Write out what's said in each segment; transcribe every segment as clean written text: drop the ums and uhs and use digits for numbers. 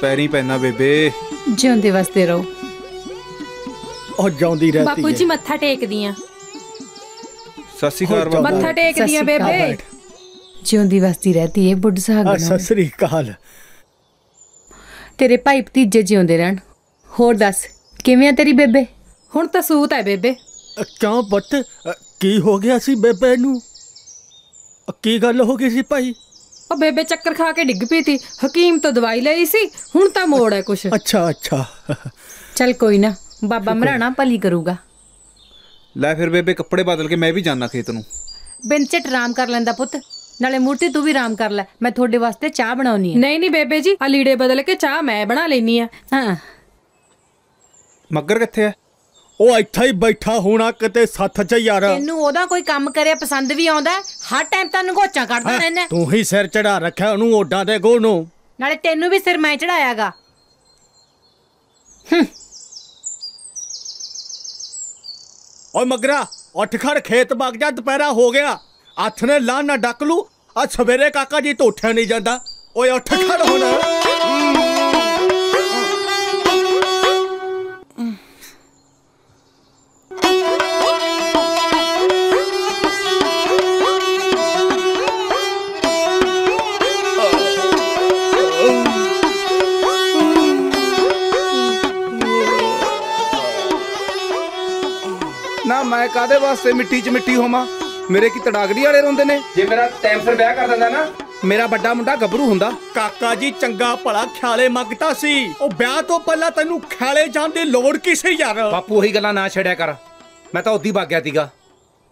पैरी पैना बेबे। जिंदे वसते रहो। और जाऊंदी रहती बापू जी मत्था टेक दियां। सत श्री अकाल मत्था टेक दियां बेबे। जिंदी वसती रहती है बुढ़ साहब। सत श्री अकाल। तेरे भाई भतीजे जिउंदे रहन। होर दस किवें तेरी बेबे? हुण तां सूत है बेबे। क्यों पुत्त की हो गया सी बेबे नू? की गल हो गई सी भाई? और बेबे चक्कर खा के डिग पई थी, हकीम तो दवाई ली सी, हुण तां मोड़ है कुछ। अच्छा अच्छा चल कोई ना, बाबा मराना भली करूगा। लै फिर बेबे कपड़े बदल के मैं भी जाना खेत नू। बिन झट आराम कर लैंदा पुत्त। नाले मूर्ति तू भी आराम कर लै, मैं थोड़े वास्ते चाह बनाउनी है। नहीं नहीं बेबे जी, आ लीड़े बदल के चाह मैं बना लेनी है। हाँ मगर कित्थे है? ओ इत्थे ही बैठा होना किते सत्थ च यार। तेनू ओदा कोई काम करे पसंद भी आउंदा है? हर टाइम तां नगोचा करदा रहना। तू ही सिर चढ़ा रखा ओनू ओडां दे गो नू। नाले तेनू भी सिर मैं चढ़ायागा। ओ मगरा उठ खड़ खेत बाग जा, दोपहरा हो गया। हथ ने लान ना डक लू। आज सवेरे काका जी तो उठा नहीं जाता। ओए उठ खड़ होना। ना मैं कादे वास्ते मिट्टी च मिट्टी होवां? मेरे की तड़ागड़ी वाले रोंदे ने। जे मेरा टाइम सिर ब्याह कर दिंदा ना, मेरा बड़ा मुंडा गभरू हुंदा। काका जी चंगा भला ख्याले मंगता सी। ओ ब्याह तो पहला तैनू ख्याले जान दी लोड़ की सी यार? बापू वही गल्लां ना छेड़िया कर। मैं तो उदी भाग गया तीगा।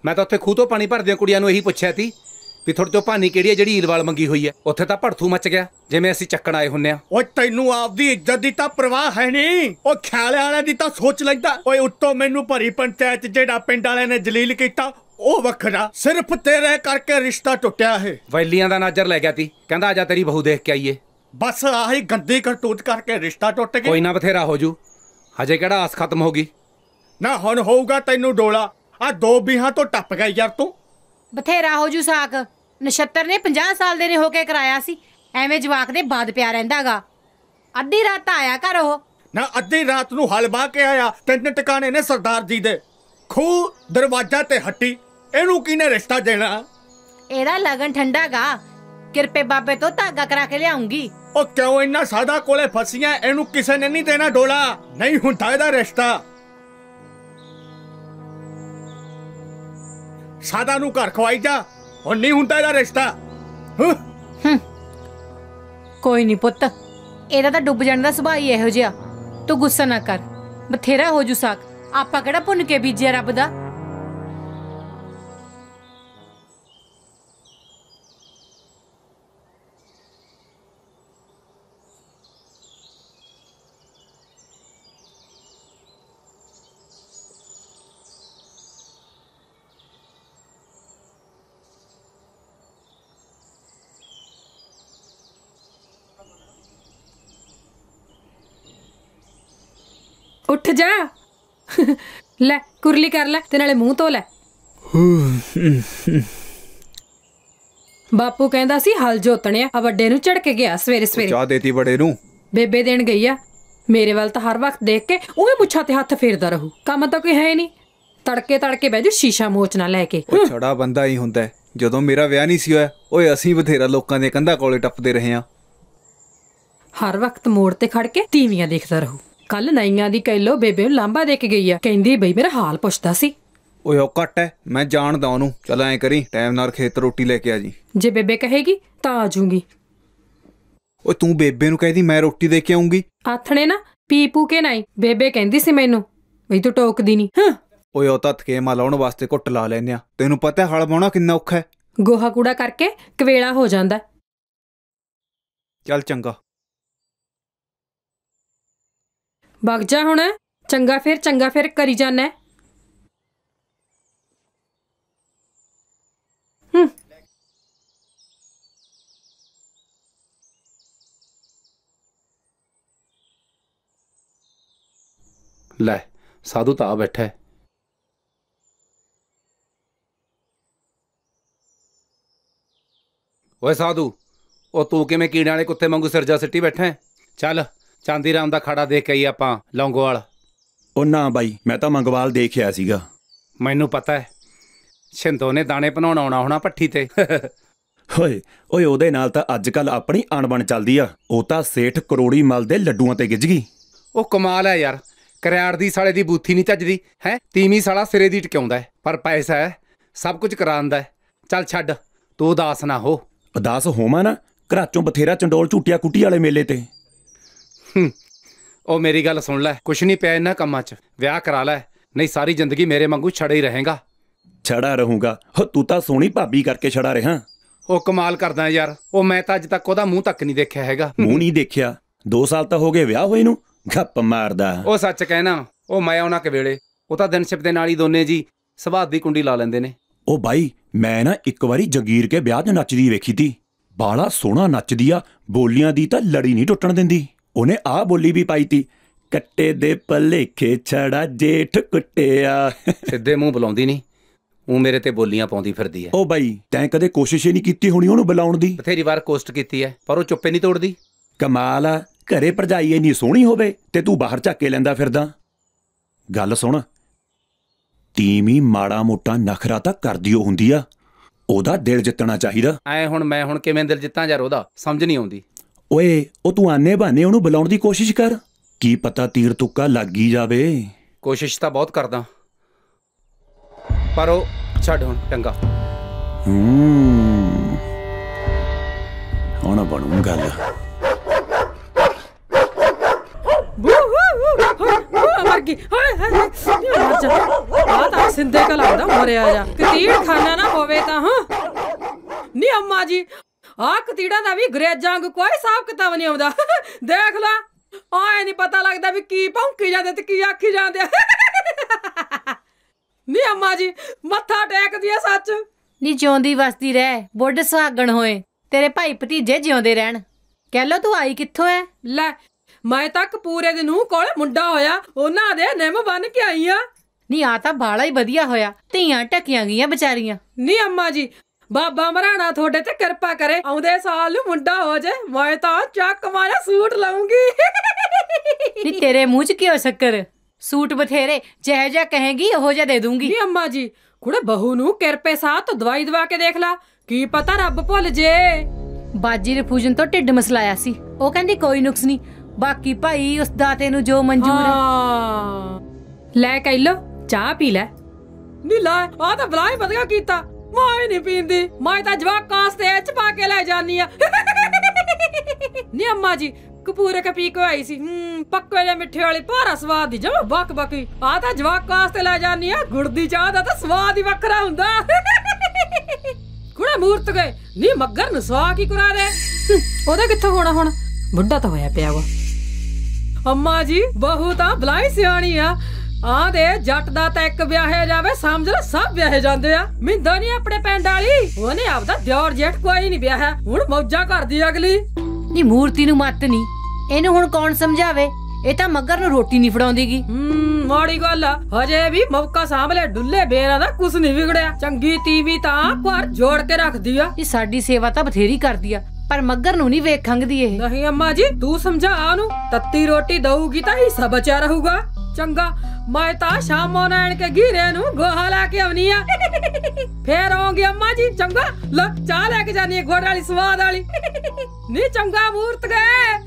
मैं तो उत्थे खूह तो पानी भरदियां कुड़ियां नू यही पुछया सी भी थोड़ी तो भानी किहड़ी है जिहड़ी ईलवाल मंगी हुई है। उत्थे तां भड़थू मच गया जिवें असीं चक्कण आए हुन्ने आ। ओ तैनू आपदी इज्जत दी तां परवाह है नहीं। ओ ख्याले वाले दी तां सोच लैंदा। ओए उत्तों मैनू भरी पंचायत जेड़ा पिंड वाले ने जलील कीता ओ वखरा। सिर्फ तेरे करके रिश्ता टुटिया है। वैलियां दा नाजर लै गया ती, कहंदा आजा तेरी बहू देख के आईए। बस आही गंदी करतूत करके रिश्ता टुट गया। कोई ना बथेरा हो जू, हजे केड़ा आस खत्म होगी ना। हुण होऊगा तैनू डोला। आ दो बीहां तो टप गई यार तू। बथेरा हो जू साक। नछत्तर ने 50 साल दे ने होके कराया सी। एवें जवाक दे बाद पिया रहिंदागा। अद्धी रात आया कर ओह ना। अद्धी रात नू हल बाह के आया। 3 टिकाने ने सरदार जी दे। खूह दरवाजा ते हट्टी। इनू किने रिश्ता देना? एदा लगन ठंडा गा। किरपे बाबे तो धागा करा के लियाऊंगी। ओ क्यों इन्ना सादा कोले फसियां? इनू किसे ने नहीं देना डोला। नहीं हुंदा एदा रिश्ता। सादा नू घर खवाई जा। और नहीं हुंदा एदा रिश्ता। कोई नहीं पुत्त, एदा तां डुब जाने दा सुभाऽ ही इहो जिहा। तू गुस्सा ना कर, बथेरा हो जू साक। आपां किहड़ा भुन के बीजिया रब दा। उठ जा। ले कुरली कर ले ते नाले मुंह धो ले। बापू कहंदा सी हल जोतने आ वड्डे नू झड़के गया सवेरे सवेरे। चाह देती बड़े नू। बेबे देन गई आ। मेरे वाल तां हर वक्त देख के उवें मुछां ते हत्थ फेरदा रहू। काम तां कोई है नहीं। तड़के तड़के बह जू शीशा मोचना लैके। छड़ा बंदा ही हुंदा है। जदों मेरा विआह नहीं सी होया, ओए असीं बथेरा लोकां दे कंधां कोले टपदे रहे हां। हर वक्त मोड़ ते खड़ के तीवियां देखदा रहू। ਕੱਲ ਨਾਈਆਂ ਦੀ ਕੈਲੋ ਬੇਬੇ ਨੂੰ ਲਾਂਬਾ ਦੇ ਕੇ ਗਈ ਆ, ਕਹਿੰਦੀ ਬਈ ਮੇਰਾ ਹਾਲ ਪੁੱਛਦਾ ਸੀ। ਓਏ ਉਹ ਘੱਟ ਐ, ਮੈਂ ਜਾਣਦਾ ਉਹਨੂੰ। ਚੱਲ ਐਂ ਕਰੀ ਟਾਈਮ ਨਾਲ ਖੇਤ ਰੋਟੀ ਲੈ ਕੇ ਆ ਜੀ। ਜੇ ਬੇਬੇ ਕਹੇਗੀ ਤਾਂ ਆ ਜਾਊਂਗੀ। ਓਏ ਤੂੰ ਬੇਬੇ ਨੂੰ ਕਹਿਦੀ ਮੈਂ ਰੋਟੀ ਦੇ ਕੇ ਆਉਂਗੀ। ਆਥਣੇ ਨਾ ਪੀ ਪੂ ਕੇ ਨਹੀਂ, ਬੇਬੇ ਕਹਿੰਦੀ ਸੀ ਮੈਨੂੰ ਬਈ ਤੂੰ ਟੋਕਦੀ ਨਹੀਂ। ਹਾਂ ਓਏ ਉਹ ਤਾਂ ਥਕੇਮਾ ਲਾਉਣ ਵਾਸਤੇ ਘੁੱਟ ਲਾ ਲੈਂਦੇ ਆ। ਤੈਨੂੰ ਪਤਾ ਹਲ ਵਾਹੁਣਾ ਕਿੰਨਾ ਔਖਾ ਹੈ। ਗੋਹਾ ਕੂੜਾ ਕਰਕੇ ਕਵੇਲਾ ਹੋ ਜਾਂਦਾ। ਚੱਲ ਚੰਗਾ ਵਗ ਜਾ ਹੁਣ। ਚੰਗਾ ਫਿਰ ਕਰੀ ਜਾਨਾ। ਲੈ ਸਾਧੂ ਤਾਂ ਆ ਬੈਠਾ ਹੈ। ਓਏ ਸਾਧੂ, ਉਹ ਤੂੰ ਕਿਵੇਂ ਕੀੜਿਆਂ ਵਾਲੇ ਕੁੱਤੇ ਵਾਂਗੂ ਸਿਰਜਾ ਸਿੱਟੀ ਬੈਠਾ ਹੈ? ਚੱਲ ਚਾਂਦੀ ਰਾਮ ਦਾ ਖਾੜਾ ਦੇਖ ਕੇ ਆਈ ਆਪਾਂ ਲੌਂਗੋਵਾਲ। ਉਹ ਨਾ ਬਾਈ, ਮੈਂ ਤਾਂ ਮੰਗਵਾਲ ਦੇਖਿਆ ਸੀਗਾ। ਮੈਨੂੰ ਪਤਾ ਹੈ ਛਿੰਦੋ ਨੇ ਦਾਣੇ ਭਨਾਉਣ ਆਉਣਾ ਹੋਣਾ ਭੱਠੀ ਤੇ। ਓਏ ਉਹਦੇ ਨਾਲ ਤਾਂ ਅੱਜ ਕੱਲ ਆਪਣੀ ਅਣਬਣ ਚੱਲਦੀ ਆ। ਉਹ ਤਾਂ ਸੇਠ ਕਰੋੜੀ ਮਲ ਦੇ ਲੱਡੂਆਂ ਤੇ ਗਿੱਜ ਗਈ। ਉਹ ਕਮਾਲ ਹੈ ਯਾਰ, ਕਰਿਆੜ ਦੀ ਸਾਲੇ ਦੀ ਬੂਥੀ ਨਹੀਂ ਚੱਜਦੀ ਹੈ। ਤੀਵੀਂ ਸਾਲਾ ਸਿਰੇ ਦੀ ਟਿਕਾਉਂਦਾ ਹੈ, ਪਰ ਪੈਸਾ ਹੈ ਸਭ ਕੁਝ ਕਰਾਉਂਦਾ ਹੈ। ਚੱਲ ਛੱਡ, ਤੂੰ ਉਦਾਸ ਨਾ ਹੋ। ਉਦਾਸ ਹੋਵਾਂ ਨਾ, ਘਰਾਂ ਚੋਂ ਬਥੇਰਾ ਚੰਡੋਲ ਝੂਟੀਆਂ ਕੁੱਟੀ ਵਾਲੇ ਮੇਲੇ ਤੇ। ਉਹ ਮੇਰੀ ਗੱਲ ਸੁਣ ਲੈ, ਕੁਛ ਨਹੀਂ ਪਿਆ ਇਹਨਾਂ ਕੰਮਾਂ 'ਚ। ਵਿਆਹ ਕਰਾ ਲੈ, ਨਹੀਂ ਸਾਰੀ ਜ਼ਿੰਦਗੀ ਮੇਰੇ ਵਾਂਗੂ ਛੜਾ ਹੀ ਰਹੇਗਾ। ਛੜਾ ਰਹੂੰਗਾ? ਤੂੰ ਤਾਂ ਸੋਹਣੀ ਭਾਬੀ ਕਰਕੇ ਛੜਾ ਰਿਹਾ। ਉਹ ਕਮਾਲ ਕਰਦਾ ਯਾਰ, ਉਹ ਮੈਂ ਤਾਂ ਅੱਜ ਤੱਕ ਉਹਦਾ ਮੂੰਹ ਤੱਕ ਨਹੀਂ ਦੇਖਿਆ ਹੈਗਾ। ਮੂੰਹ ਨਹੀਂ ਦੇਖਿਆ? 2 ਸਾਲ ਤਾਂ ਹੋ ਗਏ ਵਿਆਹ ਹੋਏ ਨੂੰ। ਗੱਪ ਮਾਰਦਾ। ਉਹ ਸੱਚ ਕਹਿਣਾ, ਉਹ ਮੈਂ ਉਹਨਾਂ ਕੇ ਵੇਲੇ ਉਹ ਤਾਂ ਦਿਨਸ਼ਿਪ ਦੇ ਨਾਲ ਹੀ ਦੋਨੇ ਜੀ ਸੁਭਾਅ ਦੀ ਕੁੰਡੀ ਲਾ ਲੈਂਦੇ ਨੇ। ਉਹ ਬਾਈ, ਮੈਂ ਨਾ ਇੱਕ ਵਾਰੀ ਜਗੀਰ ਕੇ ਵਿਆਹ 'ਚ ਨੱਚਦੀ ਵੇਖੀ ਤੀ। ਬਾਲਾ ਸੋਹਣਾ ਨੱਚਦੀ ਆ, ਬੋਲੀਆਂ ਦੀ ਤਾਂ ਲੜੀ ਨਹੀਂ ਟੁੱਟਣ ਦਿੰਦੀ। ਉਹਨੇ ਆਹ ਬੋਲੀ ਵੀ ਪਾਈ ਤੀ, ਕੱਟੇ ਦੇ ਭਲੇਖੇ ਛੜਾ ਜੇਠ ਕੁੱਟਿਆ। ਸਿੱਧੇ ਮੂੰਹ ਬੁਲਾਉਂਦੀ ਨਹੀਂ, ਉਹ ਮੇਰੇ ਤੇ ਬੋਲੀਆਂ ਪਾਉਂਦੀ ਫਿਰਦੀ ਹੈ। ਉਹ ਬਾਈ, ਤੈਂ ਕਦੇ ਕੋਸ਼ਿਸ਼ ਹੀ ਨਹੀਂ ਕੀਤੀ ਹੋਣੀ ਉਹਨੂੰ ਬੁਲਾਉਣ ਦੀ? ਬਥੇਰੀ ਵਾਰ ਕੋਸ਼ਟ ਕੀਤੀ ਹੈ, ਪਰ ਉਹ ਚੁੱਪੇ ਨਹੀਂ ਤੋੜਦੀ। ਕਮਾਲ ਆ, ਘਰੇ ਭਰਜਾਈ ਇੰਨੀ ਸੋਹਣੀ ਹੋਵੇ ਤੇ ਤੂੰ ਬਾਹਰ ਝਾਕੇ ਲੈਂਦਾ ਫਿਰਦਾ। ਗੱਲ ਸੁਣ, ਤੀਵੀਂ ਮਾੜਾ ਮੋਟਾ ਨਖਰਾ ਤਾਂ ਕਰਦੀ ਓ ਹੁੰਦੀ ਆ, ਉਹਦਾ ਦਿਲ ਜਿੱਤਣਾ ਚਾਹੀਦਾ। ਹੁਣ ਮੈਂ ਕਿਵੇਂ ਦਿਲ ਜਿੱਤਾਂ ਯਾਰ ਉਹਦਾ, ਸਮਝ ਨਹੀਂ ਆਉਂਦੀ। ਓਏ ਉਹ ਤੂੰ ਆਨੇ ਬਹਾਨੇ ਉਹਨੂੰ ਬੁਲਾਉਣ ਦੀ ਕੋਸ਼ਿਸ਼ ਕਰ, ਕੀ ਪਤਾ ਤੀਰ ਤੁੱਕਾ ਲੱਗ ਹੀ ਜਾਵੇ। ਕੋਸ਼ਿਸ਼ ਤਾਂ ਬਹੁਤ ਕਰਦਾ, ਪਰ ਉਹ ਛੱਡ ਹੁਣ ਚੰਗਾ। ਹੁਣ ਬਣੂ ਗੱਲ। ਮਰ ਗਈ। ਆ ਤਾਂ ਸਿੰਦੇ ਕਾ ਲੱਗਦਾ ਮਰਿਆ ਜਾ। ਕਤੀੜ ਖਾਨਾ ਨਾ ਹੋਵੇ ਤਾਂ। ਨੀ ਅੰਮਾ ਜੀ, ਆ ਕਤੀੜਾਂ ਦਾ ਵੀ ਅੰਗਰੇਜ਼ਾਂ ਵਾਂਗ ਕੋਈ ਹਿਸਾਬ ਕਿਤਾਬ ਨਹੀਂ ਆਉਂਦਾ। ਦੇਖ ਲਾ, ਆਏ ਨਹੀਂ ਪਤਾ ਲੱਗਦਾ ਵੀ ਕੀ ਭੌਂਕੀ ਜਾਂਦੇ ਤੇ ਕੀ ਆਖੀ ਜਾਂਦੇ। ਨੀ ਅੰਮਾ ਜੀ, ਮੱਥਾ ਟੇਕਦੀ ਆ ਸੱਚ। ਨੀ ਜਿਉਂਦੀ ਵਸਦੀ ਰਹਿ, ਬੁੱਢ ਸੁਹਾਗਣ ਹੋਏ, ਤੇਰੇ ਭਾਈ ਭਤੀਜੇ ਜਿਉਂਦੇ ਰਹਿਣ। ਕਹਿ ਲੋ ਤੂੰ ਆਈ ਕਿੱਥੋਂ ਐ? ਲੈ, ਮੈਂ ਤਾਂ ਕਪੂਰੇ ਦੇ ਨੂੰਹ ਕੋਲ ਮੁੰਡਾ ਹੋਇਆ, ਉਹਨਾਂ ਦੇ ਨਿੰਮ ਬੰਨ ਕੇ ਆਈ ਆ। ਨੀ ਆ ਤਾਂ ਬਾਲਾ ਹੀ ਵਧੀਆ ਹੋਇਆ, ਧੀਆਂ ਟਕੀਆਂ ਗਈਆਂ ਵਿਚਾਰੀਆਂ। ਨੀ ਅੰਮਾ ਜੀ, ਬਾਬਾ ਮਰਾਣਾ ਤੁਹਾਡੇ ਤੇ ਕਿਰਪਾ ਕਰੇ, ਆਉਂਦੇ ਸਾਲ ਨੂੰ ਮੁੰਡਾ ਹੋ ਜਾਏ, ਮੈਂ ਤਾਂ ਚੱਕ ਮਾਰਿਆ ਸੂਟ ਲਾਉਂਗੀ। ਨੀ ਤੇਰੇ ਮੂੰਹ 'ਚ ਕੀ ਹੋ ਸ਼ੱਕਰ? ਸੂਟ ਬਥੇਰੇ, ਜਿਹੋ ਜਿਹਾ ਕਹੇਗੀ ਉਹੋ ਜਿਹਾ ਦੇ ਦੂੰਗੀ। ਨੀ ਅੰਮਾ ਜੀ, ਕੁੜੇ ਬਹੂ ਨੂੰ ਕਿਰਪੇ ਸਾਹ ਤੋਂ ਦਵਾਈ ਦਵਾ ਕੇ ਦੇਖ ਲਾ, ਕੀ ਪਤਾ ਰੱਬ ਭੁੱਲ ਜੇ। ਬਾਜੀ ਰਿਫੂਜਨ ਤੋਂ ਢਿੱਡ ਮਸਲਾਇਆ ਸੀ, ਉਹ ਕਹਿੰਦੀ ਕੋਈ ਨੁਕਸ ਨਹੀਂ, ਬਾਕੀ ਭਾਈ ਉਸ ਦਾਤੇ ਨੂੰ ਜੋ ਮਨਜ਼ੂਰ ਹੈ। ਲੈ ਕਹਿ ਲੋ, ਚਾਹ ਪੀ ਲੈ। ਨੀ ਲੈ, ਆ ਤਾਂ ਬਲਾਈ ਵਧੀਆ ਕੀਤਾ। ਮੈਂ ਨਹੀਂ ਪੀਂਦੀ, ਮੈਂ ਤਾਂ ਜਵਾਕਾਂ ਸਟੇਜ 'ਚ ਪਾ ਕੇ ਲੈ ਜਾਨੀ ਆ। ਨੀ ਅੰਮਾ ਜੀ, ਕਪੂਰੇ ਕੇ ਪੀ ਕੇ ਆਈ ਸੀ, ਪੱਕੇ ਜਿਹੇ ਮਿੱਠੇ ਵਾਲੀ ਭਾਰਾ ਸਵਾਦ ਦੀ ਜਮਾ ਬੱਕ ਬੱਕੀ। ਆ ਤਾਂ ਜਵਾਕਾਂ ਵਾਸਤੇ ਲੈ ਜਾਨੀ ਆ, ਗੁੜ ਦੀ ਚਾਹ ਦਾ ਤਾਂ ਸਵਾਦ ਹੀ ਵੱਖਰਾ ਹੁੰਦਾ। ਕੁੜਾ ਮੂਰਤ ਗਏ, ਨੀ ਮੱਗਰ ਨੂੰ ਸਵਾ ਕੀ ਕਰਾ ਦੇ। ਉਹਦਾ ਕਿੱਥੋਂ ਹੋਣਾ ਹੁਣ, ਬੁੱਢਾ ਤਾਂ ਹੋਇਆ ਪਿਆ ਵਾ। ਅੰਮਾ ਜੀ, ਬਹੂ ਤਾਂ ਬਲਾਈ ਸਿਆਣੀ ਆ। ਆ ਦੇ ਜੱਟ ਦਾ ਤਾਂ ਇੱਕ ਵਿਆਹਿਆ ਜਾਵੇ, ਸਮਝ ਲੈ ਸਭ ਵਿਆਹੇ ਜਾਂਦੇ ਆ। ਮਿੰਦਾ ਨੀ ਆਪਣੇ ਪਿੰਡ ਵਾਲੀ, ਉਹਨੇ ਆਪਦਾ ਦਿਓਰ ਜੇਠ ਕੋਈ ਨਹੀਂ ਵਿਆਹਿਆ, ਹੁਣ ਮੌਜਾਂ ਕਰਦੀ ਅਗਲੀ। ਨੀ ਮੂਰਤੀ ਨੂੰ ਮੱਤ ਨਹੀਂ, ਇਹਨੂੰ ਹੁਣ ਕੌਣ ਸਮਝਾਵੇ? ਇਹ ਤਾਂ ਮੱਗਰ ਨੂੰ ਰੋਟੀ ਨਹੀਂ ਫੜਾਉਂਦੀਗੀ। ਮਾੜੀ ਗੱਲ ਆ, ਹਜੇ ਵੀ ਮੌਕਾ ਸਾਂਭਲੇ, ਡੁੱਲੇ ਬੇਰਾਂ ਦਾ ਕੁਛ ਨਹੀਂ ਵਿਗੜਿਆ। ਚੰਗੀ ਤੀਵੀਂ ਤਾਂ ਘਰ ਜੋੜ ਕੇ ਰੱਖਦੀ ਆ। ਇਹ ਸਾਡੀ ਸੇਵਾ ਤਾਂ ਬਥੇਰੀ ਕਰਦੀ ਆ, ਪਰ ਮੱਗਰ ਨੂੰ ਨਹੀਂ ਵੇਖ ਖੰਗਦੀ ਇਹ। ਨਹੀਂ ਅੰਮਾ ਜੀ, ਤੂੰ ਸਮਝਾ ਉਹਨੂੰ, ਤੱਤੀ ਰੋਟੀ ਦਊਗੀ ਤਾਂ ਹਿੱਸਾ ਬਚਿਆ ਰਹੂਗਾ। ਚੰਗਾ, ਮੈਂ ਤਾਂ ਸ਼ਾਮੋਂ ਨੈਣ ਕੇ ਘੀਰੇ ਨੂੰ ਗੋਹਾ ਲਾ ਕੇ ਆਉਣੀ ਆ, ਫੇਰ ਆਉਂਗੀ ਅੰਮਾ ਜੀ। ਚੰਗਾ, ਲੈ ਚਾਹ ਲੈ ਕੇ ਜਾਨੀ ਹੈ ਗੁੜ ਵਾਲੀ ਸਵਾਦ ਵਾਲੀ। ਨੀ ਚੰਗਾ ਮੂਰਤ ਗਏ।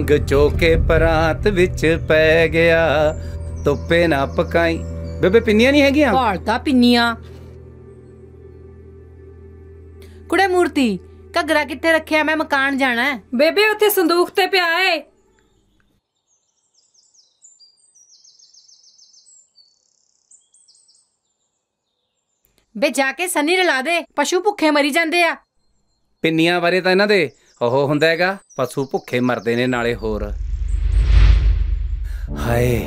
ਰੰਗ ਚੋਕੇ ਪਰਾਤ ਵਿੱਚ ਪੈ ਗਿਆ ਧੁੱਪੇ ਨਾ ਪਕਾਈ। ਬੇਬੇ ਪਿੰਨੀਆਂ ਨਹੀਂ ਹੈਗੀਆਂ? ਭਾਲਦਾ ਪਿੰਨੀਆਂ। ਕੁੜੇ ਮੂਰਤੀ ਘੱਗਰਾ ਕਿੱਥੇ ਰੱਖਿਆ? ਮੈਂ ਮਕਾਨ ਜਾਣਾ ਹੈ। ਬੇਬੇ ਉੱਥੇ ਸੰਦੂਕ ਤੇ ਪਿਆ ਏ। ਬੇ ਜਾ ਕੇ ਸੰਨੀ ਰਲਾ ਦੇ, ਪਸ਼ੂ ਭੁੱਖੇ ਮਰੀ ਜਾਂਦੇ ਆ। ਪਿੰਨੀਆਂ ਬਾਰੇ ਤਾਂ ਇਹਨਾਂ ਦੇ ਉਹ ਹੁੰਦਾ ਹੈਗਾ, ਪਸ਼ੂ ਭੁੱਖੇ ਮਰਦੇ ਨੇ ਨਾਲੇ ਹੋਰ। ਹਾਏ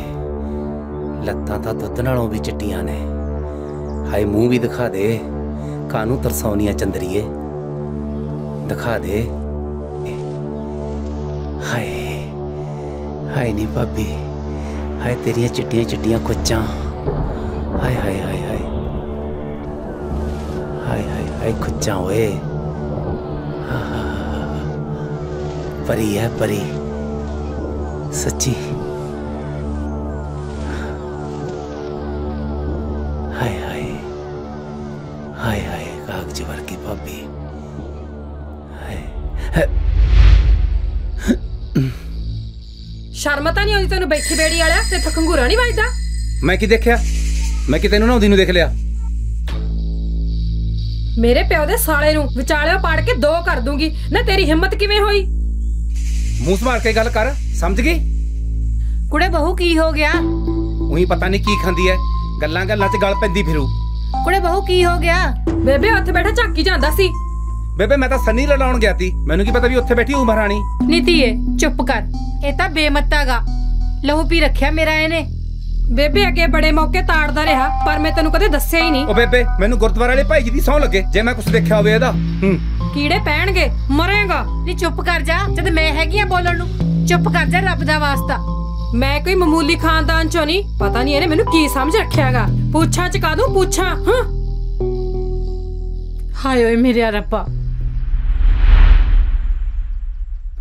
ਲੱਤਾਂ ਤਾਂ ਦੁੱਧ ਨਾਲੋਂ ਵੀ ਚਿੱਟੀਆਂ ਨੇ। ਹਾਏ ਮੂੰਹ ਵੀ ਦਿਖਾ ਦੇ, ਕਾਹਨੂੰ ਤਰਸਾਉਣੀਆਂ ਚੰਦਰੀਏ, ਦਿਖਾ ਦੇ। ਹਾਏ ਹਾਏ ਨੀ ਭਾਬੀ, ਹਾਏ ਤੇਰੀਆਂ ਚਿੱਟੀਆਂ ਚਿੱਟੀਆਂ ਕੁੱਚਾਂ। ਹਾਏ ਹਾਏ ਹਾਏ ਹਾਏ ਹਾਏ ਹਾਏ ਹਾਏ ਕੁੱਚਾਂ ਓਏ। ਪਰੀ ਹੈ ਪਰੀ ਸੱਚੀ। ਹਾਏ ਹਾਏ ਹਾਏ ਹਾਏ ਕਾਗਜ਼ ਵਰਗੀ ਭਾਬੀ। ਸ਼ਰਮ ਤਾਂ ਨਹੀਂ ਆਉਂਦੀ ਤੈਨੂੰ ਬੈਠੀ ਬੇੜੀ ਵਾਲਿਆ? ਤੇ ਖੰਗੂਰਾ ਨਹੀਂ ਵੱਜਦਾ? ਮੈਂ ਕੀ ਦੇਖਿਆ? ਮੈਂ ਕਿ ਤੈਨੂੰ ਨਹਾਉਂਦੀ ਨੂੰ ਦੇਖ ਲਿਆ? ਮੇਰੇ ਪਿਓ ਦੇ ਸਾਲੇ ਨੂੰ ਵਿਚਾਲਿਓ ਪਾੜ ਕੇ ਦੋ ਕਰ ਦੂੰਗੀ ਨਾ। ਤੇਰੀ ਹਿੰਮਤ ਕਿਵੇਂ ਹੋਈ? ਮੂੰਹ ਸੰਭਾਲ ਕੇ ਗੱਲ ਕਰ, ਸਮਝ ਗਈ? ਕੁੜੇ ਬਹੂ ਕੀ ਹੋ ਗਿਆ? ਉਹੀ ਪਤਾ ਨਹੀਂ ਕੀ ਖਾਂਦੀ ਐ, ਗੱਲਾਂ ਗੱਲਾਂ 'ਚ ਗਲ ਪੈਂਦੀ ਫਿਰੂ। ਕੁੜੇ ਬਹੂ ਕੀ ਹੋ ਗਿਆ? ਬੇਬੇ ਉੱਥੇ ਬੈਠਾ ਝਾਕੀ ਜਾਂਦਾ ਸੀ। ਬੇਬੇ ਮੈਂ ਤਾਂ ਸੰਨੀ ਲੜਾਉਣ ਗਿਆ ਸੀ, ਮੈਨੂੰ ਕੀ ਪਤਾ ਵੀ ਉੱਥੇ ਬੈਠੀ ਹੋਊ ਮਹਾਰਾਣੀ। ਨੀਤੀਏ ਚੁੱਪ ਕਰ, ਇਹ ਤਾਂ ਬੇਮੱਤਾਗਾ। ਲਹੂ ਪੀ ਰੱਖਿਆ ਮੇਰਾ ਇਹਨੇ। ਬੇਬੇ ਅੱਗੇ ਬੜੇ ਮੌਕੇ ਤਾੜਦਾ ਰਿਹਾ, ਪਰ ਮੈਂ ਤੈਨੂੰ ਕਦੇ ਦੱਸਿਆ ਹੀ ਨਹੀਂ। ਉਹ ਬੇਬੇ ਮੈਨੂੰ ਗੁਰਦੁਆਰੇ ਵਾਲੇ ਭਾਈ ਜੀ ਦੀ ਸਹੁੰ ਲੱਗੇ, ਜੇ ਮੈਂ ਕੁਝ ਦੇਖਿਆ ਹੋਵੇ ਇਹਦਾ। ਕੀੜੇ ਪੈਣਗੇ, ਮਰੇਗਾ। ਨੀ ਚੁੱਪ ਕਰ ਜਾ, ਜਦ ਮੈਂ ਹੈਗੀ ਆ ਬੋਲਣ ਨੂੰ। ਚੁੱਪ ਕਰ ਜਾ ਰੱਬ ਦਾ ਵਾਸਤਾ। ਮੈਂ ਕੋਈ ਮਾਮੂਲੀ ਖਾਨਦਾਨ ਚੋਂ ਨਹੀਂ, ਪਤਾ ਨਹੀਂ ਇਹਨੇ ਮੈਨੂੰ ਕੀ ਸਮਝ ਰੱਖਿਆਗਾ। ਪੁੱਛਾਂ ਚਕਾ ਦੂੰ ਪੁੱਛਾਂ। ਹਾਏ ਓਏ ਮੇਰੇ ਰੱਬਾ।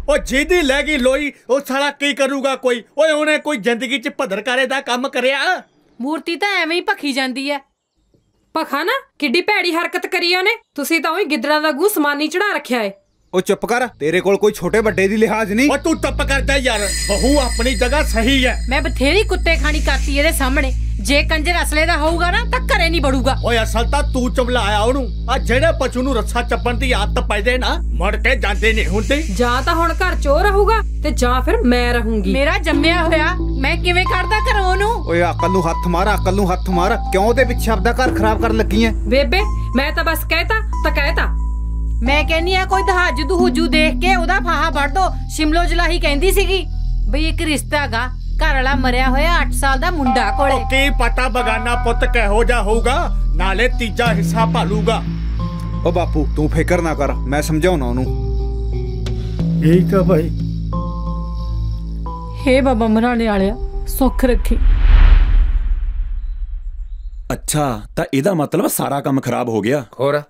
ਉਹ ਜਿਹਦੀ ਲੈ ਗਈ ਲੋਈ ਉਹ ਸਾਲਾ ਕੀ ਕਰੂਗਾ ਕੋਈ? ਓਏ ਉਹਨੇ ਕੋਈ ਜ਼ਿੰਦਗੀ 'ਚ ਭਦਰਕਾਰੇ ਦਾ ਕੰਮ ਕਰਿਆ? ਮੂਰਤੀ ਤਾਂ ਐਵੇਂ ਹੀ ਭਖੀ ਜਾਂਦੀ ਐ। ਭਖਾ ਨਾ, ਕਿੱਡੀ ਭੈੜੀ ਹਰਕਤ ਕਰੀ ਉਹਨੇ। ਤੁਸੀਂ ਤਾਂ ਉਹੀ ਗਿੱਦੜਾਂ ਦਾ ਗੂੰ ਸਮਾਨੀ ਚੜਾ ਰੱਖਿਆ ਏ। ਉਹ ਚੁੱਪ ਕਰ, ਤੇਰੇ ਕੋਲ ਕੋਈ ਛੋਟੇ ਵੱਡੇ ਦੀ ਲਿਹਾਜ਼ ਨਹੀਂ। ਓ ਤੂੰ ਟੱਪ ਕਰਦਾ ਯਾਰ, ਬਹੂ ਆਪਣੀ ਜਗ੍ਹਾ ਸਹੀ ਹੈ। ਮੈਂ ਬਥੇਰੀ ਕੁੱਤੇ ਖਾਣੀ ਕਰਤੀ ਇਹਦੇ ਸਾਹਮਣੇ। ਜੇ ਕੰਜਰ ਅਸਲੇ ਦਾ ਹੋਊਗਾ ਨਾ ਤਾਂ ਘਰੇ ਨਹੀਂ ਵੜੂਗਾ। ਓਏ ਅਸਲ ਤਾਂ ਤੂੰ ਚਬਲਾਇਆ ਉਹਨੂੰ। ਆ ਜਿਹੜੇ ਪਸ਼ੂ ਨੂੰ ਰੱਸਾ ਚੱਪਣ ਦੀ ਆਦਤ ਪੈ ਜੇ ਨਾ, ਮੁੜ ਕੇ ਜਾਂਦੇ ਨਹੀਂ ਹੁੰਦੇ। ਜਾਂ ਤਾਂ ਹੁਣ ਘਰ ਚੋ ਰਹੂਗਾ ਤੇ ਜਾਂ ਫਿਰ ਮੈਂ ਰਹੂੰਗੀ। ਮੇਰਾ ਜੰਮਿਆ ਹੋਇਆ ਮੈਂ ਕਿਵੇਂ ਕੱਢਦਾ ਘਰੋਂ ਉਹਨੂੰ? ਓਏ ਅਕਲ ਨੂੰ ਹੱਥ ਮਾਰ, ਅਕਲ ਨੂੰ ਹੱਥ ਮਾਰ। ਕਿਉਂ ਉਹਦੇ ਪਿੱਛੇ ਆਪਦਾ ਘਰ ਖਰਾਬ ਕਰਨ ਲੱਗੀ ਐ? ਬੇਬੇ ਮੈਂ ਤਾਂ ਬਸ ਕਹਿਤਾ ਤਾਂ ਕਹਿਤਾ। ਮੈਂ ਕਹਿੰਨੀ ਆ ਕੋਈ ਦਹਾਜੂ ਦਹੂਜੂ ਦੇਖ ਕੇ ਉਹਦਾ ਫਾਹਾ ਵੜ ਦੋ। ਸ਼ਿਮਲੋ ਜਲਾਹੀ ਕਹਿੰਦੀ ਸੀਗੀ ਬਈ ਇੱਕ ਰਿਸ਼ਤਾਗਾ, ਘਰ ਵਾਲਾ ਮਰਿਆ ਹੋਇਆ 8 ਸਾਲ ਦਾ ਮੁੰਡਾ ਕੋਲੇ। ਕੀ ਪਤਾ ਬਗਾਨਾ ਪੁੱਤ ਕਿਹੋ ਜਿਹਾ ਹੋਊਗਾ, ਨਾਲੇ ਤੀਜਾ ਹਿੱਸਾ ਭਾਲੂਗਾ। ਓ ਬਾਪੂ ਤੂੰ ਫਿਕਰ ਨਾ ਕਰ, ਮੈਂ ਸਮਝਾਉਣਾ ਉਹਨੂੰ। ਠੀਕ ਆ ਭਾਈ। ਹੇ ਬਾਬਾ ਮਰਾਣੇ ਵਾਲਿਆ ਸੁੱਖ ਰੱਖੀ। ਅੱਛਾ ਤਾਂ ਇਹਦਾ ਮਤਲਬ ਸਾਰਾ ਕੰਮ ਖਰਾਬ ਹੋ ਗਿਆ। ਹੋਰ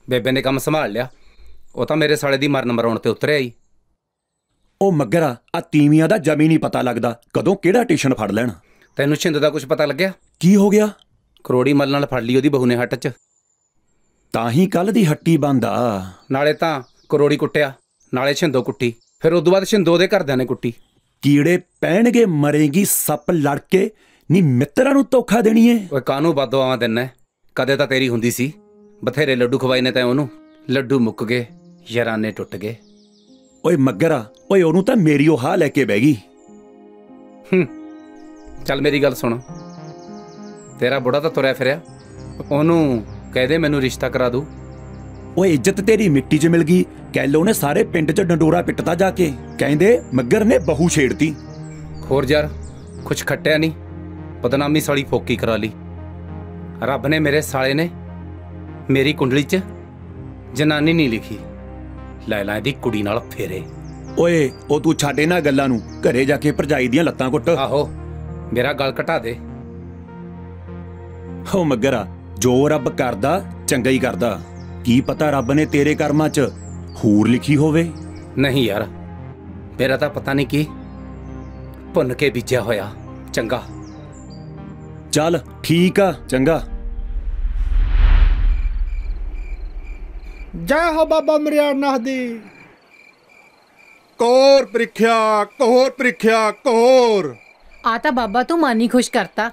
ਬੇਬੇ ਨੇ ਕੰਮ ਸੰਭਾਲ ਲਿਆ। ਉਹ ਤਾਂ ਮੇਰੇ ਸਾਲੇ ਦੀ ਮਰਨ ਮਰਾਉਣ ਤੇ ਉਤਰਿਆ ਹੀ। ਉਹ ਮੱਗਰਾ ਆ ਤੀਵੀਆਂ ਦਾ ਜਮੀ ਨਹੀਂ ਪਤਾ ਲੱਗਦਾ, ਕਦੋਂ ਕਿਹੜਾ ਟਿਸ਼ਨ ਫੜ ਲੈਣ। ਤੈਨੂੰ ਛਿੰਦ ਦਾ ਕੁਝ ਪਤਾ ਲੱਗਿਆ? ਕੀ ਹੋ ਗਿਆ? ਕਰੋੜੀ ਮੱਲ ਨਾਲ ਫੜ ਲਈ ਉਹਦੀ ਬਹੂ ਨੇ ਹੱਟ 'ਚ। ਤਾਂ ਹੀ ਕੱਲ ਦੀ ਹੱਟੀ ਬੰਦ ਆ। ਨਾਲੇ ਤਾਂ ਕਰੋੜੀ ਕੁੱਟਿਆ, ਨਾਲੇ ਛਿੰਦੋ ਕੁੱਟੀ, ਫਿਰ ਉਦੋਂ ਬਾਅਦ ਛਿੰਦੋ ਦੇ ਘਰਦਿਆਂ ਨੇ ਕੁੱਟੀ। ਕੀੜੇ ਪੈਣਗੇ, ਮਰੇਗੀ ਸੱਪ ਲੜ ਕੇ। ਨੀ ਮਿੱਤਰਾਂ ਨੂੰ ਧੋਖਾ ਦੇਣੀ ਏ? ਓਏ ਕਾਹਨੂੰ ਬਦਦੁਆਵਾਂ ਦਿੰਨਾ? ਕਦੇ ਤਾਂ ਤੇਰੀ ਹੁੰਦੀ ਸੀ। ਬਥੇਰੇ ਲੱਡੂ ਖਵਾਏ ਨੇ ਤੈਂ ਉਹਨੂੰ, ਲੱਡੂ ਮੁੱਕ ਗਏ, ਯਾਰਾਨੇ ਟੁੱਟ ਗਏ। ਓਏ ਮੱਗਰਾ, ਓਏ ਉਹਨੂੰ ਤਾਂ ਮੇਰੀ ਉਹ ਲੈ ਕੇ ਬਹਿ ਗਈ। ਚੱਲ ਮੇਰੀ ਗੱਲ ਸੁਣ, ਤੇਰਾ ਬੁੜਾ ਤਾਂ ਤੁਰਿਆ ਫਿਰਿਆ, ਉਹਨੂੰ ਕਹਿ ਦੇ ਮੈਨੂੰ ਰਿਸ਼ਤਾ ਕਰਾ ਦੂ। ਓਏ ਇੱਜ਼ਤ ਤੇਰੀ ਮਿੱਟੀ 'ਚ ਮਿਲ ਗਈ। ਕੈਲੋ ਨੇ ਸਾਰੇ ਪਿੰਡ 'ਚ ਡੰਡੋਰਾ ਪਿੱਟਦਾ ਜਾ ਕੇ, ਕਹਿੰਦੇ ਮੱਗਰ ਨੇ ਬਹੂ ਛੇੜਤੀ। ਹੋਰ ਯਾਰ ਕੁਛ ਖੱਟਿਆ ਨਹੀਂ, ਬਦਨਾਮੀ ਸਾਲੀ ਫੋਕੀ ਕਰਾ ਲਈ। ਰੱਬ ਨੇ ਮੇਰੇ ਸਾਲੇ ਨੇ ਮੇਰੀ ਕੁੰਡਲੀ 'ਚ ਜਨਾਨੀ ਨਹੀਂ ਲਿਖੀ, ਲੈ ਲੈ ਦੀ ਕੁੜੀ ਨਾਲ ਫੇਰੇ। ਓਏ ਉਹ ਤੂੰ ਛੱਡ ਇਹਨਾਂ ਗੱਲਾਂ ਨੂੰ, ਘਰੇ ਜਾ ਕੇ ਭਰਜਾਈ ਦੀਆਂ ਲੱਤਾਂ ਕੁੱਟ। ਆਹੋ ਮੇਰਾ ਗਲ ਘਟਾ ਦੇ। ਓ ਮੱਗਰਾ, ਜੋ ਰੱਬ ਕਰਦਾ ਚੰਗਾ ਹੀ ਕਰਦਾ। ਕੀ ਪਤਾ ਰੱਬ ਨੇ ਤੇਰੇ ਕਰਮਾਂ 'ਚ ਹੂਰ ਲਿਖੀ ਹੋਵੇ। ਨਹੀਂ ਯਾਰ, ਮੇਰਾ ਤਾਂ ਪਤਾ ਨਹੀਂ ਕੀ ਭੁੰਨ ਕੇ ਬੀਜਿਆ ਹੋਇਆ। ਚੰਗਾ ਚੱਲ ਠੀਕ ਆ, ਚੰਗਾ। ਜੈ ਹੋ ਬਾਬਾ ਮਰਿਆਣਨਾਥ ਦੀ। ਕੋਰ ਪ੍ਰੀਖਿਆ ਕੋਰ। ਆ ਤਾਂ ਬਾਬਾ ਤੂੰ ਮਨ ਹੀ ਖੁਸ਼ ਕਰਤਾ।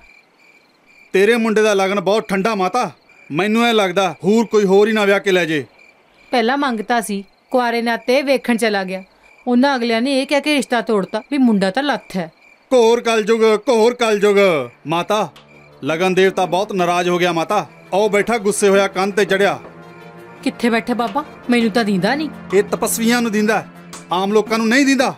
ਤੇਰੇ ਮੁੰਡੇ ਦਾ ਲਗਨ ਬਹੁਤ ਠੰਡਾ ਮਾਤਾ। ਮੈਨੂੰ ਇਹ ਲੱਗਦਾ ਹੋਰ ਕੋਈ ਹੋਰ ਹੀ ਨਾ ਵਿਆਹ ਕੇ ਲੈ ਜੇ। ਪਹਿਲਾਂ ਮੰਗਤਾ ਸੀ, ਕੁਆਰੇ ਨਾਤੇ ਵੇਖਣ ਚਲਾ ਗਿਆ। ਉਹਨਾਂ ਅਗਲਿਆਂ ਨੇ ਇਹ ਕਹਿ ਕੇ ਰਿਸ਼ਤਾ ਤੋੜਤਾ ਵੀ ਮੁੰਡਾ ਤਾਂ ਲੱਥ ਹੈ। ਘੋਰ ਕਲਯੁਗ ਮਾਤਾ। ਲਗਨ ਦੇਵਤਾ ਬਹੁਤ ਨਾਰਾਜ਼ ਹੋ ਗਿਆ ਮਾਤਾ। ਉਹ ਬੈਠਾ ਗੁੱਸੇ ਹੋਇਆ ਕੰਧ ਤੇ ਚੜਿਆ। ਕਿੱਥੇ ਬੈਠੇ ਬਾਬਾ? ਮੈਨੂੰ ਤਾਂ ਦੀਂਦਾ ਨਹੀਂ। ਇਹ ਤਪਸਵੀਆਂ ਨੂੰ ਦਿੰਦਾ, ਆਮ ਲੋਕਾਂ ਨੂੰ ਨਹੀਂ ਦਿੰਦਾ।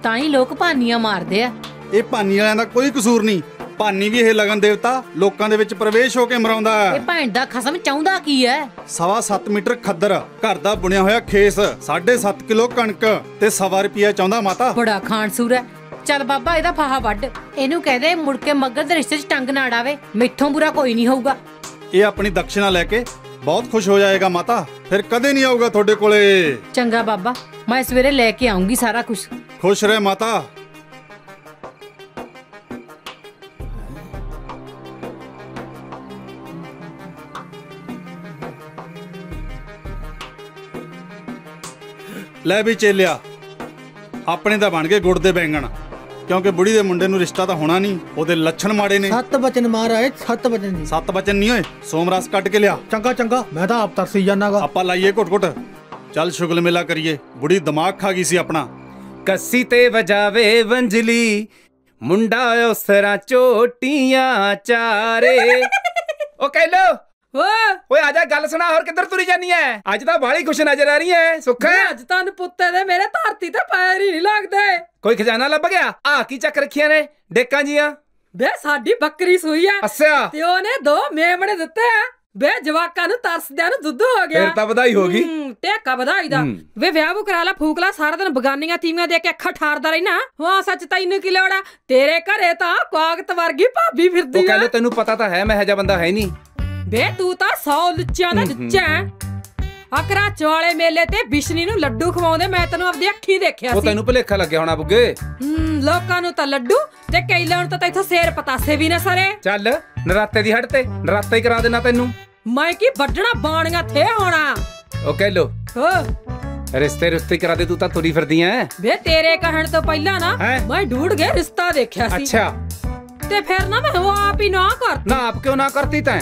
ਤਾਂ ਹੀ ਲੋਕ ਭਾਨੀਆਂ ਮਾਰਦੇ ਆ। ਇਹ ਭਾਨੀ ਵਾਲਿਆਂ ਦਾ ਕੋਈ ਕਸੂਰ ਨਹੀਂ। ਭਾਨੀ ਵੀ ਇਹ ਲਗਨ ਦੇਵਤਾ ਲੋਕਾਂ ਦੇ ਵਿੱਚ ਪ੍ਰਵੇਸ਼ ਹੋ ਕੇ ਮਰਾਉਂਦਾ ਹੈ। ਇਹ ਭੈਣ ਦਾ ਖਸਮ ਚਾਹੁੰਦਾ ਕੀ ਹੈ? 7.25 ਮੀਟਰ ਖੱਦਰ, ਘਰ ਦਾ ਬੁਣਿਆ ਹੋਇਆ ਖੇਸ, 7.5 ਕਿਲੋ ਕਣਕ ਤੇ 1.25 ਰੁਪਇਆ ਚਾਹੁੰਦਾ ਮਾਤਾ। ਬੜਾ ਖਾਨਸੂਰ ਹੈ। ਚੱਲ ਬਾਬਾ ਇਹਦਾ ਫਾਹਾ ਵੱਢ। ਇਹਨੂੰ ਕਹਦੇ ਮੁੜ ਕੇ ਮੱਗਰ ਦੇ ਰਿਸ਼ਤੇ 'ਚ ਟੰਗ ਨਾ ਅੜਾਵੇ। ਮੈਥੋਂ ਬੁਰਾ ਕੋਈ ਨਹੀਂ ਹੋਊਗਾ। ਇਹ ਆਪਣੀ ਦਕਸ਼ਿਨਾ ਲੈ ਕੇ ਬਹੁਤ ਖੁਸ਼ ਹੋ ਜਾਏਗਾ ਮਾਤਾ। ਫਿਰ ਕਦੇ ਨਹੀਂ ਆਊਗਾ ਤੁਹਾਡੇ ਕੋਲੇ। ਚੰਗਾ ਬਾਬਾ, ਮੈਂ ਸਵੇਰੇ ਲੈ ਕੇ ਆਉਂਗੀ ਸਾਰਾ ਕੁਝ। ਖੁਸ਼ ਰਹਿ ਮਾਤਾ। ਲੈ ਵੀ ਚੇਲਿਆ, ਆਪਣੇ ਤਾਂ ਬਣ ਗਏ ਗੁੜ ਦੇ ਬੈਂਗਣ। ਕਿਉਂਕਿ ਬੁੜੀ ਦੇ ਮੁੰਡੇ ਨੂੰ ਰਿਸ਼ਤਾ ਤਾਂ ਹੋਣਾ ਨਹੀਂ, ਉਹਦੇ ਲੱਛਣ ਮਾੜੇ ਨੇ। 7 ਵਚਨ ਮਹਾਰਾਜ, 7 ਵਚਨ ਜੀ। 7 ਵਚਨ ਨਹੀਂ ਓਏ, ਸੋਮਰਸ ਕੱਟ ਕੇ ਲਿਆ। ਚੰਗਾ ਮੈਂ ਤਾਂ ਆਪ ਤਰਸੀ ਜਾਣਾਗਾ। ਆਪਾਂ ਲਾਈਏ ਘੁੱਟ। ਚੱਲ ਸ਼ੁਗਲ ਮੇਲਾ ਕਰੀਏ। ਬੁੜੀ ਦਿਮਾਗ ਖਾ ਗਈ ਸੀ ਆਪਣਾ। ਕੱਸੀ ਤੇ ਵਜਾਵੇ ਵੰਜਲੀ, ਮੁੰਡਾ ਉਸਰਾਂ ਚੋਟੀਆਂ ਚਾਰੇ। ਉਹ ਕਹਿ ਲੋ ਓਏ ਆ ਜਾ, ਗੱਲ ਸੁਣਾ। ਹੋਰ ਕਿੱਧਰ ਤੁਰੀ ਜਾਨੀ ਐ? ਅੱਜ ਤਾਂ ਬਾਹਲੀ ਖੁਸ਼ ਨਜ਼ਰ ਆ ਰਹੀ ਐ। ਸੁੱਖ ਅੱਜ ਤਾਂ ਪੁੱਤੇ ਦੇ ਮੇਰੇ ਧਰਤੀ ਤੇ ਪੈਰ ਹੀ ਨਹੀਂ ਲੱਗਦੇ। ਕੋਈ ਖਜ਼ਾਨਾ ਲੱਭ ਗਿਆ? ਆ ਕੀ ਚੱਕ ਰੱਖੀਆਂ ਨੇ ਡੇਕਾਂ ਜੀਆਂ? ਬੇ ਸਾਡੀ ਬੱਕਰੀ ਸੂਈ ਆ। ਅੱਛਾ, ਤੇ ਉਹਨੇ 2 ਮੇਮਣੇ ਦਿੱਤੇ ਆ। ਬੇ ਜਵਾਕਾਂ ਨੂੰ ਤਰਸਦਿਆਂ ਨੂੰ ਦੁੱਧ ਹੋ ਗਿਆ। ਫਿਰ ਤਾਂ ਵਧਾਈ ਹੋ ਗਈ। ਟੇਕਾ ਵਧਾਈ ਦਾ। ਵੇ ਵਿਆਹ ਵੂ ਕਰਾ ਲਾ, ਫੂਕ ਲਾ। ਸਾਰਾ ਦਿਨ ਬਗਾਨੀਆਂ ਤੀਵੀਆਂ ਦੇ ਕੇ ਅੱਖਾਂ ਠਾਰਦਾ ਰਹਿਣਾ। ਹਾਂ ਸੱਚ, ਤੈਨੂੰ ਕੀ ਲੋੜ ਆ? ਤੇਰੇ ਘਰੇ ਤਾਂ ਕਾਗਤ ਵਰਗੀ ਭਾਬੀ ਫਿਰਦੀ ਆ। ਉਹ ਕਹਿੰਦੇ ਤੈਨੂੰ ਪਤਾ ਤਾਂ ਹੈ ਮੈਂ ਇਹੋ ਜਿਹਾ ਬੰਦਾ ਹੈ ਨਹੀਂ। ਬੇ ਤੂੰ ਤਾਂ 100 ਲੁੱਚਿਆਂ ਦਾ ਲੁੱਚਾ ਅਕਰਾ ਚੌਲੇ ਮੇਲੇ ਤੇ ਬਿਸ਼ਨੀ ਨੂੰ ਲੱਡੂ ਖਵਾਉਂਦੇ ਮੈਂ ਤੈਨੂੰ ਆਪਣੀ ਅੱਖੀਂ ਦੇਖਿਆ ਸੀ। ਉਹ ਤੈਨੂੰ ਭੁਲੇਖਾ ਲੱਗਿਆ ਹੋਣਾ ਬੁੱਗੇ। ਲੋਕਾਂ ਨੂੰ ਤਾਂ ਲੱਡੂ ਤੇ ਕਈਲਾਂ ਨੂੰ ਤਾਂ ਇੱਥੋਂ ਸੇਰ ਪਤਾਸੇ ਵੀ ਨਾ ਸਰੇ। ਚੱਲ ਨਰਾਤੇ ਦੀ ਹੜ ਤੇ ਨਰਾਤਾ ਹੀ ਕਰਾ ਦੇਣਾ ਤੈਨੂੰ। ਮੈਂ ਕੀ ਵੱਢਣਾ ਬਾਣੀਆਂ ਥੇ ਹੋਣਾ। ਉਹ ਕਹਿ ਲੋ ਰਿਸ਼ਤੇ ਕਰਾ ਦੇ, ਤੂੰ ਤਾਂ ਤੁਰੀ ਫਿਰਦੀ ਐ। ਵੇ ਤੇਰੇ ਕਹਿਣ ਤੋਂ ਪਹਿਲਾਂ ਨਾ ਮੈਂ ਢੂੜ ਕੇ ਰਿਸ਼ਤਾ ਦੇਖਿਆ ਸੀ। ਅੱਛਾ, ਤੇ ਫਿਰ ਨਾ ਮੈਂ ਆਪ ਹੀ ਨਾ ਕਰਤੀ। ਨਾ ਆਪ ਕਿਉਂ ਨਾ ਕਰਤੀ ਤੈਂ?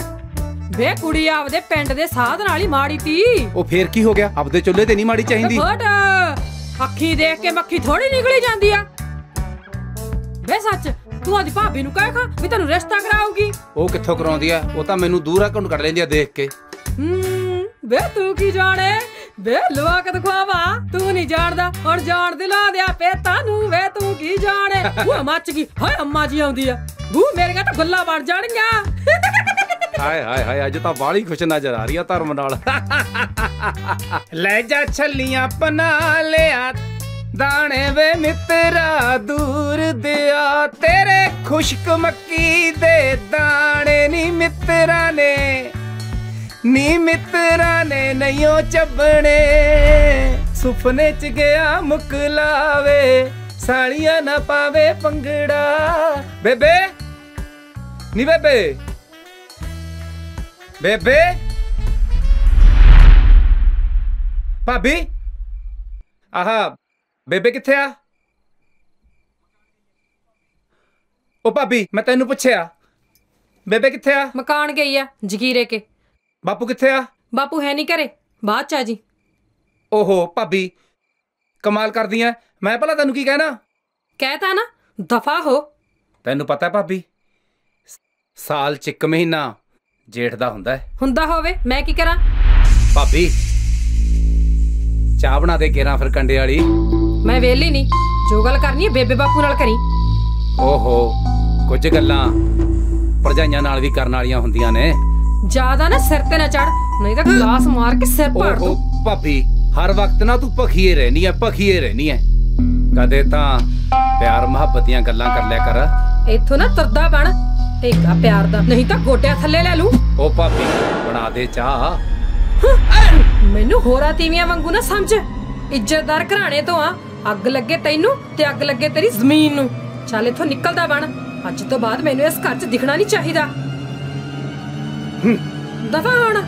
ਵੇ ਕੁੜੀ ਆਪਦੇ ਪਿੰਡ ਦੇ ਸਾਧ ਨਾਲ ਹੀ ਮਾੜੀ ਤੀ। ਉਹ ਫੇਰ ਕੀ ਹੋ ਗਿਆ? ਆਪਦੇ ਚੁੱਲ੍ਹੇ ਤੇ ਨਹੀਂ ਮਾੜੀ ਚਾਹੀਦੀ। ਅੱਖੀ ਦੇਖ ਕੇ ਮੱਖੀ ਥੋੜੀ ਨਿਕਲੀ ਜਾਂਦੀ ਆ। ਵੇ ਸੱਚ, ਤੂੰ ਆਦੀ ਭਾਬੀ ਨੂੰ ਕਹਿ ਖਾ ਵੀ ਤੈਨੂੰ ਰਿਸ਼ਤਾ ਕਰਾਉਗੀ। ਉਹ ਕਿੱਥੋਂ ਕਰਾਉਂਦੀ ਆ? ਉਹ ਤਾਂ ਮੈਨੂੰ ਦੂਰ ਆ ਘੁੰਡ ਕੱਢ ਲੈਂਦੀ ਆ ਦੇਖ ਕੇ। ਵੇ ਤੂੰ ਕੀ ਜਾਣੇ? ਵੇ ਲਵਾ ਕੇ ਦਿਖਾਵਾ। ਤੂੰ ਨਹੀਂ ਜਾਣਦਾ, ਹੁਣ ਜਾਣ ਦਿਲਾ ਦਿਆ ਪੇਤਾ ਨੂੰ। ਵੇ ਤੂੰ ਕੀ ਜਾਣੇ? ਉਹ ਮੱਚ ਗਈ। ਹਾਏ ਅੰਮਾ ਜੀ ਆਉਂਦੀ ਆ। ਮੇਰੀਆਂ ਤਾਂ ਗੱਲਾਂ ਬਣ ਜਾਣਗੀਆਂ। ਹਾਏ ਅੱਜ ਤਾਂ ਬਾਹਲੀ ਖੁਸ਼ ਨਜ਼ਰ ਆ ਰਹੀ ਆ ਧਰਮ ਨਾਲ। ਲੈ ਜਾ ਛੱਲੀਆਂ ਪਨਾ ਲਿਆ, ਦਾਣੇ ਵੇ ਮਿੱਤਰਾ ਦੂਰ ਦਿਆ। ਤੇਰੇ ਖੁਸ਼ਕ ਮੱਕੀ ਦੇ ਦਾਣੇ ਨੀ ਮਿੱਤਰਾਂ ਨੇ ਨਹੀਂਓ ਚੱਬਣੇ। ਸੁਪਨੇ ਚ ਗਿਆ ਮੁਕਲਾਵੇ, ਸਾਲੀਆਂ ਨਾ ਪਾਵੇ ਪੰਗੜਾ। ਬੇਬੇ ਨੀ ਬੇਬੇ ਭਾਬੀ, ਆਹਾ ਬੇਬੇ ਕਿੱਥੇ ਆ? ਉਹ ਭਾਬੀ ਮੈਂ ਤੈਨੂੰ ਪੁੱਛਿਆ ਬੇਬੇ ਕਿੱਥੇ ਆ? ਮਕਾਨ ਗਈ ਆ ਜਗੀਰੇ ਕੇ। ਬਾਪੂ ਕਿੱਥੇ ਆ? ਬਾਪੂ ਹੈ ਨਹੀਂ ਘਰੇ, ਬਾਅਦ ਚ ਆ ਜੀ। ਓਹੋ ਭਾਬੀ ਕਮਾਲ ਕਰਦੀ ਐ। ਮੈਂ ਭਲਾ ਤੈਨੂੰ ਕੀ ਕਹਿਣਾ? ਕਹਿਤਾ ਨਾ, ਦਫਾ ਹੋ। ਤੈਨੂੰ ਪਤਾ ਭਾਬੀ, ਸਾਲ ਚ 1 ਮਹੀਨਾ ਜੇਠ ਦਾ ਹੁੰਦਾ ਹੋਵੇ ਮੈਂ ਕੀ ਕਰਾਂ? ਭਾਬੀ ਚਾਹ ਬਣਾ ਦੇ ਕੇਰਾਂ ਫਿਰ ਕੰਡੇ ਵਾਲੀ। ਮੈਂ ਵੇਲੀ ਨਹੀਂ, ਜੋ ਗੱਲ ਕਰਨੀ ਹੈ ਬੇਬੇ ਬਾਪੂ ਨਾਲ ਕਰੀ। ਓਹੋ ਕੁਝ ਗੱਲਾਂ ਭਰਜਾਈਆਂ ਨਾਲ ਵੀ ਕਰਨ ਵਾਲੀਆਂ ਹੁੰਦੀਆਂ ਨੇ। ਜਿਆਦਾ ਨਾ ਸਿਰ ਤੇ ਨਾ ਚੜ, ਨਹੀਂ ਤਾਂ ਗਲਾਸ ਮਾਰ ਕੇ ਸਿਰ ਪਾੜ ਦੂੰ। ਭਾਬੀ ਹਰ ਵਕਤ ਨਾ ਤੂੰ ਭਖੀਏ ਰਹਿਨੀ ਐ। ਕਦੇ ਤਾਂ ਪਿਆਰ ਮੁਹੱਬਤ ਦੀਆਂ ਗੱਲਾਂ ਕਰ ਲਿਆ ਕਰ। ਇੱਥੋਂ ਨਾ ਤੁਰਦਾ ਬਣ ਟੇਕਾ ਪਿਆਰ ਦਾ, ਨਹੀਂ ਤਾਂ ਗੋਡਿਆਂ ਥੱਲੇ ਲੈ ਲੂੰ। ਉਹ ਭਾਬੀ ਬਣਾ ਦੇ ਚਾਹ। ਮੈਨੂੰ ਹੋਰਾਂ ਤੀਵੀਆਂ ਵਾਂਗੂ ਨਾ ਸਮਝ। ਇੱਜ਼ਤਦਾਰ ਘਰਾਣੇ ਤੋਂ ਆ। ਅੱਗ ਲੱਗੇ ਤੈਨੂੰ ਤੇ ਅੱਗ ਲੱਗੇ ਤੇਰੀ ਜ਼ਮੀਨ ਨੂੰ। ਚੱਲ ਇੱਥੋਂ ਨਿਕਲਦਾ ਬਣ। ਅੱਜ ਤੋਂ ਬਾਅਦ ਮੈਨੂੰ ਇਸ ਘਰ 'ਚ ਦਿਖਣਾ ਨਹੀਂ ਚਾਹੀਦਾ। ਦਫਾ ਹੁਣ।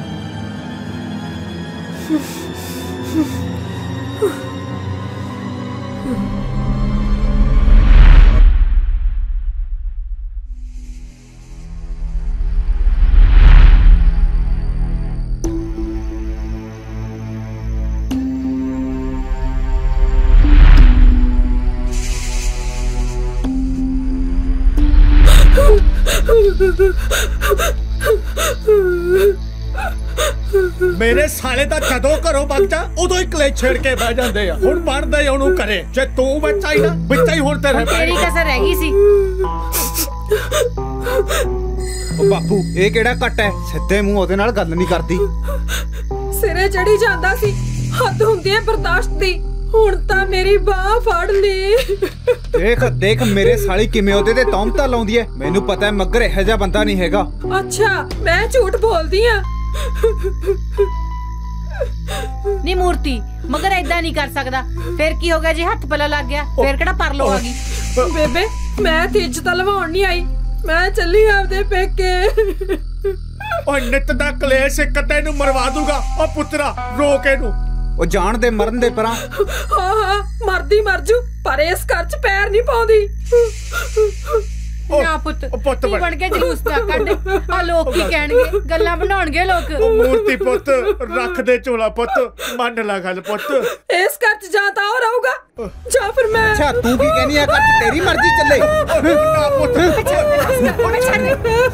ਮੇਰੇ ਸਾਲੇ ਦਾ ਜਦੋਂ ਘਰੋਂ ਬੱਚਾ ਉਦੋਂ ਹੀ ਕਲੇਸ਼ ਛੇੜ ਕੇ ਬਹਿ ਜਾਂਦੇ ਆ। ਹੁਣ ਬਣਦਾ ਉਹਨੂੰ ਕਰੇ, ਜੇ ਤੂੰ ਬੱਚਾ ਹੀ ਨਾ ਬੱਚਾ ਹੀ ਹੁਣ ਤੇਰੇ ਤੇਰੀ ਕਸਰ ਰਹਿ ਗਈ ਸੀ। ਉਹ ਬਾਪੂ ਇਹ ਕਿਹੜਾ ਕੱਟ ਹੈ, ਸਿੱਧੇ ਮੂੰਹ ਉਹਦੇ ਨਾਲ ਗੱਲ ਨਹੀਂ ਕਰਦੀ। ਸਿਰੇ ਚੜੀ ਜਾਂਦਾ ਸੀ, ਹੱਦ ਹੁੰਦੀ ਹੈ ਬਰਦਾਸ਼ਤ ਦੀ। ਹੁਣ ਤਾਂ ਮੇਰੀ ਬਾਹ ਫੜ ਲਈ। ਦੇਖ ਦੇਖ ਮੇਰੇ ਸਾਲੀ ਕਿਵੇਂ ਉਹਦੇ ਤੇ ਤੌਮਤਾਂ ਲਾਉਂਦੀ ਐ। ਮੈਨੂੰ ਪਤਾ ਹੈ ਮੱਗਰ ਇਹੋ ਜਿਹਾ ਬੰਦਾ ਨਹੀਂ ਹੈਗਾ। ਅੱਛਾ ਮੈਂ ਝੂਠ ਬੋਲਦੀ ਆ। ਨੀ ਮੂਰਤੀ ਮਗਰ ਏਦਾਂ ਨਹੀਂ ਕਰ ਸਕਦਾ। ਫਿਰ ਕੀ ਹੋ ਗਿਆ ਜੇ ਹੱਥ ਪੱਲਾ ਲੱਗ ਗਿਆ? ਫਿਰ ਕਿਹੜਾ ਪਰਲੋ ਆ ਗਈ? ਬੇਬੇ ਮੈਂ ਤੇ ਇੱਜ਼ਤ ਲਵਾਉਣ ਨਹੀਂ ਆਈ, ਮੈਂ ਚੱਲੀ ਆਪਦੇ ਪੇਕੇ। ਓ ਨਿੱਤ ਦਾ ਕਲੇਸ਼ ਇੱਕ ਤੈਨੂੰ ਮਰਵਾ ਦੂਗਾ। ਓ ਪੁੱਤਰਾ ਰੋਕ ਇਹਨੂੰ। ਉਹ ਜਾਣ ਦੇ ਮਰਨ ਦੇ ਪਰਾਂ। ਹਾਂ ਮਰਦੀ ਮਰ ਜੂ, ਪਰ ਇਸ ਘਰ 'ਚ ਪੈਰ ਨਹੀਂ ਪਾਉਂਦੀ। ਨਾ ਪੁੱਤ ਕੀ ਬਣ ਕੇ ਜਲੂਸ ਨਾ ਕੱਢ। ਆ ਲੋਕ ਕੀ ਕਹਿਣਗੇ, ਗੱਲਾਂ ਬਣਾਉਣਗੇ ਲੋਕ। ਓ ਮੂਰਤੀ ਪੁੱਤ ਰੱਖ ਦੇ ਝੋਲਾ ਪੁੱਤ, ਮੰਨ ਲੈ ਗੱਲ ਪੁੱਤ। ਇਸ ਘਰ 'ਚ ਜਾਂ ਤਾਂ ਉਹ ਰਹੂਗਾ ਜਾਂ ਫਿਰ ਮੈਂ। ਅੱਛਾ ਤੂੰ ਕੀ ਕਹਿਨੀ ਆ, ਘਰ 'ਚ ਤੇਰੀ ਮਰਜ਼ੀ ਚੱਲੇ। ਨਾ ਪੁੱਤ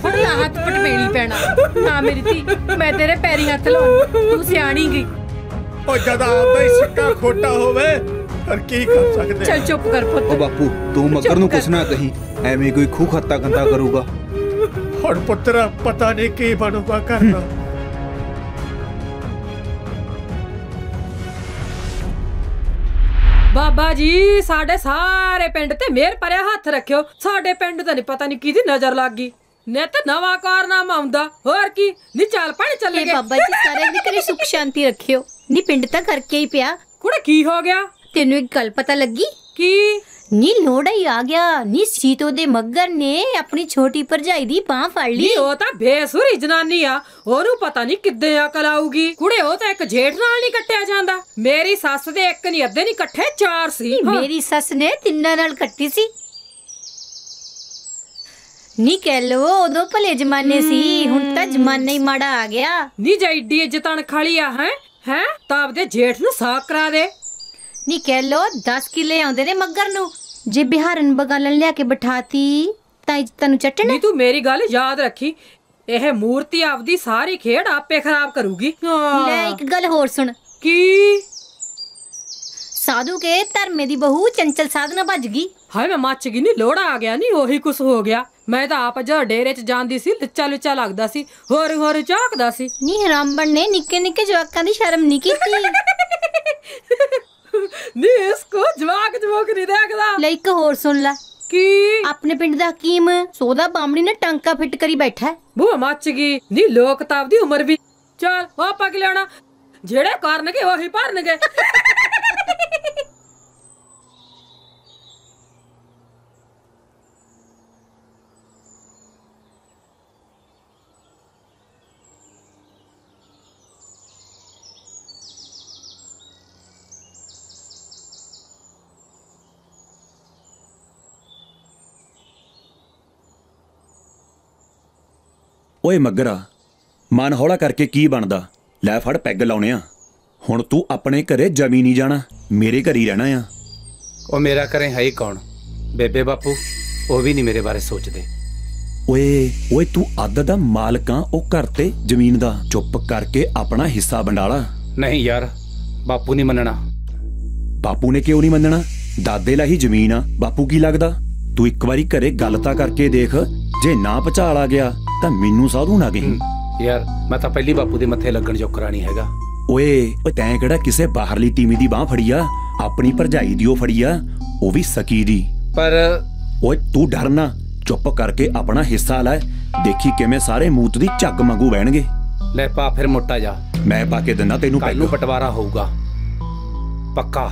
ਹੁਣ ਲਾ ਹੱਥ ਪਟਵੇਣੀ ਪੈਣਾ। ਨਾ ਮੇਰੀ ਧੀ ਮੈਂ ਤੇਰੇ ਪੈਰੀ ਹੱਥ ਲਾਉਂ, ਤੂੰ ਸਿਆਣੀ ਗਈ। ਓ ਜਦਾ ਆਪਦਾ ਹੀ ਸਿੱਕਾ ਖੋਟਾ ਹੋਵੇ ਪਰ ਕੀ ਕਰ ਸਕਦੇ। ਚੱਲ ਚੁੱਪ ਕਰ ਪੁੱਤ। ਉਹ ਬਾਪੂ ਤੂੰ ਮੱਗਰ ਨੂੰ ਕੁਛ ਨਾ ਕਹੀਂ, ਐਵੇਂ ਕੋਈ ਖੂਹ ਖਾਤਾ ਗੰਦਾ ਕਰੂਗਾ। ਹੁਣ ਪੁੱਤਰਾ ਪਤਾ ਨਹੀਂ ਕੀ ਬਣੂਗਾ ਕਰਨਾ। ਬਾਬਾ ਜੀ ਸਾਡੇ ਸਾਰੇ ਪਿੰਡ ਤੇ ਮਿਹਰ ਭਰਿਆ ਹੱਥ ਰੱਖਿਓ। ਸਾਡੇ ਪਿੰਡ ਤਾਂ ਨਹੀਂ ਪਤਾ ਨਹੀਂ ਕਿਹਦੀ ਨਜ਼ਰ ਲੱਗ ਗਈ। ਨਿੱਤ ਨਵਾਂ ਕਾਰਨਾਮਾ ਆਉਂਦਾ, ਹੋਰ ਕੀ। ਨੀ ਚੱਲ ਪਾਣੀ ਚੱਲੇ ਗਏ। ਬਾਬਾ ਜੀ ਸਾਰਿਆਂ ਦੀ ਘਰੇ ਸੁੱਖ ਸ਼ਾਂਤੀ ਰੱਖਿਓ। ਨੀ ਪਿੰਡ ਤਾਂ ਕਰਕੇ ਹੀ ਪਿਆ। ਕੁੜੇ ਕੀ ਹੋ ਗਿਆ? ਤੈਨੂੰ ਇੱਕ ਗੱਲ ਪਤਾ ਲੱਗੀ? ਕੀ? ਨੀ ਲੋੜਾ ਹੀ ਆ ਗਿਆ। ਨੀ ਸੀਤੋ ਦੇ ਮੱਗਰ ਨੇ ਆਪਣੀ ਛੋਟੀ ਭਰਜਾਈ ਦੀ ਬਾਹ ਫੜ ਲਈ। ਨੀ ਉਹ ਤਾਂ ਬੇਸੁਰੀ ਜਨਾਨੀ ਆ, ਉਹਨੂੰ ਪਤਾ ਨਹੀਂ ਕਿੱਦੇ ਅਕਲ ਆਊਗੀ। ਕੁੜੇ ਉਹ ਤਾਂ ਇੱਕ ਜੇਠ ਨਾਲ ਨਹੀਂ ਕੱਟਿਆ ਜਾਂਦਾ। ਮੇਰੀ ਸੱਸ ਦੇ ਇੱਕ ਨਹੀਂ ਅੱਧੇ ਨਹੀਂ ਇਕੱਠੇ 4 ਸੀ। ਮੇਰੀ ਸੱਸ ਨੇ 3 ਨਾਲ ਕੱਟੀ ਸੀ। ਨੀ ਕਹਿ ਲੋ ਉਦੋਂ ਭਲੇ ਜਮਾਨੇ ਸੀ, ਹੁਣ ਤਾਂ ਜਮਾਨਾ ਹੀ ਮਾੜਾ ਆ ਗਿਆ। ਨੀ ਜੇ ਏਡੀ ਇੱਜ਼ਤ ਖਾਲੀ ਆ ਹੈ ਤਾਂ ਆਪਦੇ ਜੇਠ ਨੂੰ ਸਾਕ ਕਰਾ ਦੇ। ਨੀ ਕਹਿ ਲੋ 10 ਕਿੱਲੇ ਆਉਂਦੇ ਨੇ ਮੱਗਰ ਨੂੰ, ਜੇ ਬਿਹਾਰਨ ਬਗਾਲਣ ਲਿਆ ਕੇ ਬਿਠਾਤੀ ਤਾਂ ਇੱਜ਼ਤਾਂ ਨੂੰ ਚੱਟਣ। ਨੀ ਤੂੰ ਮੇਰੀ ਗੱਲ ਯਾਦ ਰੱਖੀ, ਇਹ ਮੂਰਤੀ ਆਪਦੀ ਸਾਰੀ ਖੇਡ ਆਪੇ ਖਰਾਬ ਕਰੂਗੀ। ਲੈ ਇੱਕ ਗੱਲ ਹੋਰ ਸੁਣ। ਕੀ? ਸਾਧੂ ਕੇ ਧਰਮੇ ਦੀ ਬਹੂ ਚੰਚਲ ਸਾਧਨਾ ਭੱਜ ਗਈ। ਹਾਏ ਮੈਂ ਮੱਚ ਗਈ। ਨੀ ਲੋੜਾ ਆ ਗਿਆ, ਨੀ ਉਹੀ ਕੁਛ ਹੋ ਗਿਆ। ਮੈਂ ਤਾਂ ਆਪ ਜਦ ਡੇਰੇ 'ਚ ਜਾਂਦੀ ਸੀ ਲੁੱਚਾ ਲੁੱਚਾ ਲੱਗਦਾ ਸੀ, ਹੋਰ ਝਾਕਦਾ ਸੀ। ਨੀ ਹਰਾਮਬਣ ਨੇ ਨਿੱਕੇ ਨਿੱਕੇ ਜਵਾਕਾਂ ਦੀ ਸ਼ਰਮ ਨਹੀਂ ਕੀਤੀ। ਨੀ ਇਸਕੋ ਜਵਾਕ ਨਹੀਂ ਦੇਖਦਾ। ਲੈ ਇੱਕ ਹੋਰ ਸੁਣ ਲੈ। ਕੀ? ਆਪਣੇ ਪਿੰਡ ਦਾ ਹਕੀਮ ਸੋਦਾ ਬਾਮਣੀ ਨੇ ਟਾਂਕਾ ਫਿੱਟ ਕਰੀ ਬੈਠਾ ਹੈ। ਬੂਆ ਮੱਚ ਗਈ। ਨੀ ਲੋਕ ਤਾਂ ਆਪਦੀ ਉਮਰ ਵੀ ਚੱਲ ਉਹ ਪੱਕ ਲੈਣਾ, ਜਿਹੜੇ ਕਰਨਗੇ ਉਹੀ ਭਰਨਗੇ। ਓਏ ਮੱਗਰਾ ਮਨ ਹੌਲਾ ਕਰਕੇ ਕੀ ਬਣਦਾ। ਲੈ ਫੜ ਪੈਗ ਲਾਉਣੇ ਆ। ਹੁਣ ਤੂੰ ਆਪਣੇ ਘਰੇ ਜਮੀ ਨਹੀਂ ਜਾਣਾ, ਮੇਰੇ ਘਰ ਹੀ ਰਹਿਣਾ ਆ। ਉਹ ਮੇਰਾ ਘਰੇ ਹੈ ਹੀ ਕੌਣ? ਬੇਬੇ ਬਾਪੂ ਉਹ ਵੀ ਨਹੀਂ ਮੇਰੇ ਬਾਰੇ ਸੋਚਦੇ। ਓਏ ਤੂੰ ਅੱਧ ਦਾ ਮਾਲਕ ਆ ਉਹ ਘਰ ਤੇ ਜ਼ਮੀਨ ਦਾ। ਚੁੱਪ ਕਰਕੇ ਆਪਣਾ ਹਿੱਸਾ ਵੰਡਾਲਾ। ਨਹੀਂ ਯਾਰ ਬਾਪੂ ਨਹੀਂ ਮੰਨਣਾ। ਬਾਪੂ ਨੇ ਕਿਉਂ ਨਹੀਂ ਮੰਨਣਾ? ਦਾਦੇ ਲਈ ਹੀ ਜ਼ਮੀਨ ਆ। ਬਾਪੂ ਕੀ ਲੱਗਦਾ? ਤੂੰ ਇੱਕ ਵਾਰੀ ਘਰੇ ਗੱਲ ਤਾਂ ਕਰਕੇ ਦੇਖ, ਜੇ ਨਾ ਭਚਾਲ ਆ ਗਿਆ ਤਾਂ ਮੈਨੂੰ ਸਾਧੂ ਨਾ ਕਹੀਂ। ਯਾਰ ਮੈਂ ਤਾਂ ਪਹਿਲੀ ਬਾਪੂ ਦੇ ਮੱਥੇ ਲੱਗਣ ਜੋਕਰਾ ਨਹੀਂ ਹੈਗਾ। ਓਏ ਤੈਂ ਕਿਹੜਾ ਕਿਸੇ ਬਾਹਰਲੀ ਤੀਵੀਂ ਦੀ ਬਾਹ ਫੜੀ ਆ? ਆਪਣੀ ਭਰਜਾਈ ਦੀ ਉਹ ਫੜੀ ਆ, ਉਹ ਵੀ ਸਕੀ ਦੀ। ਪਰ ਓਏ ਤੂੰ ਡਰ ਨਾ, ਚੁੱਪ ਕਰਕੇ ਆਪਣਾ ਹਿੱਸਾ ਲੈ। ਦੇਖੀ ਕਿਵੇਂ ਸਾਰੇ ਮੂਤ ਦੀ ਝੱਗ ਮੰਗੂ ਬਹਿਣਗੇ। ਲੈ ਪਾ ਫਿਰ ਮੋਟਾ ਜਾ। ਮੈਂ ਪਾ ਕੇ ਦਿੰਦਾ ਤੈਨੂੰ। ਕੱਲ ਨੂੰ ਬਟਵਾਰਾ ਹੋਊਗਾ ਪੱਕਾ।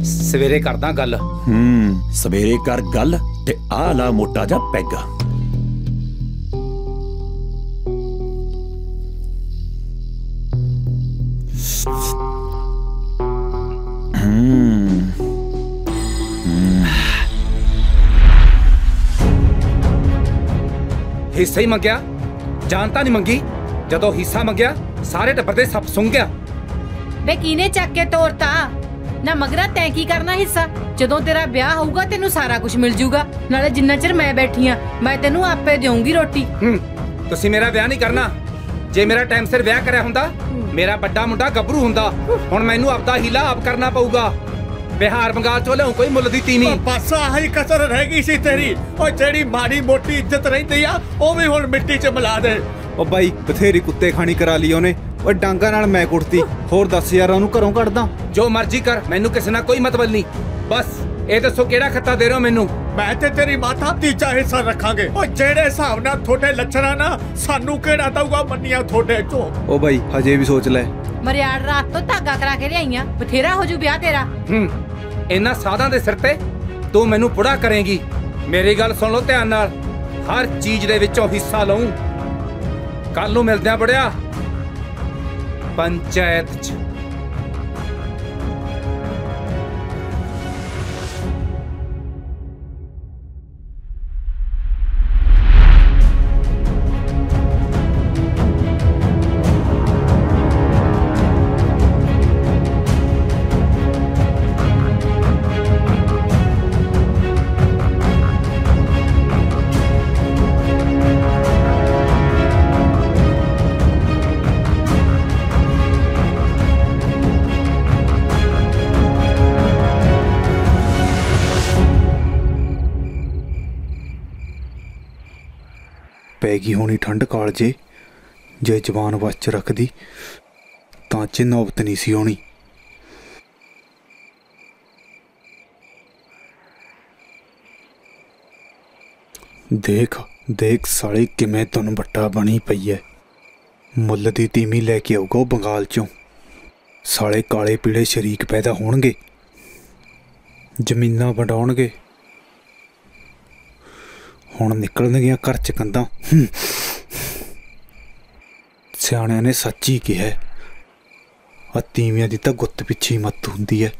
ਸਵੇਰੇ ਕਰਦਾ ਗੱਲ। ਸਵੇਰੇ ਕਰ ਗੱਲ ਤੇ ਆ ਲਾ ਮੋਟਾ ਜਾ ਪੈਗ। ਹਿੱਸਾ ਹੀ ਮੰਗਿਆ, ਜਾਨ ਤਾਂ ਨਹੀਂ ਮੰਗੀ। ਜਦੋਂ ਹਿੱਸਾ ਮੰਗਿਆ ਸਾਰੇ ਟੱਬਰ ਦੇ ਸੱਪ ਸੁੰਘ ਗਿਆ। ਬੇ ਕਿਨੇ ਚੱਕ ਕੇ ਤੋਰਤਾ ਨਾ? ਮਗਰਾ ਤੈਂ ਕੀ ਕਰਨਾ ਹਿੱਸਾ? ਜਦੋਂ ਤੇਰਾ ਵਿਆਹ ਹੋਊਗਾ ਤੈਨੂੰ ਸਾਰਾ ਕੁਝ ਮਿਲ ਜੂਗਾ। ਨਾਲੇ ਜਿੰਨਾ ਚਿਰ ਮੈਂ ਬੈਠੀ ਆ ਮੈਂ ਤੈਨੂੰ ਆਪੇ ਦੇਵਾਂਗੀ ਰੋਟੀ। ਤੁਸੀਂ ਮੇਰਾ ਵਿਆਹ ਨਹੀਂ ਕਰਨਾ। ਜੇ ਮੇਰਾ ਟਾਈਮ ਸਿਰ ਵਿਆਹ ਕਰਿਆ ਹੁੰਦਾ ਮੇਰਾ ਵੱਡਾ ਮੁੰਡਾ ਗੱਭਰੂ ਹੁੰਦਾ। ਹੁਣ ਮੈਨੂੰ ਆਪਦਾ ਹੀਲਾ ਆਪ ਕਰਨਾ ਪਊਗਾ। ਬਿਹਾਰ ਬੰਗਾਲ ਚੋਂ ਲਿਆਉਂ ਕੋਈ ਮੁੱਲ ਦੀ ਤੀਵੀਂ। ਬਸ ਆਹੀ ਕਸਰ ਰਹਿ ਗਈ ਸੀ ਤੇਰੀ। ਉਹ ਜਿਹੜੀ ਮਾੜੀ ਮੋਟੀ ਇੱਜ਼ਤ ਰਹਿੰਦੀ ਆ ਉਹ ਵੀ ਹੁਣ ਮਿੱਟੀ 'ਚ ਮਿਲਾ ਦੇ। ਉਹ ਬਾਈ ਬਥੇਰੀ ਕੁੱਤੇ ਖਾਣੀ ਕਰਾ ਲਈ ਉਹਨੇ। ਉਹ ਡਾਂਗਾ ਨਾਲ ਮੈਂ ਕੁੱਟਤੀ। ਹੋਰ ਦੱਸ ਯਾਰ ਉਹਨੂੰ ਘਰੋਂ ਕੱਢਦਾ। ਜੋ ਮਰਜ਼ੀ ਕਰ, ਮੈਨੂੰ ਕਿਸੇ ਨਾਲ ਕੋਈ ਮਤਲਬ ਨਹੀਂ। ਬਸ ਇਹ ਦੱਸੋ ਕਿਹੜਾ ਖੱਤਾ ਦੇ ਰਹੇ ਹੋ ਮੈਨੂੰ? ਮੈਂ ਤੇ ਤੇਰੀ ਮਾਤਾ ਤੀਜਾ ਹਿੱਸਾ ਰੱਖਾਂਗੇ। ਉਹ ਜਿਹੜੇ ਹਿਸਾਬ ਨਾਲ ਤੁਹਾਡੇ ਲੱਛਣਾ ਨਾ ਸਾਨੂੰ ਕਿਹੜਾ ਦਊਗਾ ਮੰਨੀਆਂ ਤੁਹਾਡੇ ਚੋਂ। ਉਹ ਬਾਈ ਹਜੇ ਵੀ ਸੋਚ ਲੈ। ਮਰਿਆੜ ਰਾਤ ਤੋਂ ਧਾਗਾ ਕਰਾ ਕੇ ਲਿਆਈਆਂ, ਬਥੇਰਾ ਹੋ ਜੂ ਵਿਆਹ ਤੇਰਾ। ਇਹਨਾਂ ਸਾਧਾਂ ਦੇ ਸਿਰ ਤੇ ਤੂੰ ਮੈਨੂੰ ਪੁੜਾ ਕਰੇਂਗੀ। ਮੇਰੀ ਗੱਲ ਸੁਣ ਲਓ ਧਿਆਨ ਨਾਲ, ਹਰ ਚੀਜ਼ ਦੇ ਵਿੱਚੋਂ ਹਿੱਸਾ ਲਊਂ। ਕੱਲ ਨੂੰ ਮਿਲਦੇ ਆਂ ਬੜਿਆ ਪੰਚਾਇਤ 'ਚ। ਪੈ ਗਈ ਹੋਣੀ ਠੰਡ ਕਾਲਜੇ। ਜੇ ਜ਼ਬਾਨ ਵੱਸ 'ਚ ਰੱਖਦੀ ਤਾਂ 'ਚ ਨੌਬਤ ਨਹੀਂ ਸੀ ਆਉਣੀ। ਦੇਖ ਦੇਖ ਸਾਲੇ ਕਿਵੇਂ ਧੁਨ ਬੱਟਾ ਬਣੀ ਪਈ ਐ। ਮੁੱਲ ਦੀ ਤੀਵੀਂ ਲੈ ਕੇ ਆਊਗਾ ਉਹ ਬੰਗਾਲ 'ਚੋਂ। ਸਾਲੇ ਕਾਲੇ ਪੀਲੇ ਸ਼ਰੀਕ ਪੈਦਾ ਹੋਣਗੇ, ਜ਼ਮੀਨਾਂ ਵੰਡਾਉਣਗੇ। ਹੁਣ ਨਿਕਲਣਗੀਆਂ ਘਰ 'ਚ ਕੰਧਾਂ। ਸਿਆਣਿਆਂ ਨੇ ਸੱਚ ਹੀ ਕਿਹਾ, ਆ ਤੀਵੀਆਂ ਦੀ ਤਾਂ ਗੁੱਤ ਪਿੱਛੇ ਮੱਤ ਹੁੰਦੀ ਹੈ।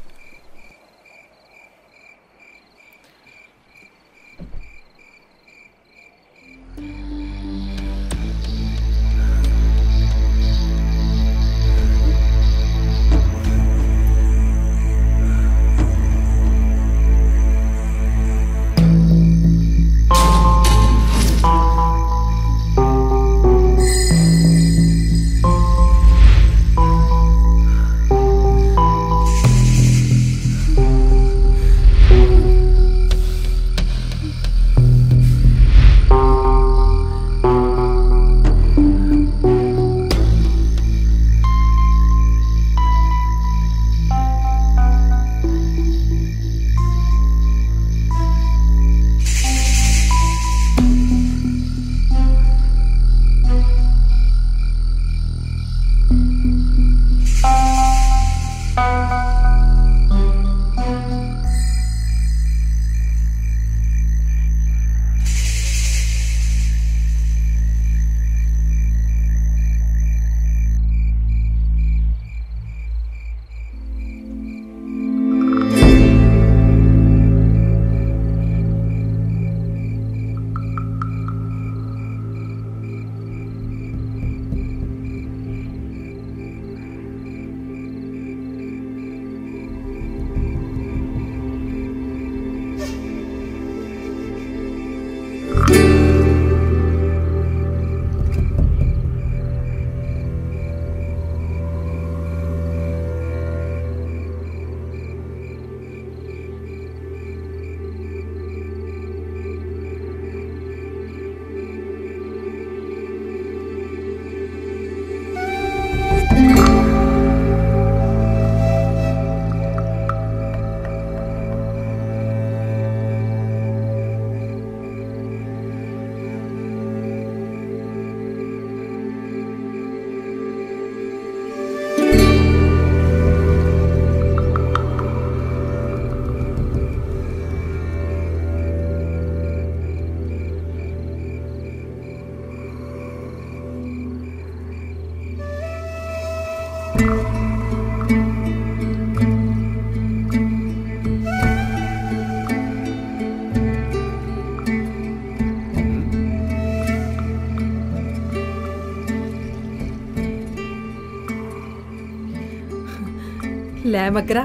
ਲੈ ਮਗਰਾ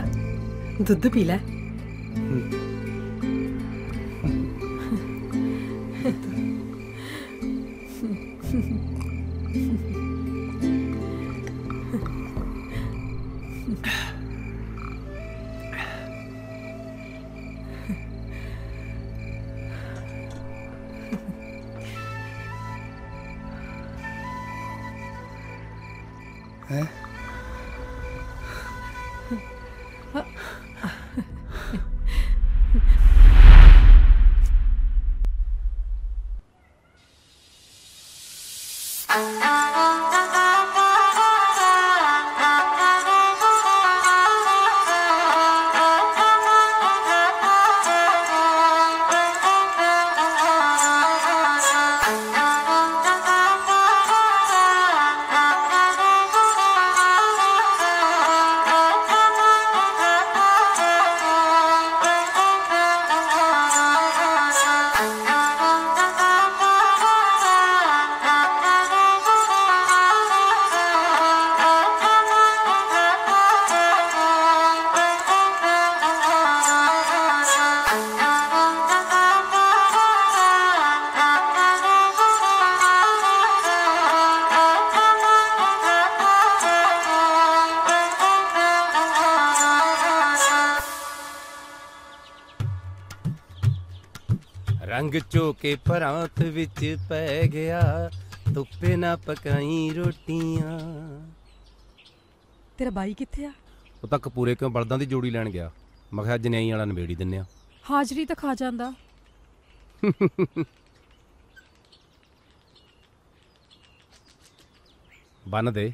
ਦੁੱਧ ਪੀ ਲੈ। रंग झोके परांत विच पै गया धुप्पे ना पकाई रोटियां। तेरा बाई कित्थे आ? ਉਹ ਤਾਂ ਕਪੂਰੇ ਕਿਉਂ ਬਲਦਾਂ ਦੀ ਜੋੜੀ ਲੈਣ ਗਿਆ। ਮੈਂ ਕਿਹਾ ਜਨੇਈ ਵਾਲਾ ਨਵੇੜੀ ਦਿੰਨੇ ਆ। ਹਾਜ਼ਰੀ ਤਾਂ ਖਾ ਜਾਂਦਾ। ਬੰਨ ਦੇ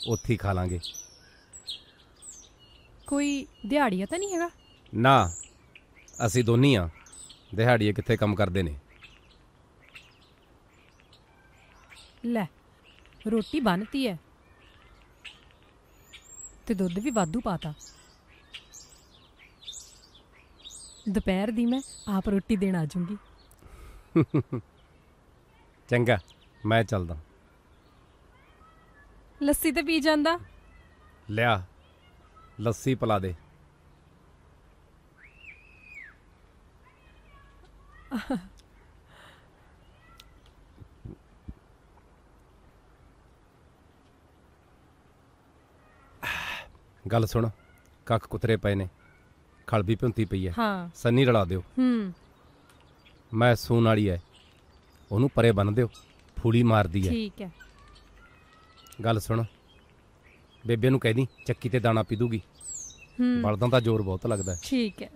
ਉੱਥੇ ਹੀ ਖਾ ਲਾਂਗੇ। ਕੋਈ ਦਿਹਾੜੀਆ ਤਾਂ ਨਹੀਂ ਹੈਗਾ? ਨਾ ਅਸੀਂ ਦੋਨੀ ਆ। ਦਿਹਾੜੀਏ ਕਿੱਥੇ ਕੰਮ ਕਰਦੇ ਨੇ। ਲੈ ਰੋਟੀ ਬੰਨਤੀ ਹੈ ਤੇ ਦੁੱਧ ਵੀ ਵਾਧੂ ਪਾਤਾ। ਦੁਪਹਿਰ ਦੀ ਮੈਂ ਆਪ ਰੋਟੀ ਦੇਣ ਆ ਜੂੰਗੀ। ਚੰਗਾ ਮੈਂ ਚੱਲਦਾ। ਲੱਸੀ ਤੇ ਪੀ ਜਾਂਦਾ। ਲਿਆ ਲੱਸੀ ਪਿਲਾ ਦੇ। ਗੱਲ ਸੁਣ ਕੱਖ ਕੁਤਰੇ ਪਏ ਨੇ ਖਲ ਵੀ ਭੁੰਤੀ ਪਈ ਐ। ਹਾਂ ਸੰਨੀ ਰਲਾ ਦਿਓ। ਮੈਂ ਸੂਣ ਵਾਲੀ ਐ ਉਹਨੂੰ ਪਰੇ ਬੰਨ ਦਿਓ ਫੂਲੀ ਮਾਰਦੀ ਐ। ਠੀਕ ਹੈ। ਗੱਲ ਸੁਣ ਬੇਬੇ ਨੂੰ ਕਹਿ ਦੀ ਚੱਕੀ ਤੇ ਦਾਣਾ ਪੀ ਦੂਗੀ। ਬਲਦਾਂ ਦਾ ਜ਼ੋਰ ਬਹੁਤ ਲੱਗਦਾ। ਠੀਕ ਹੈ।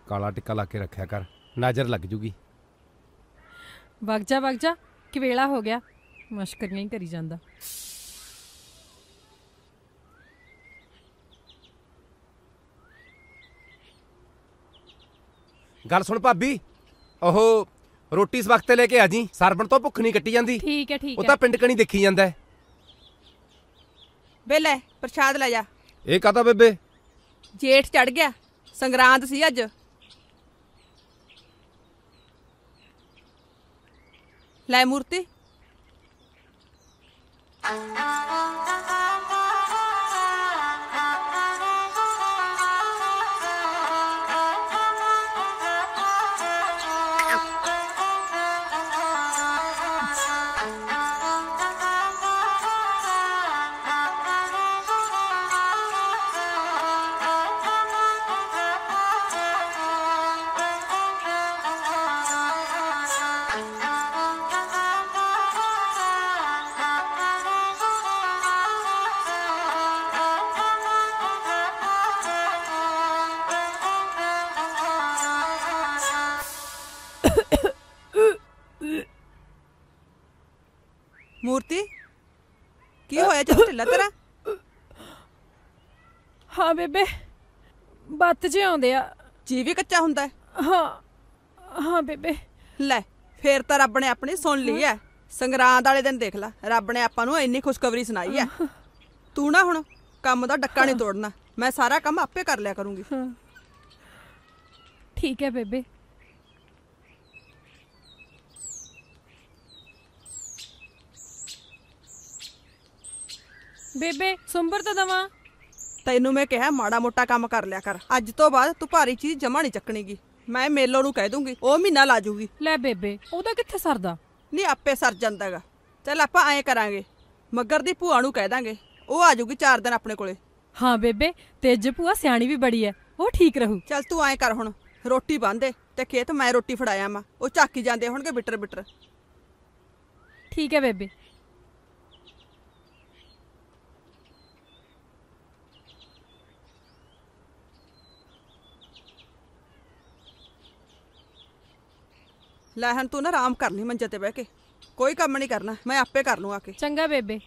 ਕਾਲਾ ਟਿੱਕਾ ਲਾ ਕੇ ਰੱਖਿਆ ਕਰ ਨਜ਼ਰ ਲੱਗ ਜੂਗੀ। ਵਗ ਜਾ ਕਿਵੇਲਾ ਹੋ ਗਿਆ। ਮਸ਼ਕਰੀਆਂ ਹੀ ਕਰੀ ਜਾਂਦਾ। ਗੱਲ ਸੁਣ ਭਾਬੀ ਉਹ ਰੋਟੀ ਇਸ ਵਕਤ ਲੈ ਕੇ ਆ ਜੀ। ਸਰਬਣ ਤੋਂ ਭੁੱਖ ਨਹੀਂ ਕੱਟੀ ਜਾਂਦੀ। ਠੀਕ ਹੈ ਠੀਕ ਉਹ ਹੈ। ਤਾਂ ਪਿੰਡ ਕਣੀ ਦੇਖੀ ਜਾਂਦਾ ਹੈ। ਵੇ ਲੈ ਪ੍ਰਸ਼ਾਦ ਲੈ ਜਾ। ਇਹ ਕਾਹਦਾ ਬੇਬੇ? ਜੇਠ ਚੜ ਗਿਆ ਸੰਗਰਾਂਦ ਸੀ ਅੱਜ। ਲੈ ਮੂਰਤੀ। ਮੂਰਤੀ ਕੀ ਹੋਇਆ ਜਦੋਂ ਢਿੱਲਾ ਤੇਰਾ? ਹਾਂ ਬੇਬੇ ਬੱਤ ਜੇ ਆਉਂਦੇ ਆ। ਜੀ ਵੀ ਕੱਚਾ ਹੁੰਦਾ ਹੈ? ਹਾਂ ਬੇਬੇ। ਲੈ ਫੇਰ ਤਾਂ ਰੱਬ ਨੇ ਆਪਣੀ ਸੁਣ ਲਈ ਐ। ਸੰਗਰਾਂਦ ਵਾਲੇ ਦਿਨ ਦੇਖ ਲੈ ਰੱਬ ਨੇ ਆਪਾਂ ਨੂੰ ਇੰਨੀ ਖੁਸ਼ਖਬਰੀ ਸੁਣਾਈ ਐ। ਤੂੰ ਨਾ ਹੁਣ ਕੰਮ ਦਾ ਡੱਕਾ ਨਹੀਂ ਤੋੜਨਾ। ਮੈਂ ਸਾਰਾ ਕੰਮ ਆਪੇ ਕਰ ਲਿਆ ਕਰੂੰਗੀ। ठीक है बेबे। बेबे सुंबर तो दवा। ਤੈਨੂੰ ਮੈਂ ਕਿਹਾ ਮਾੜਾ ਮੋਟਾ ਕੰਮ ਕਰ ਲਿਆ ਕਰ। ਅੱਜ ਤੋਂ ਬਾਅਦ ਤੂੰ ਭਾਰੀ ਚੀਜ਼ ਜਮਾ ਨਹੀਂ ਚੱਕਣੀਗੀ। ਮੈਂ ਮੇਲੋ ਨੂੰ ਕਹਿ ਦੂੰਗੀ, ਉਹ ਮਹੀਨਾ ਲਾ ਜੂਗੀ। ਲੈ ਬੇਬੇ ਉਹਦਾ ਕਿੱਥੇ ਸਰਦਾ? ਨਹੀਂ ਆਪੇ ਸਰ ਜਾਂਦਾਗਾ। ਚੱਲ ਆਪਾਂ ਐਂ ਕਰਾਂਗੇ, ਮੱਗਰ ਦੀ ਭੂਆ ਨੂੰ ਕਹਿ ਦਾਂਗੇ, ਉਹ ਆ ਜੂਗੀ 4 ਦਿਨ ਆਪਣੇ ਕੋਲੇ। हाँ बेबे तेज भूआ सियाणी भी बड़ी है, वो ठीक रहू। ਚੱਲ ਤੂੰ ਐਂ ਕਰ, ਹੁਣ ਰੋਟੀ ਬੰਨ੍ਹ ਤੇ ਖੇਤ ਮੈਂ ਰੋਟੀ ਫੜਾਇਆ ਮਾ, ਉਹ ਝਾਕੀ ਜਾਂਦੇ ਹੋਣਗੇ ਬਿਟਰ ਬਿਟਰ। ठीक है बेबे। ਲੈ ਹੁਣ ਤੂੰ ਨਾ ਆਰਾਮ ਕਰ ਲਈ ਮੰਜੇ ਤੇ ਬਹਿ ਕੇ, ਕੋਈ ਕੰਮ ਨਹੀਂ ਕਰਨਾ, ਮੈਂ ਆਪੇ ਕਰ ਲੂੰ ਆ ਕੇ। चंगा बेबे।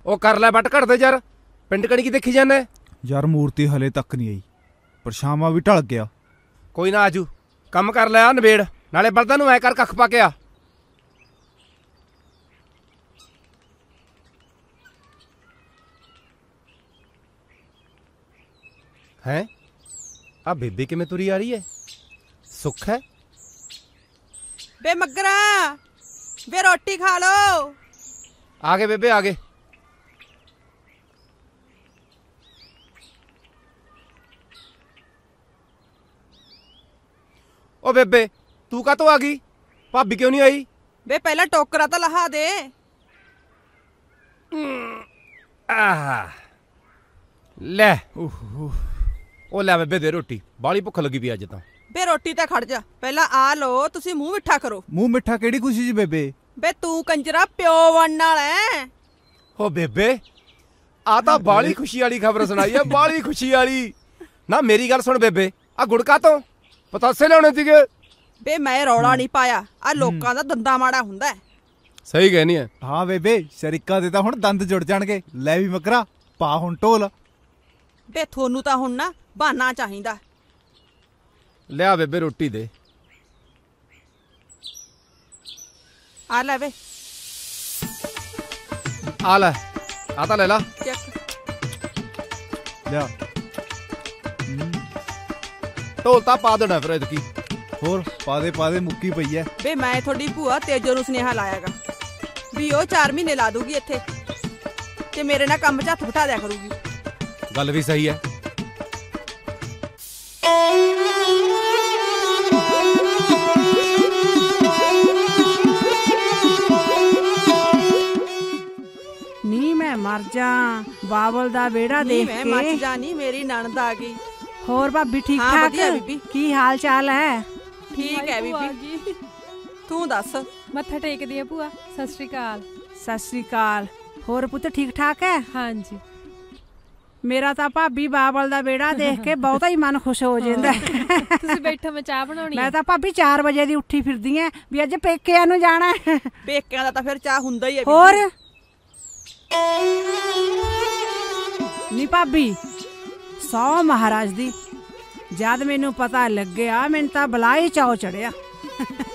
ਉਹ ਕਰ ਲੈ ਬੱਟ ਘੜ ਦੇ ਯਾਰ, ਪਿੰਡ ਕਣੀ ਕੀ ਦੇਖੀ ਜਾਂਦਾ? ਯਾਰ ਮੂਰਤੀ ਹਲੇ ਤੱਕ ਨਹੀਂ ਆਈ, ਪਰ ਸ਼ਾਮਾ ਵੀ ਢਲ ਗਿਆ। ਕੋਈ ਨਾ ਆਜੂ, ਕੰਮ ਕਰ ਲਿਆ ਨਵੇੜ, ਨਾਲੇ ਬਲਦਾਂ ਨੂੰ ਐ ਕਰ ਕੱਖ ਪਾ ਕੇ ਆ। ਹੈ ਆ ਬੇਬੇ ਕਿਵੇਂ ਤੁਰੀ ਆ ਰਹੀ ਹੈ? ਸੁੱਖ ਹੈ? ਬੇ ਮੱਗਰਾ, ਬੇ ਰੋਟੀ ਖਾ ਲੋ। ਆ ਗਏ ਬੇਬੇ ਆ ਗਏ। ਓ ਬੇਬੇ ਤੂੰ ਕਾਹਤੋਂ ਆ ਗਈ? ਭਾਬੀ ਕਿਉਂ ਨਹੀਂ ਆਈ? ਬੇ ਪਹਿਲਾਂ ਟੋਕਰਾ ਤਾਂ ਲਹਾ ਦੇ। ਆਹ ਲੈ ਉਹ ਲੈ ਬੇਬੇ ਦੇ ਰੋਟੀ, ਬਾਲੀ ਭੁੱਖ ਲੱਗੀ ਪਈ ਅੱਜ ਤਾਂ। ਬੇ ਰੋਟੀ ਤਾਂ ਖੜ ਜਾ, ਪਹਿਲਾਂ ਆ ਲੋ, ਤੁਸੀਂ ਮੂੰਹ ਮਿੱਠਾ ਕਰੋ। ਮੂੰਹ ਮਿੱਠਾ ਕਿਹੜੀ ਖੁਸ਼ੀ ਜੀ ਬੇਬੇ? ਬੇ ਤੂੰ ਕੰਜਰਾ ਪਿਓ ਬਣਨ ਵਾਲਾ ਹੈ। ਓ ਬੇਬੇ ਆ ਤਾਂ ਬਾਲੀ ਖੁਸ਼ੀ ਵਾਲੀ ਖਬਰ ਸੁਣਾਈ ਹੈ, ਬਾਲੀ ਖੁਸ਼ੀ ਵਾਲੀ। ਨਾ ਮੇਰੀ ਗੱਲ ਸੁਣ ਬੇਬੇ, ਆ ਗੁੜਕਾ ਤੋਂ ਪਤਾਸੇ ਲਿਆਉਣੇ ਸੀਗੇ। ਬੇ ਮੈਂ ਰੌਲਾ ਨਹੀਂ ਪਾਇਆ, ਆ ਲੋਕਾਂ ਦਾ ਦੰਦਾ ਮਾੜਾ ਹੁੰਦਾ। ਸਹੀ ਕਹਿਨੀ ਹੈ। ਹਾਂ ਬੇਬੇ, ਸ਼ਰੀਕਾ ਦੇ ਤਾਂ ਹੁਣ ਦੰਦ ਜੁੜ ਜਾਣਗੇ। ਲੈ ਵੀ ਮਕਰਾ ਪਾ ਹੁਣ ਢੋਲ। ਬੇ ਤੁਹਾਨੂੰ ਤਾਂ ਹੁਣ ਨਾ ਬਹਾਨਾ ਚਾਹੀਦਾ। ਲਿਆ ਬੇਬੇ ਰੋਟੀ ਦੇ। ਆ ਲੈ ਵੇ, ਆ ਲੈ, ਆ ਤਾਂ ਲੈ ਲਾ। ਲਿਆ ਢੋਲ ਤਾਂ ਪਾ ਦੇਣਾ ਫਿਰ ਐਤਕੀ। ਹੋਰ ਪਾ ਦੇ ਮੁੱਕੀ ਪਈ ਐ। ਬੇ ਮੈਂ ਤੁਹਾਡੀ ਭੂਆ ਤੇਜੋ ਨੂੰ ਸੁਨੇਹਾ ਲਾਇਆਗਾ ਵੀ ਉਹ 4 ਮਹੀਨੇ ਲਾ ਦੂਗੀ ਇੱਥੇ, ਤੇ ਮੇਰੇ ਨਾਲ ਕੰਮ 'ਚ ਹੱਥ ਬਿਠਾ ਦਿਆ ਕਰੂਗੀ। ਗੱਲ ਵੀ ਸਹੀ ਹੈ। ਨੀ ਮੈਂ ਮਰ ਜਾ, ਬਾਬਲ ਦਾ ਵਿਹੜਾ ਦੇਖ ਮੈਂ ਕੇ ਮੱਚ ਜਾਣੀ, ਮੇਰੀ ਨਣਦ ਆ ਗਈ। ਹੋਰ ਭਾਬੀ ਠੀਕ ਹਾਂ, ਠਾਕ? ਵਧੀਆ ਬੀਬੀ। ਕੀ ਹਾਲ ਚਾਲ ਹੈ? ਠੀਕ ਹੈ ਬੀਬੀ, ਤੂੰ ਦੱਸ। मत्था टेक दिया भूआ। सत श्री अकाल। सत श्री अकाल। होर पुੱਤ ठीक ठाक है? हाँ जी। ਮੇਰਾ ਤਾਂ ਭਾਬੀ ਬਾਬਲ ਦਾ ਵਿਹੜਾ ਦੇਖ ਕੇ ਬਹੁਤਾ ਹੀ ਮਨ ਖੁਸ਼ ਹੋ ਜਾਂਦਾ। ਤੁਸੀਂ ਬੈਠੋ, ਮੈਂ ਚਾਹ ਬਣਾਉਣੀ ਹੈ। ਮੈਂ ਤਾਂ ਭਾਬੀ 4 ਵਜੇ ਦੀ ਉੱਠੀ ਫਿਰਦੀ ਐ ਵੀ ਅੱਜ ਪੇਕਿਆਂ ਨੂੰ ਜਾਣਾ। ਪੇਕਿਆਂ ਦਾ ਤਾਂ ਫਿਰ ਚਾਹ ਹੁੰਦਾ ਹੀ ਹੈ। ਹੋਰ ਨੀ ਭਾਬੀ, 100 ਮਹਾਰਾਜ ਦੀ ਜਦ ਮੈਨੂੰ ਪਤਾ ਲੱਗਿਆ, ਮੈਨੂੰ ਤਾਂ ਬਲਾ ਹੀ ਚਾਅ ਚੜਿਆ।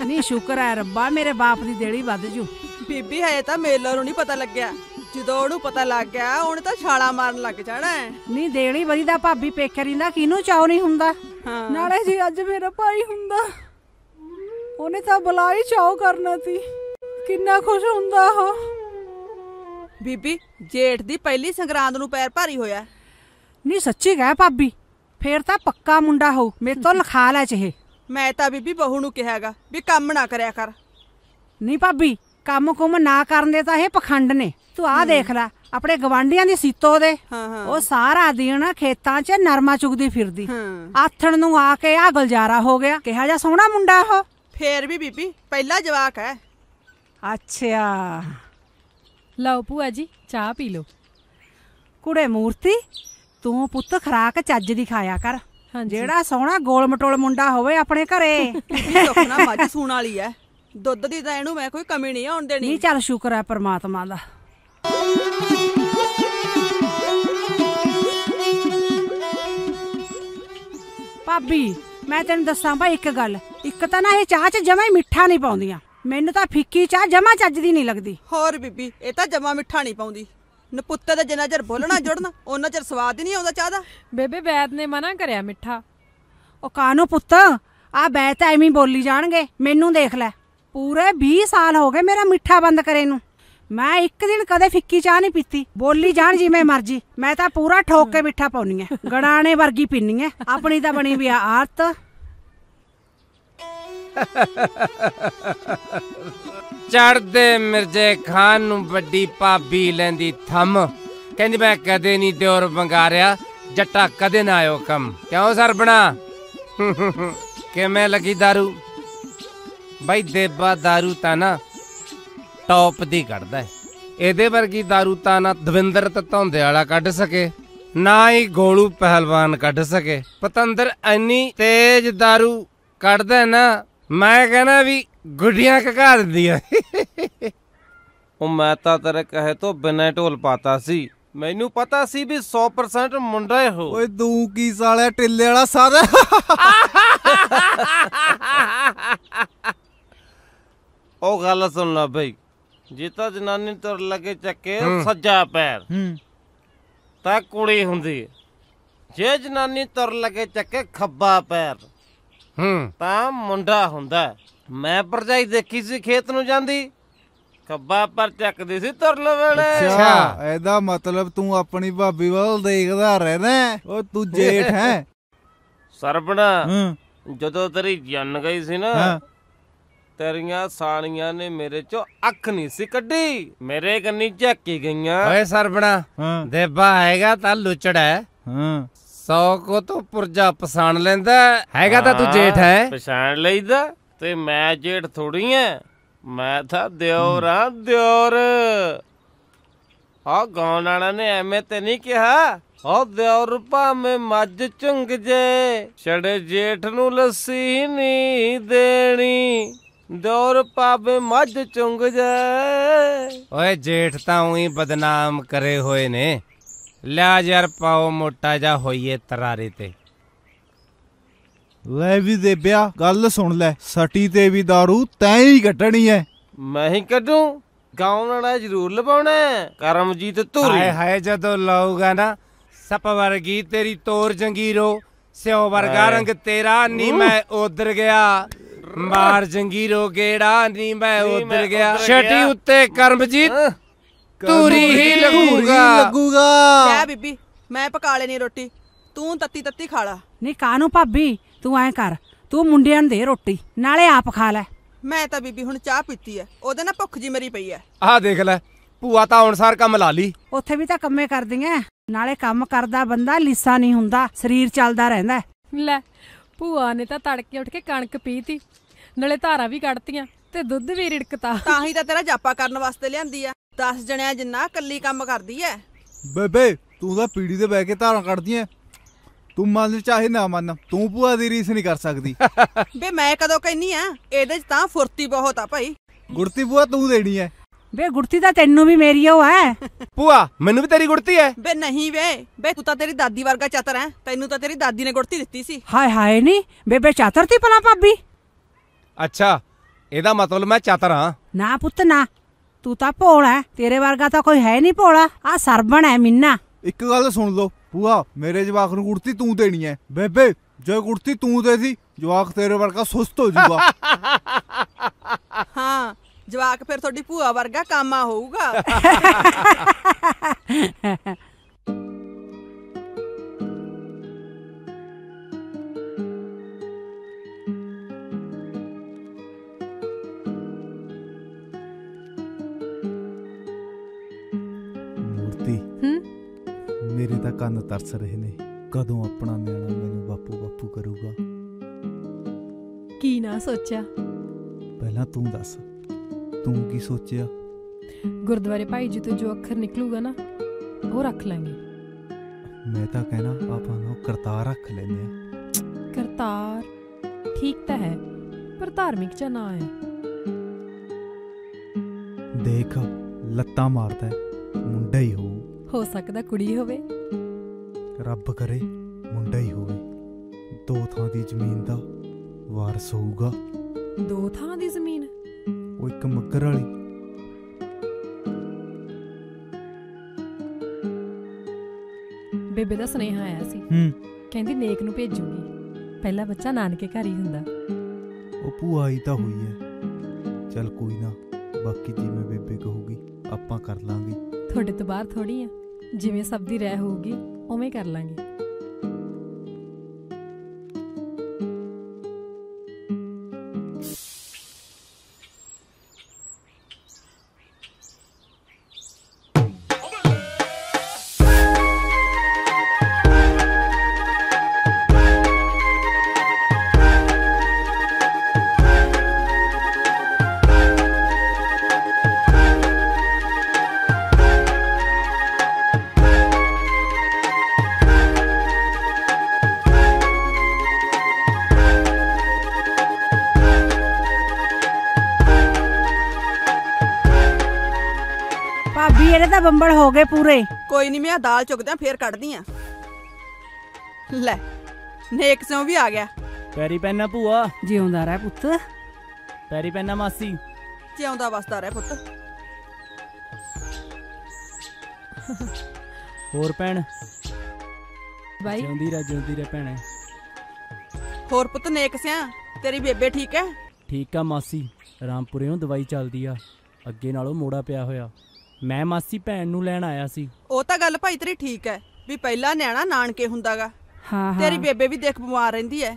ਨੀ ਸ਼ੁਕਰ ਹੈ ਰੱਬਾ, ਮੇਰੇ ਬਾਪ ਦੀ ਦੇੜੀ ਵੱਧ ਜੂ। ਬੀਬੀ ਹਜੇ ਤਾਂ ਮੇਲੋ ਨੂੰ ਨਹੀਂ ਪਤਾ ਲੱਗਿਆ, ਜਦੋਂ ਉਹਨੂੰ ਪਤਾ ਲੱਗ ਗਿਆ ਉਹਨੇ ਤਾਂ ਛਾਲਾ ਮਾਰਨ ਲੱਗ ਜਾਣਾ। ਨੀ ਦੇੜੀ ਵਰੀ ਦਾ ਭਾਬੀ ਪੇਕੇ ਰਿੰਦਾ, ਕਿਹਨੂੰ ਚਾਅ ਨਹੀਂ ਹੁੰਦਾ। ਨਾਲੇ ਜੀ ਅੱਜ ਮੇਰਾ ਭਾਈ ਹੁੰਦਾ, ਉਹਨੇ ਤਾਂ ਬਲਾ ਹੀ ਚਾਅ ਕਰਨਾ ਸੀ। ਕਿੰਨਾ ਖੁਸ਼ ਹੁੰਦਾ ਉਹ। ਬੀਬੀ ਜੇਠ ਦੀ ਪਹਿਲੀ ਸੰਗਰਾਂਦ ਨੂੰ ਪੈਰ ਭਾਰੀ ਹੋਇਆ। ਨੀ ਸੱਚੀ ਕਹਿ ਭਾਬੀ, ਫੇਰ ਤਾਂ ਪੱਕਾ ਮੁੰਡਾ ਹੋਊ। ਮੇਰੇ ਤੋਂ ਲਿਖਾ ਲੈ ਚਾਹੇ। ਮੈਂ ਤਾਂ ਬੀਬੀ ਬਹੂ ਨੂੰ ਕਿਹਾਗਾ ਵੀ ਕੰਮ ਨਾ ਕਰਿਆ ਕਰ। ਨਹੀਂ ਭਾਬੀ, ਕੰਮ ਕੁਮ ਨਾ ਕਰਨ ਦੇ ਤਾਂ ਇਹ ਪਖੰਡ ਨੇ। ਤੂੰ ਆਹ ਦੇਖ ਲੈ, ਆਪਣੇ ਗਵਾਂਢੀਆਂ ਦੀ ਸੀਤੋ ਦੇ ਉਹ ਸਾਰਾ ਦਿਨ ਖੇਤਾਂ 'ਚ ਨਰਮਾ ਚੁਗਦੀ ਫਿਰਦੀ। ਆਥਣ ਨੂੰ ਆ ਕੇ ਆ ਗੁਲਜ਼ਾਰਾ ਹੋ ਗਿਆ। ਕਿਹਾ ਜਾ ਸੋਹਣਾ ਮੁੰਡਾ ਉਹ। ਫੇਰ ਵੀ ਬੀਬੀ ਪਹਿਲਾ ਜਵਾਕ ਹੈ। ਅੱਛਾ ਲਓ ਭੂਆ ਜੀ ਚਾਹ ਪੀ ਲਓ। ਕੁੜੇ ਮੂਰਤੀ ਤੂੰ ਪੁੱਤ ਖਰਾਕ ਚੱਜ ਦੀ ਖਾਇਆ ਕਰ। ਜਿਹੜਾ ਸੋਹਣਾ ਗੋਲ ਮਟੋਲ ਮੁੰਡਾ ਹੋਵੇ ਆਪਣੇ ਘਰੇ। ਸੁਖਣਾ ਮੱਝ ਸੂਣ ਵਾਲੀ ਐ, ਦੁੱਧ ਦੀ ਤਾਂ ਇਹਨੂੰ ਮੈਂ ਕੋਈ ਕਮੀ ਨਹੀਂ ਆਉਣ ਦੇਣੀ। ਨਹੀਂ ਚੱਲ ਸ਼ੁਕਰ ਹੈ ਪਰਮਾਤਮਾ ਦਾ। ਭਾਬੀ ਮੈਂ ਤੈਨੂੰ ਦੱਸਾਂ ਭਾਈ ਇੱਕ ਗੱਲ, ਇੱਕ ਤਾਂ ਨਾ ਇਹ ਚਾਹ 'ਚ ਜਮਾ ਹੀ ਮਿੱਠਾ ਨਹੀਂ ਪਾਉਂਦੀਆਂ। ਮੈਨੂੰ ਤਾਂ ਫਿੱਕੀ ਚਾਹ ਜਮਾ ਚੱਜ ਦੀ ਨਹੀਂ ਲੱਗਦੀ। ਹੋਰ ਬੀਬੀ ਇਹ ਤਾਂ ਜਮਾ ਮਿੱਠਾ ਨਹੀਂ ਪਾਉਂਦੀ। ਨਪੁੱਤੇ ਦਾ ਜਿੰਨਾ ਚਿਰ ਬੋਲਣਾ ਜੁੜਨਾ ਉਹਨਾਂ ਚਿਰ ਸਵਾਦ ਹੀ ਨਹੀਂ ਆਉਂਦਾ ਚਾਹ ਦਾ। ਬੇਬੇ ਵੈਦ ਨੇ ਮਨਾ ਕਰਿਆ ਮਿੱਠਾ। ਉਹ ਕਾਹਨੂੰ ਪੁੱਤ ਆ ਬੈਤ ਐਵੇਂ ਬੋਲੀ ਜਾਣਗੇ। ਮੈਨੂੰ ਦੇਖ ਲੈ ਪੂਰੇ 20 ਸਾਲ ਹੋ ਗਏ ਮੇਰਾ ਮਿੱਠਾ ਬੰਦ ਕਰੇ ਨੂੰ। ਮੈਂ ਇੱਕ ਦਿਨ ਕਦੇ ਫਿੱਕੀ ਚਾਹ ਨਹੀਂ ਪੀਤੀ। ਬੋਲੀ ਜਾਣ ਜਿਵੇਂ ਮਰਜੀ, ਮੈਂ ਤਾਂ ਪੂਰਾ ਠੋਕ ਕੇ ਮਿੱਠਾ ਪਾਉਣੀ ਐ। ਗੜਾਣੇ ਵਰਗੀ ਪੀਣੀ ਐ। ਆਪਣੀ ਤਾਂ ਬਣੀ ਵੀ ਆ ਆਦਤ। ਚੜਦੇ ਮਿਰਜੇ ਖਾਨ ਨੂੰ ਵੱਡੀ ਭਾਬੀ ਲੈਂਦੀ ਥੰਮ। ਕਹਿੰਦੀ ਮੈਂ ਕਦੇ ਨਹੀਂ ਦਿਓਰ ਬੰਗਾਰਿਆ, ਜੱਟਾ ਕਦੇ ਨਾ ਆਇਓ ਕੰਮ। ਕਿਉਂ ਸਰਬਣਾ ਕਿਵੇਂ ਲੱਗੀ ਦਾਰੂ? ਬਾਈ ਦੇਬਾ ਦਾਰੂ ਤਾਂ ਨਾ ਟੌਪ ਦੀ ਕੱਢਦਾ ਹੈ। ਇਹਦੇ ਵਰਗੀ ਦਾਰੂ ਤਾਂ ਨਾ ਦਵਿੰਦਰ ਧੌਂਦੇ ਵਾਲਾ ਕੱਢ ਸਕੇ, ਨਾ ਹੀ ਗੋਲੂ ਪਹਿਲਵਾਨ ਕੱਢ ਸਕੇ। ਪਤੰਦਰ ਇੰਨੀ ਤੇਜ਼ ਦਾਰੂ ਕੱਢਦਾ ਨਾ, ਮੈਂ ਕਹਿੰਦਾ ਵੀ ਗੁੱਡੀਆਂ ਕਕਾ ਦਿੰਦੀ ਆ। ਉਹ ਮੈਂ ਤਾਂ ਤੇਰੇ ਕਹੇ ਤੋਂ ਬਿਨਾਂ ਢੋਲ ਪਾਤਾ ਸੀ। ਮੈਨੂੰ ਪਤਾ ਸੀ ਵੀ 100% ਮੁੰਡਾ ਹੀ ਹੋ। ਓਏ ਤੂੰ ਕੀ ਸਾਲਿਆ ਟਿੱਲੇ ਵਾਲਾ ਸਾਰਾ। ਉਹ ਗੱਲ ਸੁਣ ਲੈ ਬਈ, ਜੇ ਤਾਂ ਜਨਾਨੀ ਤੁਰ ਲੱਗੇ ਚੱਕੇ ਸੱਜਾ ਪੈਰ ਤਾਂ ਕੁੜੀ ਹੁੰਦੀ, ਜੇ ਜਨਾਨੀ ਤੁਰ ਲੱਗੇ ਚੱਕੇ ਖੱਬਾ ਪੈਰ ਤਾਂ ਮੁੰਡਾ ਹੁੰਦਾ। ਮੈਂ ਭਰਜਾਈ ਦੇਖੀ ਸੀ ਖੇਤ ਨੂੰ ਜਾਂਦੀ, ਖੱਬਾ ਪਰ ਚੱਕਦੀ ਸੀ ਤੁਰਨ ਵੇਲੇ। ਅੱਛਾ ਇਹਦਾ ਮਤਲਬ ਤੂੰ ਆਪਣੀ ਭਾਬੀ ਵੱਲ ਦੇਖਦਾ ਰਹਿਣਾ। ਉਹ ਤੂੰ ਜੇਠ ਹੈ ਸਰਬਣਾ। ਜਦੋਂ ਤੇਰੀ ਜੰਨ ਗਈ ਸੀ ਨਾ, ਤੇਰੀਆਂ ਸਾਲੀਆਂ ਨੇ ਮੇਰੇ ਚੋਂ ਅੱਖ ਨਹੀਂ ਸੀ ਕੱਢੀ, ਮੇਰੇ ਕੰਨੀ ਝਾਕੀ ਗਈਆਂ। ਓਏ ਸਰਬਣਾ ਦੇਬਾ ਹੈਗਾ ਤਾਂ ਲੁੱਚੜ ਹੈ। 100 ਕੋ ਤੋਂ ਪੁਰਜਾ ਪਛਾਣ ਲੈਂਦਾ ਹੈਗਾ ਤਾਂ ਤੂੰ ਜੇਠ ਹੈ। ਪਛਾਣ ਲਈਦਾ ਤੇ ਮੈਂ ਜੇਠ ਥੋੜੀ ਐ, ਮੈਂ ਤਾਂ ਦਿਓਰ ਆ ਦਿਓਰ। ਆ ਗਾਉਣ ਵਾਲਾ ਨੇ ਐਵੇਂ ਤੇ ਨਹੀਂ ਕਿਹਾ ਉਹ ਦਿਓਰ ਭਾਵੇਂ ਮੱਝ ਚੁੰਗ ਜੇ, ਛੜੇ ਜੇਠ ਨੂੰ ਲੱਸੀ ਨਹੀਂ ਦੇਣੀ, ਦਿਓਰ ਭਾਵੇਂ ਮੱਝ ਚੁੰਗ ਜੇ। ਓਏ ਜੇਠ ਤਾਂ ਉਹੀ ਬਦਨਾਮ ਕਰੇ ਹੋਏ ਨੇ। ਲਿਆ ਯਾਰ ਪਾਓ ਮੋਟਾ ਜਾ ਹੋਈਏ ਤਰਾਰੇ ਤੇ। ਲੈ ਵੀ ਦੇ ਬਿਆ ਗੱਲ ਸੁਣ ਲੈ, ਸਟੀ ਤੇ ਵੀ ਦਾਰੂ ਤੈਂ ਹੀ ਕੱਢਣੀ ਐ। ਮੈਂ ਹੀ ਕੱਢੂ? ਗਾਉਣ ਵਾਲਾ ਜ਼ਰੂਰ ਲਵਾਉਣਾ। ਕਰਮਜੀਤ ਧੂਰੀ ਹਾਏ ਹਾਏ ਜਦੋਂ ਲਾਊਗਾ ਨਾ, ਸੱਪ ਵਰਗੀ ਤੇਰੀ ਤੋਰ ਜੰਗੀਰੋ, ਸਿਓ ਵਰਗਾ ਰੰਗ ਤੇਰਾ ਨੀ ਮੈਂ ਉਧਰ ਗਿਆ, ਮਾਰ ਜੰਗੀਰੋ ਗੇੜਾ ਨੀ ਮੈਂ ਉਧਰ ਗਿਆ। ਛਟੀ ਉੱਤੇ ਕਰਮਜੀਤ ਧੂਰੀ ਹੀ ਲੱਗੂਗਾ। ਲੈ ਬੀਬੀ ਮੈਂ ਪਕਾ ਲੈਣੀ ਰੋਟੀ, ਤੂੰ ਤੱਤੀ ਤੱਤੀ ਖਾ ਲਾ। ਨਹੀਂ ਕਾਹਨੂੰ ਭਾਬੀ, ਤੂੰ ਐ ਕਰ, ਤੂੰ ਮੁੰਡਿਆਂ ਨੂੰ ਦੇ ਰੋਟੀ, ਨਾਲੇ ਆਪ ਖਾ ਲੈ। ਮੈਂ ਤਾਂ ਬੀਬੀ ਹੁਣ ਚਾਹ ਪੀਤੀ ਐ, ਉਹਦੇ ਨਾਲ ਭੁੱਖ ਜੀ ਮਰੀ ਪਈ ਐ। ਆਹ ਦੇਖ ਲੈ ਭੂਆ ਤਾਂ ਅਨੁਸਾਰ ਕੰਮ ਲਾ ਲਈ। ਉੱਥੇ ਵੀ ਤਾਂ ਕੰਮੇ ਕਰਦੀਆਂ, ਨਾਲੇ ਕੰਮ ਕਰਦਾ ਬੰਦਾ ਲੀਸਾ ਨਹੀਂ ਹੁੰਦਾ, ਸਰੀਰ ਚੱਲਦਾ ਰਹਿੰਦਾ। ਲੈ ਭੂਆ ਨੇ ਤਾਂ ਤੜਕੇ ਉੱਠ ਕੇ ਕਣਕ ਪੀਤੀ, ਨਾਲੇ ਧਾਰਾਂ ਵੀ ਕੱਢਤੀਆਂ ਤੇ ਦੁੱਧ ਵੀ ਰਿੜਕਤਾ। ਤਾਂ ਹੀ ਤਾਂ ਤੇਰਾ ਜਾਪਾ ਕਰਨ ਵਾਸਤੇ ਲਿਆਂਦੀ ਆ। 10 ਜਣਿਆਂ ਜਿੰਨਾ ਕੱਲੀ ਕੰਮ ਕਰਦੀ ਐ। ਬੇਬੇ ਤੂੰ ਤਾਂ ਪੀੜੀ ਤੇ ਬਹਿ ਕੇ ਧਾਰਾਂ ਕੱਢਦੀ ਐ। ਤੂੰ ਮੰਨ ਚਾਹੇ ਨਾ ਮੰਨ, ਤੂੰ ਭੂਆ ਦੀ ਰੀਸ ਨਹੀਂ ਕਰ ਸਕਦੀ। ਬੇ ਮੈਂ ਕਦੋਂ ਕਹਿਨੀ ਆ, ਇਹਦੇ 'ਚ ਤਾਂ ਫੁਰਤੀ ਬਹੁਤ ਆ ਭਾਈ। ਗੁੜਤੀ ਭੂਆ ਤੂੰ ਦੇਣੀ ਐ। ਬੇ ਗੁੜਤੀ ਤਾਂ ਤੈਨੂੰ ਵੀ ਮੇਰੀ ਓ ਐ। ਭੂਆ ਮੈਨੂੰ ਵੀ ਤੇਰੀ ਗੁੜਤੀ ਐ। ਬੇ ਨਹੀਂ ਵੇ ਤੂੰ ਤਾਂ ਤੇਰੀ ਦਾਦੀ ਵਰਗਾ ਚਤਰ ਐ, ਤੈਨੂੰ ਤਾਂ ਤੇਰੀ ਦਾਦੀ ਨੇ ਗੁੜਤੀ ਦਿੱਤੀ ਸੀ। ਹਾਏ ਹਾਏ ਨੀ ਬੇਬੇ ਚਾਤਰ ਤੀ ਭਲਾ ਭਾਬੀ। ਅੱਛਾ ਇਹਦਾ ਮਤਲਬ ਮੈਂ ਚਾਤਰ ਹਾਂ? ਨਾ ਪੁੱਤ ਨਾ, ਤੂੰ ਤਾਂ ਭੋਲਾ, ਤੇਰੇ ਵਰਗਾ ਤਾਂ ਕੋਈ ਹੈ ਨਹੀਂ ਭੋਲਾ। ਆ ਸਰਬਣ ਐ ਮਿੰਨਾ। ਇੱਕ ਗੱਲ ਸੁਣ ਲਓ ਭੂਆ, ਮੇਰੇ ਜਵਾਕ ਨੂੰ ਗੁੜਤੀ ਤੂੰ ਦੇਣੀ ਐ। ਬੇਬੇ ਜੇ ਗੁੜਤੀ ਤੂੰ ਦੇਦੀ, ਜਵਾਕ ਤੇਰੇ ਵਰਗਾ ਸੁਸਤ ਹੋ ਜਾਊਗਾ। ਹਾਂ ਜਵਾਕ ਫਿਰ ਤੁਹਾਡੀ ਭੂਆ ਵਰਗਾ ਕਾਮਾ ਹੋਊਗਾ। ਮੂਰਤੀ ਮੇਰੇ ਤਾਂ ਕੰਨ ਤਰਸ ਰਹੇ ਨੇ, ਕਦੋਂ ਆਪਣਾ ਨਿਆਣਾ ਮੈਨੂੰ ਬਾਪੂ ਬਾਪੂ ਕਰੂਗਾ। ਕੀ ਨਾ ਸੋਚਿਆ? ਪਹਿਲਾਂ ਤੂੰ ਦੱਸ, ਤੂੰ ਕੀ ਸੋਚਿਆ? ਗੁਰਦੁਆਰੇ ਭਾਈ ਜੀ ਤੋਂ ਜੋ ਅੱਖਰ ਨਿਕਲੂਗਾ ਨਾ ਉਹ ਰੱਖ ਲਾਂਗੇ। ਮੈਂ ਤਾਂ ਕਹਿਣਾ ਆਪਾਂ ਨੂੰ ਕਰਤਾਰ ਰੱਖ ਲੈਂਦੇ ਆ। ਕਰਤਾਰ ਠੀਕ ਤਾਂ ਹੈ, ਪਰ ਧਾਰਮਿਕ ਚ ਨਾ ਹੈ। ਦੇਖ ਲੱਤਾਂ ਮਾਰਦਾ ਮੁੰਡਾ ਹੀ ਹੋ ਸਕਦਾ ਕੁੜੀ ਹੋਵੇ। ਰੱਬ ਕਰੇ ਮੁੰਡਾ ਹੀ ਹੋਵੇ। 2 ਥਾਂ ਦੀ ਜ਼ਮੀਨ ਦਾ ਵਾਰਸ ਹੋਊਗਾ। 2 ਥਾਂ ਦੀ ਜ਼ਮੀਨ? ਉਹ ਇੱਕ ਮੱਗਰ ਵਾਲੀ। ਬੇਬੇ ਦਾ ਸੁਨੇਹਾ ਆਇਆ ਸੀ, ਕਹਿੰਦੀ ਨੇਕ ਨੂੰ ਭੇਜੂਗੀ। ਪਹਿਲਾ ਬੱਚਾ ਨਾਨਕੇ ਘਰ ਹੀ ਹੁੰਦਾ। ਉਹ ਭੂਆ ਆਈ ਤਾਂ ਹੋਈ ਹੈ। ਚੱਲ ਕੋਈ ਨਾ, ਬਾਕੀ ਜਿਵੇਂ ਬੇਬੇ ਕਹੂਗੀ ਆਪਾਂ ਕਰ ਲਾਂਗੇ। ਤੁਹਾਡੇ ਤੋਂ ਬਾਹਰ ਥੋੜੀ ਆ, ਜਿਵੇਂ ਸਭ ਦੀ ਰਹਿ ਹੋਊਗੀ ਉਵੇਂ ਕਰ ਲਾਂਗੇ। ਭਾਬੀ ਇਹਦੇ ਤਾਂ ਬੰਬਲ ਹੋ ਗਏ ਪੂਰੇ। ਕੋਈ ਨਹੀਂ, ਮੈਂ ਦਾਲ ਚੁੱਕਦਿਆਂ ਫੇਰ ਕੱਢਦੀ ਆ। ਲੈ ਨੇਕ ਸਿਉਂ ਵੀ ਆ ਗਿਆ। ਪੈਰੀ ਪੈਨਾ ਭੂਆ। ਜਿਉਂਦਾ ਰਹਿ ਪੁੱਤ। ਪੈਰੀ ਪੈਨਾ ਮਾਸੀ। ਜਿਉਂਦਾ ਵਸਦਾ ਰਹਿ ਪੁੱਤ। ਹੋਰ ਭੈਣ? ਬਾਈ ਜਿਉਂਦੀ ਰਹਿ ਭੈਣੇ। ਹੋਰ ਪੁੱਤ ਨੇਕ ਸਿਆਂ, ਤੇਰੀ ਬੇਬੇ ਠੀਕ ਹੈ? ਠੀਕ ਆ ਮਾਸੀ, ਰਾਮਪੁਰਿਓਂ ਦਵਾਈ ਚੱਲਦੀ ਆ, ਅੱਗੇ ਨਾਲੋਂ ਮੋੜਾ ਪਿਆ ਹੋਇਆ। ਮੈਂ ਮਾਸੀ ਭੈਣ ਨੂੰ ਲੈਣ ਆਇਆ ਸੀ। ਉਹ ਤਾਂ ਗੱਲ ਭਾਈ ਤੇਰੀ ਠੀਕ ਹੈ ਵੀ ਪਹਿਲਾ ਨਿਆਣਾ ਨਾਨਕੇ ਹੁੰਦਾਗਾ। ਹਾਂ ਤੇਰੀ ਬੇਬੇ ਵੀ ਦੇਖ ਬਿਮਾਰ ਰਹਿੰਦੀ ਹੈ,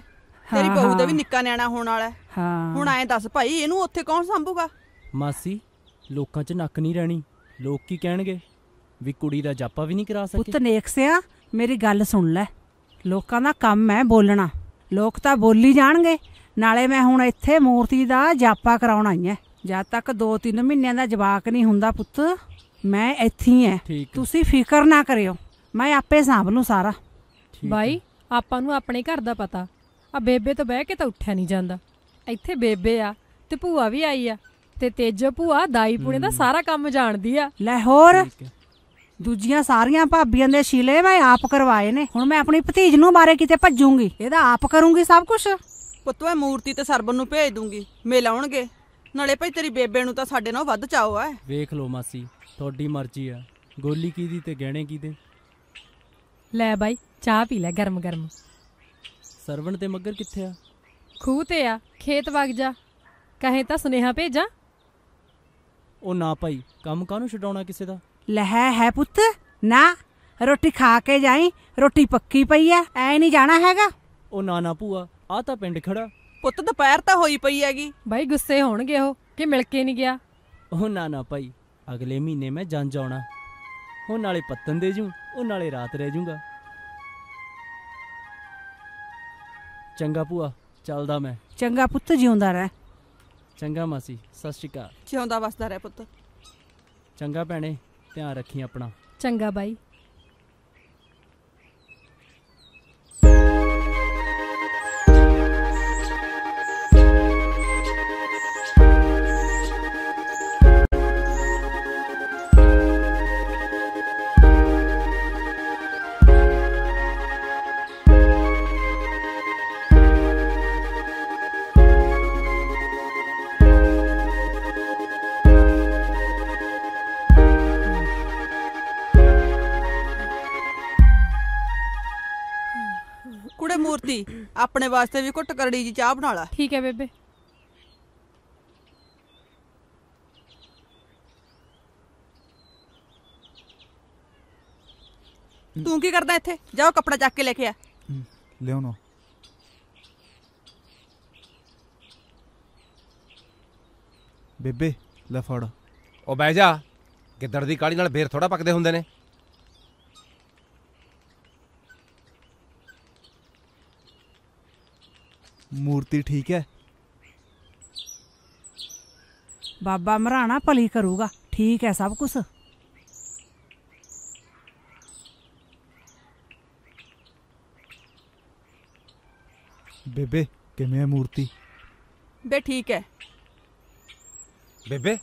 ਤੇਰੀ ਬਹੂ ਦਾ ਵੀ ਨਿੱਕਾ ਨਿਆਣਾ ਹੋਣ ਵਾਲਾ। ਹੁਣ ਐਂ ਦੱਸ ਭਾਈ, ਇਹਨੂੰ ਉੱਥੇ ਕੌਣ ਸੰਭੂਗਾ? ਮਾਸੀ ਲੋਕਾਂ 'ਚ ਨੱਕ ਨਹੀਂ ਰਹਿਣੀ। ਲੋਕ ਕੀ ਕਹਿਣਗੇ ਵੀ ਕੁੜੀ ਦਾ ਜਾਪਾ ਵੀ ਨਹੀਂ ਕਰਾ ਸਕੇ। ਪੁੱਤ ਨੇਕ ਸਿਆ ਮੇਰੀ ਗੱਲ ਸੁਣ ਲੈ, ਲੋਕਾਂ ਦਾ ਕੰਮ ਹੈ ਬੋਲਣਾ। ਲੋਕ ਤਾਂ ਬੋਲੀ ਜਾਣਗੇ। ਨਾਲੇ ਮੈਂ ਹੁਣ ਇੱਥੇ ਮੂਰਤੀ ਦਾ ਜਾਪਾ ਕਰਾਉਣ ਆਈ ਐ। ਜਦ ਤੱਕ 2-3 ਮਹੀਨਿਆਂ ਦਾ ਜਵਾਕ ਨਹੀਂ ਹੁੰਦਾ ਪੁੱਤ, ਮੈਂ ਇੱਥੇ ਹੀ ਐ। ਤੁਸੀਂ ਫਿਕਰ ਨਾ ਕਰਿਓ, ਮੈਂ ਆਪੇ ਸਾਂਭ ਲੂੰ ਸਾਰਾ। ਬਾਈ ਆਪਾਂ ਨੂੰ ਆਪਣੇ ਘਰ ਦਾ ਪਤਾ ਆ। ਬੇਬੇ ਤੋਂ ਬਹਿ ਕੇ ਤਾਂ ਉੱਠਿਆ ਨਹੀਂ ਜਾਂਦਾ। ਇੱਥੇ ਬੇਬੇ ਆ ਤੇ ਭੂਆ ਵੀ ਆਈ ਆ, ਤੇ ਤੇਜੋ ਭੂਆ ਦਾਈ ਪੁਣੇ ਦਾ ਸਾਰਾ ਕੰਮ ਜਾਣਦੀ ਆ। ਲੈ ਹੋਰ ਦੂਜੀਆਂ ਸਾਰੀਆਂ ਭਾਬੀਆਂ ਦੇ ਸ਼ੀਲੇ ਮੈਂ ਆਪ ਕਰਵਾਏ ਨੇ। ਹੁਣ ਮੈਂ ਆਪਣੀ ਭਤੀਜ ਨੂੰ ਬਾਰੇ ਕਿਤੇ ਭੱਜੂਗੀ, ਇਹਦਾ ਆਪ ਕਰੂੰਗੀ ਸਭ ਕੁਝ। ਪੁੱਤ ਮੈਂ ਮੂਰਤੀ ਤੇ ਸਰਬਨ ਨੂੰ ਭੇਜ ਦੂੰਗੀ, ਮਿਲ ਆਉਣਗੇ। ਨਾਲੇ ਭਾਈ ਤੇਰੀ ਬੇਬੇ ਨੂੰ ਤਾਂ ਸਾਡੇ ਨਾਲ ਵੱਧ ਚਾਓ ਐ। ਵੇਖ ਲਓ ਮਾਸੀ, ਤੁਹਾਡੀ ਮਰਜ਼ੀ ਆ। ਗੋਲੀ ਕੀਦੀ ਤੇ ਗਹਿਣੇ ਕੀਦੇ। ਲੈ ਬਾਈ ਚਾਹ ਪੀ ਲੈ ਗਰਮ ਗਰਮ। ਸਰਵਣ ਤੇ ਮੱਗਰ ਕਿੱਥੇ ਆ? ਖੂਹ ਤੇ ਆ, ਖੇਤ ਵਗ ਜਾ। ਕਹੇ ਤਾਂ ਸੁਨੇਹਾ ਭੇਜਾਂ? ਉਹ ਨਾ ਭਾਈ, ਕੰਮ ਕਾਹਨੂੰ ਛਡਾਉਣਾ ਕਿਸੇ ਦਾ। ਲਹਿ ਹੈ ਪੁੱਤ ਨਾ, ਰੋਟੀ ਖਾ ਕੇ ਜਾਈ, ਰੋਟੀ ਪੱਕੀ ਪਈ ਐ, ਐ ਨਹੀਂ ਜਾਣਾ ਹੈਗਾ। ਉਹ ਨਾ ਭੂਆ, ਆ ਤਾਂ ਪਿੰਡ ਖੜਾ। ਪੁੱਤ ਦੁਪਹਿਰ ਤਾਂ ਹੋਈ ਪਈ ਹੈਗੀ। ਬਾਈ ਗੁੱਸੇ ਹੋਣਗੇ ਉਹ ਕਿ ਮਿਲ ਕੇ ਨਹੀਂ ਗਿਆ। ਉਹ ਨਾ ਭਾਈ, ਅਗਲੇ ਮਹੀਨੇ ਮੈਂ ਜੰਜ ਆਉਣਾ। ਉਹ ਨਾਲੇ ਪੱਤਨ ਦੇ ਜੂ, ਉਹ ਨਾਲੇ ਰਾਤ ਰਹਿ ਜੂਗਾ। ਚੰਗਾ ਭੂਆ, ਚੱਲਦਾ ਮੈਂ। ਚੰਗਾ ਪੁੱਤ, ਜਿਉਂਦਾ ਰਹਿ। ਚੰਗਾ ਮਾਸੀ, ਸਤਿ ਸ਼੍ਰੀ ਅਕਾਲ। ਜਿਉਂਦਾ ਵਸਦਾ ਰਹਿ ਪੁੱਤ। ਚੰਗਾ ਭੈਣੇ, ਧਿਆਨ ਰੱਖੀ ਆਪਣਾ। ਚੰਗਾ ਬਾਈ। ਕੁੜੇ ਮੂਰਤੀ, ਆਪਣੇ ਵਾਸਤੇ ਵੀ ਘੁੱਟ ਕਰੜੀ ਜੀ ਚਾਹ ਬਣਾ ਲਾ। ਠੀਕ ਹੈ ਬੇਬੇ। ਤੂੰ ਕੀ ਕਰਦਾ ਇੱਥੇ? ਜਾਓ ਕੱਪੜਾ ਚੱਕ ਕੇ ਲੈ ਕੇ ਆ। ਲਿਆਉਣਾ। ਬੇਬੇ ਲੈ ਫੜ। ਉਹ ਬਹਿ ਜਾ, ਗਿੱਦੜ ਦੀ ਕਾਲੀ ਨਾਲ ਬੇਰ ਥੋੜਾ ਪੱਕਦੇ ਹੁੰਦੇ ਨੇ। मूर्ति ठीक है? बाबा मराना भली करूगा, ठीक है सब कुछ। बेबे किवें है मूर्ति? बे ठीक है बेबे।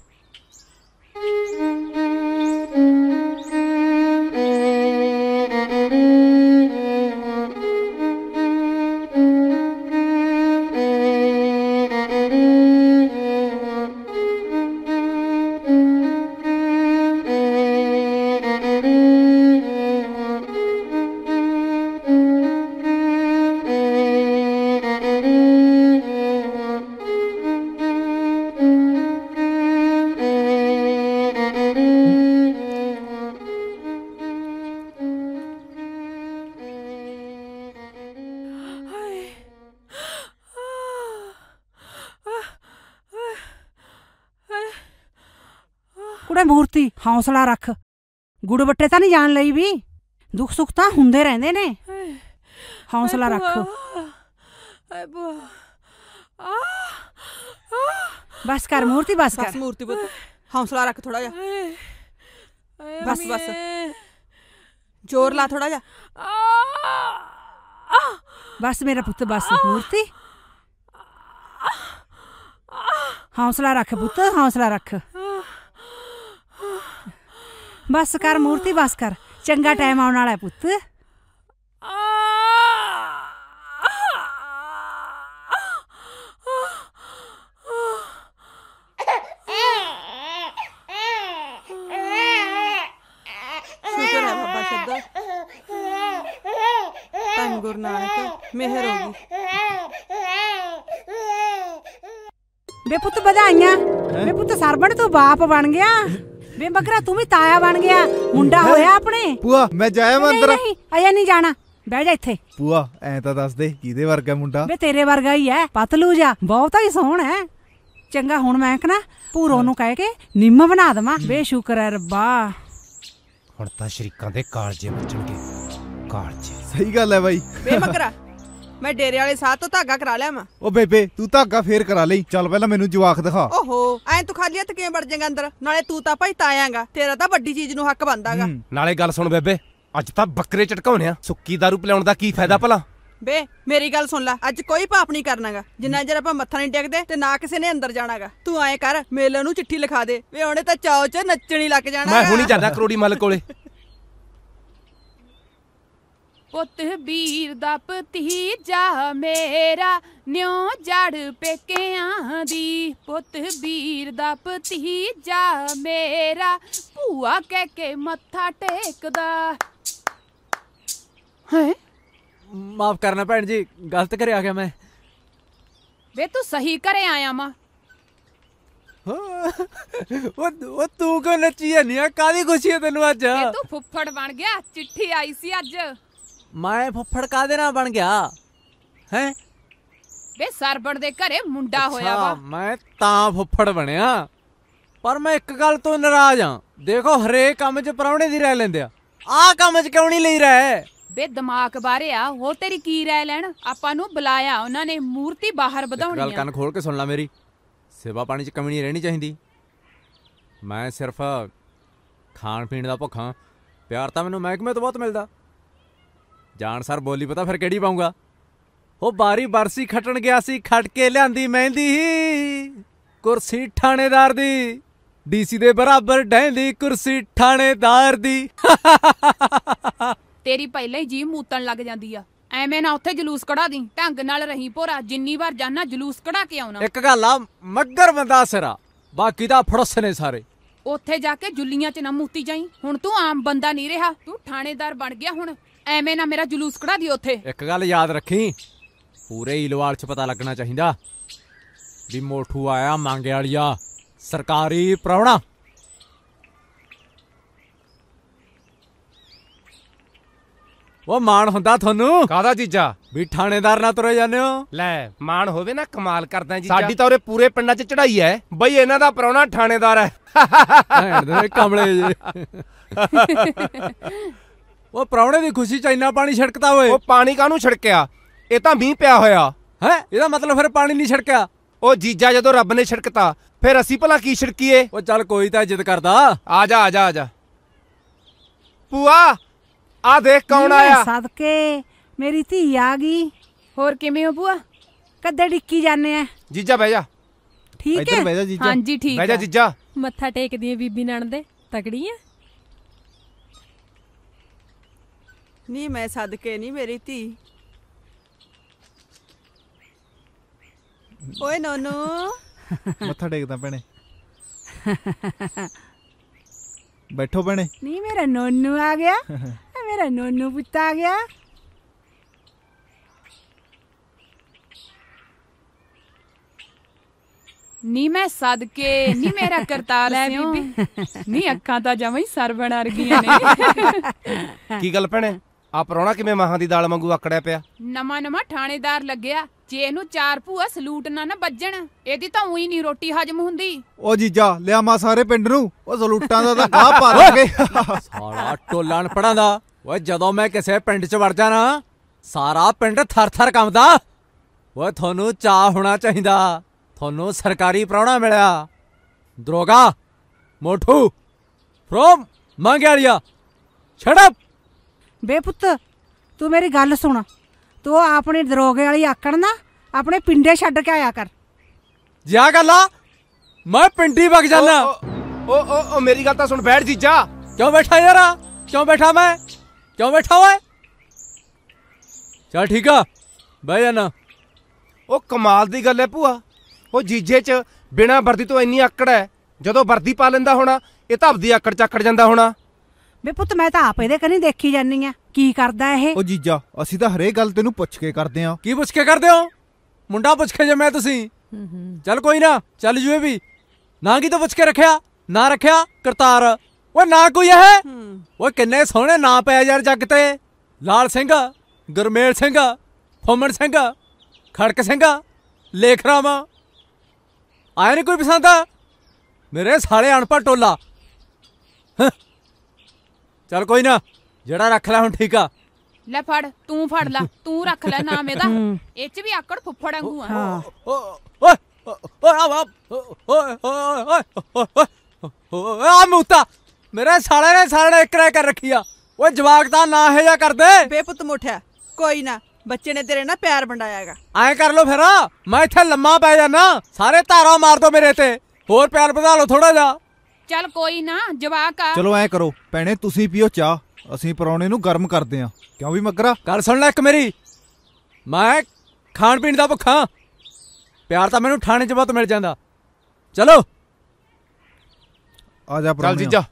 कुड़े मूर्ति हौसला रख, गुड़ बट्टे ਤਾਂ ਨਹੀਂ ਜਾਣ ਲਈ ਵੀ, ਦੁੱਖ ਸੁੱਖ ਤਾਂ ਹੁੰਦੇ ਰਹਿੰਦੇ ਨੇ, ਹੌਸਲਾ ਰੱਖ। बस कर मूर्ति, बस कर मूर्ति पुत, हौसला रख थोड़ा जा, बस बस जोर ला थोड़ा जा, बस मेरा पुत बस। मूर्ति हौसला रख पुत, हौसला रख, बस कर मूर्ति, बस कर, चंगा टाइम आने वाला है पुत। शुक्र है बाबा शब्दा, धन गुरु नानक मेहर होगी। बे पुत बधाइयां, बे पुत सरबण तू बाप बन गया, बे बकरा तू भी ताया बन गया, मुंडा होया अपने। ਭੂਆ मैं जाया मैं अंदर? नहीं अजे नहीं जाना, बह जा इत्थे। ਭੂਆ ਐ ਤਾਂ ਦੱਸ ਦੇ ਕਿਹਦੇ ਵਰਗਾ ਮੁੰਡਾ? बे तेरे वर्गा ही है, पतलू जा, बहुत ही सोहना है। चंगा हुण मैं कहना भूरो नूं कह के निम्म बना देवां। बेशुक्र है रब्बा, ਹੁਣ ਤਾਂ ਸ਼ਰੀਕਾਂ ਦੇ ਕਾਲਜੇ ਵੱਜਣਗੇ, ਕਾਲਜੇ। ਸਹੀ ਗੱਲ ਹੈ ਬਾਈ। बे मकरा मैं डेरे वाले साथ तो धागा करा लिया मैं। ओ बेबे तू धागा फेर करा ਲਈ, ਚੱਲ ਪਹਿਲਾਂ ਮੈਨੂੰ ਜਵਾਕ ਦਿਖਾ। ओहो ਐ ਤੂੰ ਖਾਲੀ ਹੱਥ ਕਿਵੇਂ ਵੜ ਜਾਏਗਾ ਅੰਦਰ? ਨਾਲੇ ਤੂੰ ਤਾਂ ਭਾਈ ਤਾਇਆਂਗਾ, ਤੇਰਾ ਤਾਂ ਵੱਡੀ ਚੀਜ਼ ਨੂੰ ਹੱਕ ਬਣਦਾਗਾ। ਨਾਲੇ ਗੱਲ ਸੁਣ ਬੇਬੇ, ਅੱਜ ਤਾਂ ਬੱਕਰੇ ਝਟਕਾਉਣੇ ਆ, ਸੁੱਕੀ ਦਾਰੂ ਪਿਲਾਉਣ ਦਾ ਕੀ ਫਾਇਦਾ ਭਲਾ? ਬੇ ਮੇਰੀ ਗੱਲ ਸੁਣ ਲੈ, ਅੱਜ ਕੋਈ ਪਾਪ ਨਹੀਂ ਕਰਨਾਗਾ ਜਿੰਨਾ ਚਿਰ ਆਪਾਂ ਮੱਥਾ ਨਹੀਂ ਟੇਕਦੇ ਤੇ ਨਾ ਕਿਸੇ ਨੇ ਅੰਦਰ ਜਾਣਾਗਾ। ਤੂੰ ਐਂ ਕਰ, ਮੇਲੇ ਨੂੰ ਚਿੱਠੀ ਲਿਖਾ ਦੇ, ਵੇ ਉਹਨੇ ਤਾਂ ਚਾਓ ਚ ਨੱਚਣੀ ਲੱਗ ਜਾਣਾ। ਮੈਂ ਹੁਣੀ ਜਾਂਦਾ ਕਰੋੜੀ ਮੱਲ ਕੋਲੇ। ਪੁੱਤ ਵੀਰ ਦਾ ਭਤੀਜਾ ਮੇਰਾ ਨਿਉ ਜੜ ਪੇਕਿਆਂ ਦੀ, ਪੁੱਤ ਵੀਰ ਦਾ ਭਤੀਜਾ ਮੇਰਾ ਭੂਆ ਕਹਿ ਕੇ ਮੱਥਾ ਟੇਕਦਾ ਹੈ। माफ करना भैन जी, गलत करे आ गया मैं। ਵੇ ਤੂੰ ਸਹੀ ਘਰੇ ਆਇਆ ਮਾਂ। ਉਹ ਤੂੰ ਕਿਉਂ ਨੱਚੀ ਜਾਂਦੀ ਆ? ਕਾਹਦੀ ਖੁਸ਼ੀ ਹੈ ਤੈਨੂੰ ਅੱਜ? ਵੇ ਤੂੰ ਫੁੱਫੜ ਬਣ ਗਿਆ, ਚਿੱਠੀ ਆਈ ਸੀ ਅੱਜ। ਮੈਂ ਫੁੱਫੜ ਕਾਹਦੇ ਨਾਲ ਬਣ ਗਿਆ ਹੈ? ਵੇ ਸਰਬਣ ਦੇ ਘਰੇ ਮੁੰਡਾ ਹੋਇਆ ਵਾ। ਮੈਂ ਤਾਂ ਫੁੱਫੜ ਬਣਿਆ, ਪਰ ਮੈਂ ਇੱਕ ਗੱਲ ਤੋਂ ਨਾਰਾਜ਼ ਆ। ਦੇਖੋ ਹਰੇਕ ਕੰਮ 'ਚ ਪ੍ਰਾਹੁਣੇ ਦੀ ਰਾਏ ਲੈਂਦੇ ਆ, ਆਹ ਕੰਮ 'ਚ ਕਿਉਂ ਨਹੀਂ ਲਈ ਰਾਏ? ਵੇ ਦਿਮਾਗ ਬਾਰੇ ਆ, ਉਹ ਤੇਰੀ ਕੀ ਰਾਏ ਲੈਣ? ਆਪਾਂ ਨੂੰ ਬੁਲਾਇਆ ਉਹਨਾਂ ਨੇ, ਮੂਰਤੀ ਬਾਹਰ ਵਧਾਉਣੀ ਆ। ਗੱਲ ਕੰਨ ਖੋਲ ਕੇ ਸੁਣ ਲੈ ਮੇਰੀ, ਸੇਵਾ ਪਾਣੀ 'ਚ ਕਮੀ ਨਹੀਂ ਰਹਿਣੀ ਚਾਹੀਦੀ। ਮੈਂ ਸਿਰਫ ਖਾਣ ਪੀਣ ਦਾ ਭੁੱਖਾਂ, ਪਿਆਰ ਤਾਂ ਮੈਨੂੰ ਮਹਿਕਮੇ ਤੋਂ ਬਹੁਤ ਮਿਲਦਾ। ਜਾਣ ਸਰ ਬੋਲੀ ਪਤਾ ਫਿਰ ਕਿਹੜੀ ਪਾਊਂਗਾ? ਉਹ ਬਾਰੀ ਬਰਸੀ ਖੱਟਣ ਗਿਆ ਸੀ, ਖੱਟ ਕੇ ਲਿਆਂਦੀ ਮਹਿੰਦੀ, ਕੁਰਸੀ ਥਾਣੇਦਾਰ ਦੀ, ਡੀਸੀ ਦੇ ਬਰਾਬਰ ਡਹਿੰਦੀ ਕੁਰਸੀ ਥਾਣੇਦਾਰ ਦੀ। ਤੇਰੀ ਪਹਿਲਾਂ ਹੀ ਜੀਭ ਮੂਤਣ ਲੱਗ ਜਾਂਦੀ ਆ, ਐਵੇਂ ਨਾ ਉੱਥੇ ਜਲੂਸ ਕਢਾ ਦੀ। ਢੰਗ ਨਾਲ ਰਹੀ ਭੋਰਾ, ਜਿੰਨੀ ਵਾਰ ਜਾਨਾ ਜਲੂਸ ਕਢਾ ਕੇ ਆਉਣਾ। ਇੱਕ ਗੱਲ ਆ, ਮੱਗਰ ਬੰਦਾ ਸਿਰਾ, ਬਾਕੀ ਤਾਂ ਫੜਸ ਨੇ ਸਾਰੇ। ਉੱਥੇ ਜਾ ਕੇ ਜੁੱਲੀਆਂ 'ਚ ਨਾ ਮੂਤੀ ਜਾਈ। ਹੁਣ ਤੂੰ ਆਮ ਬੰਦਾ ਨਹੀਂ ਰਿਹਾ, ਤੂੰ ਥਾਣੇਦਾਰ ਬਣ ਗਿਆ ਹੁਣ। ਐਵੇਂ ਨਾ ਮੇਰਾ ਜਲੂਸ ਕਢਾ ਦੀ ਉੱਥੇ। ਇੱਕ ਗੱਲ ਯਾਦ ਰੱਖੀ, ਪੂਰੇ ਈਲਵਾਲ 'ਚ ਪਤਾ ਲੱਗਣਾ ਚਾਹੀਦਾ ਵੀ ਮੋਠੂ ਆਇਆ ਮੰਗੇ ਵਾਲੀਆ, ਸਰਕਾਰੀ ਪ੍ਰਾਹੁਣਾ। ਉਹ ਮਾਣ ਹੁੰਦਾ ਤੁਹਾਨੂੰ? ਕਾਹਦਾ ਜੀਜਾ? ਵੀ ਥਾਣੇਦਾਰ ਨਾਲ ਤੁਰੇ ਜਾਂਦੇ ਹੋ। ਲੈ ਮਾਣ ਹੋਵੇ ਨਾ, ਕਮਾਲ ਕਰਦਾ ਜੀਜਾ। ਸਾਡੀ ਤਾਂ ਉਰੇ ਪੂਰੇ ਪਿੰਡਾਂ 'ਚ ਚੜਾਈ ਐ ਬਈ ਇਹਨਾਂ ਦਾ ਪ੍ਰਾਹੁਣਾ ਥਾਣੇਦਾਰ ਐ। ਕਮਲੇ ਜੇ। ਉਹ ਪ੍ਰਾਹੁਣੇ ਦੀ ਖੁਸ਼ੀ 'ਚ ਇੰਨਾ ਪਾਣੀ ਛਿੜਕਦਾ ਓਏ। ਉਹ ਪਾਣੀ ਕਾਹਨੂੰ ਛਿੜਕਿਆ? ਇਹ ਤਾਂ ਮੀਂਹ ਪਿਆ ਹੋਇਆ ਹੈ ਇਹਦਾ ਮਤਲਬ ਫਿਰ ਪਾਣੀ ਨਹੀਂ ਛਿੜਕਿਆ। ਉਹ ਜੀਜਾ ਜਦੋਂ ਰੱਬ ਨੇ ਛਿੜਕਤਾ ਫਿਰ ਅਸੀਂ ਭਲਾ ਕੀ ਛਿੜਕੀਏ? ਉਹ ਚੱਲ ਕੋਈ ਤਾਂ ਇੱਜ਼ਤ ਕਰਦਾ। ਆ ਜਾ ਆ ਜਾ ਆ ਜਾ। ਭੂਆ ਆ ਦੇਖ ਕੌਣ ਆਇਆ। ਸਦਕੇ ਮੇਰੀ ਧੀ ਆ ਗਈ। ਹੋਰ ਕਿਵੇਂ ਹੋ ਭੂਆ? ਕਦੇ ਡਿੱਕੀ ਜਾਂਦੇ ਆ। ਜੀਜਾ ਬਹਿ ਜਾ। ਠੀਕ ਹੈ ਹਾਂਜੀ ਠੀਕ ਬਹਿ ਜਾ ਜੀਜਾ। ਮੱਥਾ ਟੇਕਦੀ ਹੈ ਬੀਬੀ ਨਣਦੇ, ਤਕੜੀ ਹੈ। ਨਹੀਂ ਮੈਂ ਸਦਕੇ ਨਹੀਂ ਮੇਰੀ ਧੀ। ਓਏ ਨੋਨੂ ਮੱਥਾ ਟੇਕਦਾ ਭੈਣੇ। ਬੈਠੋ ਭੈਣੇ। ਨਹੀਂ ਮੇਰਾ ਨੋਨੂ ਆ ਗਿਆ। ਮੇਰਾ ਨੋਨੂ ਪੁੱਤ ਆ ਗਿਆ। ਨੀ ਮੈਂ ਸਦਕੇ ਨੀ ਮੇਰਾ ਕਰਤਾਰ ਲੈ ਸਿਓ ਬੀਬੀ। ਨੀ ਅੱਖਾਂ ਤਾਂ ਜਮਾਂ ਹੀ ਸਰ ਬਣਾ ਰਗੀਆਂ ਨੇ। ਕੀ ਗੱਲ ਭੈਣੇ, ਆ ਪ੍ਰਾਹੁਣਾ ਕਿਵੇਂ ਮਾਹਾਂ ਦੀ ਦਾਲ ਵਾਂਗੂ ਆਕੜਿਆ ਪਿਆ? ਨਵਾਂ ਥਾਣੇਦਾਰ ਲੱਗਿਆ, ਜੇ ਇਹਨੂੰ 4 ਭੂਆ ਸਲੂਟ ਨਾ ਵੱਜਣ ਇਹਦੀ ਤਾਂ ਉਹੀ ਨਹੀਂ ਰੋਟੀ ਹਜਮ ਹੁੰਦੀ। ਉਹ ਜੀਜਾ ਲਿਆ ਮਾ ਸਾਰੇ ਪਿੰਡ ਨੂੰ ਉਹ ਸਲੂਟਾਂ ਦਾ ਤਾਂ ਗਾਹ ਪਾ ਦਾਂਗੇ। ਸਾਲਾ ਟੋਲਾ ਅਨਪੜਾਂ ਦਾ। ਓਏ ਜਦੋਂ ਮੈਂ ਕਿਸੇ ਪਿੰਡ 'ਚ ਵੜ ਜਾਣਾ ਸਾਰਾ ਪਿੰਡ ਥਰ-ਥਰ ਕੰਬਦਾ। ਓਏ ਤੁਹਾਨੂੰ ਚਾਹ ਹੋਣਾ ਚਾਹੀਦਾ, ਤੁਹਾਨੂੰ ਸਰਕਾਰੀ ਪ੍ਰਾਹੁਣਾ ਮਿਲਿਆ। ਦਰੋਗਾ ਮੋਠੂ ਫਰੋਮ ਮੰਗਿਆੜੀਆ ਸ਼ਟ ਅਪ। ਬੇ ਪੁੱਤ ਤੂੰ ਮੇਰੀ ਗੱਲ ਸੁਣ, ਤੂੰ ਆਪਣੀ ਦਰੋਗੇ ਵਾਲੀ ਆਕੜ ਨਾ ਆਪਣੇ ਪਿੰਡੇ ਛੱਡ ਕੇ ਆਇਆ ਕਰ। ਜਿਆ ਗੱਲ ਆ ਮੈਂ ਪਿੰਡੀ ਵਗ ਜਾਣਾ। ਓ ਮੇਰੀ ਗੱਲ ਤਾਂ ਸੁਣ। ਬੈਠ ਜੀਜਾ। ਕਿਉਂ ਬੈਠਾ ਯਾਰ? ਕਿਉਂ ਬੈਠਾ ਮੈਂ? ਕਿਉਂ ਬੈਠਾ ਓਏ? ਚੱਲ ਠੀਕ ਆ ਬਹਿ ਜਾਣਾ। ਉਹ ਕਮਾਲ ਦੀ ਗੱਲ ਹੈ ਭੂਆ, ਉਹ ਜੀਜੇ 'ਚ ਬਿਨਾਂ ਵਰਦੀ ਤੋਂ ਇੰਨੀ ਆਕੜ ਹੈ, ਜਦੋਂ ਵਰਦੀ ਪਾ ਲੈਂਦਾ ਹੋਣਾ ਇਹ ਤਾਂ ਆਪਦੀ ਆਕੜ ਚੱਕੜ ਜਾਂਦਾ ਹੋਣਾ। ਬੇ ਪੁੱਤ ਮੈਂ ਤਾਂ ਆਪ ਇਹਦੇ ਕਨੀ ਦੇਖੀ ਜਾਨੀ ਆ ਕੀ ਕਰਦਾ ਇਹ। ਉਹ ਜੀਜਾ ਅਸੀਂ ਤਾਂ ਹਰੇਕ ਗੱਲ ਤੈਨੂੰ ਪੁੱਛ ਕੇ ਕਰਦੇ ਆ। ਕੀ ਪੁੱਛ ਕੇ ਕਰਦੇ ਹੋ? ਮੁੰਡਾ ਪੁੱਛ ਕੇ ਜੰਮਿਆ ਤੁਸੀਂ। ਚੱਲ ਕੋਈ ਨਾ ਚੱਲ ਜੂਏ ਵੀ। ਨਾ ਕੀ ਤਾਂ ਪੁੱਛ ਕੇ ਰੱਖਿਆ? ਨਾ ਰੱਖਿਆ ਕਰਤਾਰ। ਓਏ ਨਾ ਕੋਈ ਹੈ। ਓਏ ਕਿੰਨੇ ਸੋਹਣੇ ਨਾਂ ਪਏ ਯਾਰ ਜੱਗ ਤੇ। ਲਾਲ ਸਿੰਘ, ਗੁਰਮੇਲ ਸਿੰਘ, ਫੁੰਮਣ ਸਿੰਘ, ਖੜਕ ਸਿੰਘ, ਲੇਖ ਰਾਮ। ਆਇਆ ਨਹੀਂ ਕੋਈ ਪਸੰਦ? ਮੇਰੇ ਸਾਲੇ ਅਨਪੜ੍ਹ ਟੋਲਾ। ਚੱਲ ਕੋਈ ਨਾ ਜਿਹੜਾ ਰੱਖ ਲੈ ਹੁਣ ਠੀਕ ਆ। ਲੈ ਫੜ ਤੂੰ ਫੜ ਲੈ, ਤੂੰ ਰੱਖ ਲੈ ਨਾਮ ਇਹਦਾ। ਇਹ 'ਚ ਵੀ ਆਕੜ ਫੁੱਫੜ ਵਾਂਗੂ ਆ। ਓਏ ਆ ਮੂਤਾ ਮੇਰੇ ਸਾਲੇ ਨੇ ਇੱਕ ਰਹਿ ਕਰ ਰੱਖੀ ਆ। ਓਏ ਜਵਾਕ ਤਾਂ ਨਾ ਇਹ ਜਾ ਕਰਦੇ। ਬੇਪੁੱਤ ਮੁੱਠਿਆ ਕੋਈ ਨਾ, ਬੱਚੇ ਨੇ ਤੇਰੇ ਨਾਲ ਪਿਆਰ ਵੰਡਾਇਆਗਾ। ਐਂ ਕਰ ਲੋ ਫਿਰ, ਮੈਂ ਇੱਥੇ ਲੰਮਾ ਪੈ ਜਾਣਾ। ਸਾਰੇ ਧਾਰਾ ਮਾਰ ਦੋ ਮੇਰੇ ਤੇ, ਹੋਰ ਪਿਆਰ ਵਧਾ ਲਓ ਥੋੜਾ ਜਿਹਾ। ਚੱਲ ਕੋਈ ਨਾ ਜਵਾਕ ਆ। ਚਲੋ ਐਂ ਕਰੋ ਭੈਣੇ ਤੁਸੀਂ ਪੀਓ ਚਾਹ, ਅਸੀਂ ਪਰੌਣੇ ਨੂੰ ਗਰਮ ਕਰਦੇ ਆ। ਕਿਉਂ ਵੀ ਮਗਰਾ? ਗੱਲ ਸੁਣ ਲੈ ਇੱਕ ਮੇਰੀ, ਮੈਂ ਖਾਣ ਪੀਣ ਦਾ ਭੁੱਖਾ। ਪਿਆਰ ਤਾਂ ਮੈਨੂੰ ਥਾਣੇ 'ਚ ਬਹੁਤ ਮਿਲ ਜਾਂਦਾ। ਚਲੋ ਆ ਜਾ ਚੱਲ ਜੀਜਾ।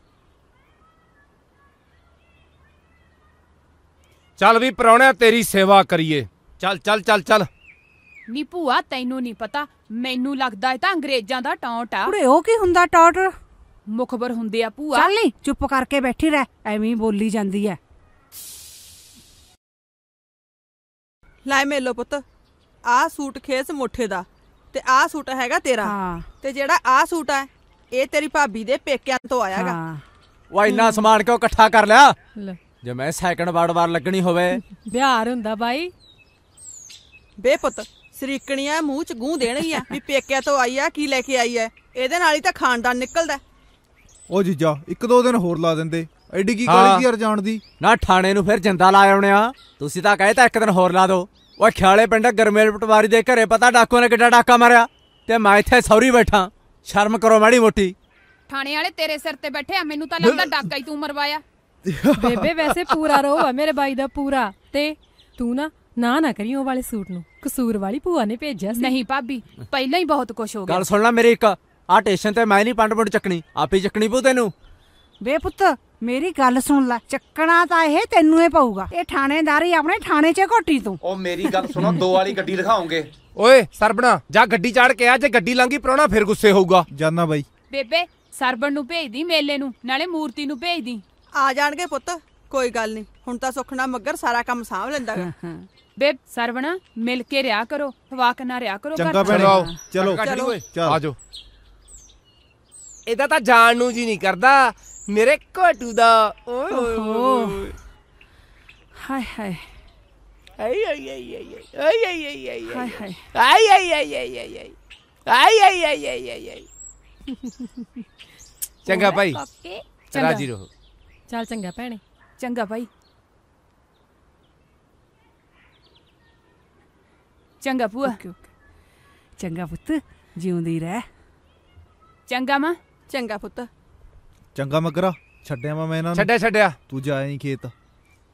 ਚੱਲ ਵੀ ਪ੍ਰਾਹੁਣਿਆ ਤੇਰੀ ਸੇਵਾ ਕਰੀਏ। ਚੱਲ ਚੱਲ ਚੱਲ ਚੱਲ। ਨੀ ਭੂਆ ਤੈਨੂੰ ਨਹੀਂ ਪਤਾ, ਮੈਨੂੰ ਲੱਗਦਾ ਇਹ ਤਾਂ ਅੰਗਰੇਜ਼ਾਂ ਦਾ ਟੌਂਟ ਆ। ਕੁੜੇ ਉਹ ਕੀ ਹੁੰਦਾ ਟੌਟ? ਮੁਖਬਰ ਹੁੰਦੇ ਆ ਭੂਆ। ਚੱਲ ਨੀ ਚੁੱਪ ਕਰਕੇ ਬੈਠੀ ਰਹਿ, ਐਵੇਂ ਬੋਲੀ ਜਾਂਦੀ ਐ। ਲੈ ਮੇਲੋ ਪੁੱਤ, ਆਹ ਸੂਟ ਖੇਸ ਮੁੱਠੇ ਦਾ ਤੇ ਆਹ ਸੂਟ ਹੈਗਾ ਤੇਰਾ। ਤੇ ਜਿਹੜਾ ਆਹ ਸੂਟ ਹੈ ਇਹ ਤੇਰੀ ਭਾਬੀ ਦੇ ਪੇਕਿਆਂ ਤੋਂ ਆਇਆਗਾ। ਵਾ ਇੰਨਾ ਸਮਾਨ ਕਿਉਂ ਇਕੱਠਾ ਕਰ ਲਿਆ? ਜੇ ਮੈਂ ਸੈਕਿੰਡ ਵਾਰ ਲੱਗਣੀ ਹੋਵੇ। ਬਿਹਾਰ ਹੁੰਦਾ ਬਾਈ। ਬੇਪੁੱਤ ਸਰੀਕਣੀਆਂ ਮੂੰਹ 'ਚ ਗੂੰ ਦੇਣਗੀਆਂ ਵੀ ਪੇਕਿਆਂ ਤੋਂ ਆਈ ਆ, ਕੀ ਲੈ ਕੇ ਆਈ ਐ। ਇਹਦੇ ਨਾਲ ਹੀ ਤਾਂ ਖਾਨਦਾਨ ਨਿਕਲਦਾ। ਉਹ ਜੀਜਾ 1-2 ਦਿਨ ਹੋਰ ਲਾ ਦਿੰਦੇ, ਐਡੀ ਕੀ ਕਾਲੀ ਕੀ ਯਾਰ ਜਾਣ ਦੀ। ਨਾ ਥਾਣੇ ਨੂੰ ਫਿਰ ਜਿੰਦਾ ਲਾ ਆਉਣੇ ਆ। ਤੁਸੀਂ ਤਾਂ ਕਹੇ ਤਾਂ 1 ਦਿਨ ਹੋਰ ਲਾ ਦੋ। ਓਏ ਖਿਆਲੇ ਪਿੰਡ ਗਰਮੇਲ ਪਟਵਾਰੀ ਦੇ ਘਰੇ ਪਤਾ ਡਾਕੂ ਨੇ ਕਿੱਡਾ ਡਾਕਾ ਮਾਰਿਆ, ਤੇ ਮੈਂ ਇੱਥੇ ਸੌਰੀ ਬੈਠਾ। ਸ਼ਰਮ ਕਰੋ ਮਾੜੀ ਮੋਟੀ। ਥਾਣੇ ਵਾਲੇ ਤੇਰੇ ਸਿਰ ਤੇ ਬੈਠੇ ਆ, ਮੈਨੂੰ ਤਾਂ ਲੱਗਦਾ ਡਾਕਾ ਹੀ ਤੂੰ ਮਰਵਾਇਆ। ਬੇਬੇ ਵੈਸੇ ਪੂਰਾ ਰੋ ਆ ਮੇਰੇ ਬਾਈ ਦਾ ਪੂਰਾ। ਤੇ ਤੂੰ ਨਾ ਕਰੀ ਉਹ ਵਾਲੇ ਸੂਟ ਨੂੰ, ਕਸੂਰ ਵਾਲੀ ਭੂਆ ਨੇ ਭੇਜਿਆ ਸੀ। ਨਹੀਂ ਭਾਬੀ ਪਹਿਲਾਂ ਹੀ ਬਹੁਤ ਕੁਛ ਹੋ ਗਿਆ। ਗੱਲ ਸੁਣ ਲੈ ਮੇਰੀ ਇੱਕ, ਆ ਟੇਸ਼ਨ ਤੇ ਮੈਂ ਨਹੀਂ ਪੰਡ ਪੁੰਡ ਚੱਕਣੀ, ਆਪੇ ਚੱਕਣੀ ਪਊ ਤੈਨੂੰ। ਬੇ ਪੁੱਤ ਮੇਰੀ ਗੱਲ ਸੁਣ ਲੈ, ਚੱਕਣਾ ਤਾਂ ਇਹ ਤੈਨੂੰ ਹੀ ਪਊਗਾ। ਇਹ ਥਾਣੇਦਾਰੀ ਆਪਣੇ ਥਾਣੇ 'ਚ ਘੋਟੀ ਤੂੰ। ਉਹ ਮੇਰੀ ਗੱਲ ਸੁਣੋ, 2 ਵਾਲੀ ਗੱਡੀ ਦਿਖਾਉਂਗੇ। ਓਏ ਸਰਬਣਾ ਜਾ ਗੱਡੀ ਚਾੜ ਕੇ ਆ, ਜੇ ਗੱਡੀ ਲੰਘੀ ਪ੍ਰਾਹੁਣਾ ਫਿਰ ਗੁੱਸੇ ਹੋਊਗਾ। ਜਾਨਾ ਬਾਈ। ਬੇਬੇ ਸਰਬਣ ਨੂੰ ਭੇਜਦੀ ਮੇਲੇ ਨੂੰ, ਨਾਲੇ ਮੂਰਤੀ ਨੂੰ ਭੇਜਦੀ। ਆ ਜਾਣਗੇ ਪੁੱਤ, ਕੋਈ ਗੱਲ ਨਹੀਂ। ਹੁਣ ਤਾਂ ਸੁਖਣਾ ਮੱਗਰ ਸਾਰਾ ਕੰਮ ਸਾਂਭ ਲੈਂਦਾ। ਬੇਬ ਸਰਵਣਾ ਮਿਲ ਕੇ ਰਿਆ ਕਰੋ, ਵਾਕ ਨਾ ਰਿਆ ਕਰੋ। ਚੰਗਾ ਭੈਣੇ ਚਲੋ ਆਜੋ। ਇਹਦਾ ਤਾਂ ਜਾਣ ਨੂੰ ਜੀ ਨਹੀਂ ਕਰਦਾ ਮੇਰੇ ਘੋਟੂ ਦਾ। ਓਏ ਹਾਏ ਹਾਏ ਚੰਗਾ ਭਾਈ ਚੰਗਾ। ਰਾਜੀ ਰਹੋ। ਚੱਲ ਚੰਗਾ ਭੈਣੇ। ਚੰਗਾ ਭਾਈ। ਚੰਗਾ ਭੂਆ। ਚੰਗਾ ਪੁੱਤ, ਜਿਉਂਦੀ ਰਹਿ। ਚੰਗਾ ਮਾਂ। ਚੰਗਾ ਪੁੱਤ। ਚੰਗਾ ਮਗਰਾ, ਛੱਡਿਆ ਮੈਂ ਇਹਨਾਂ ਨੂੰ। ਛੱਡਿਆ ਤੂੰ ਜਾਇਆ ਨਹੀਂ ਖੇਤ।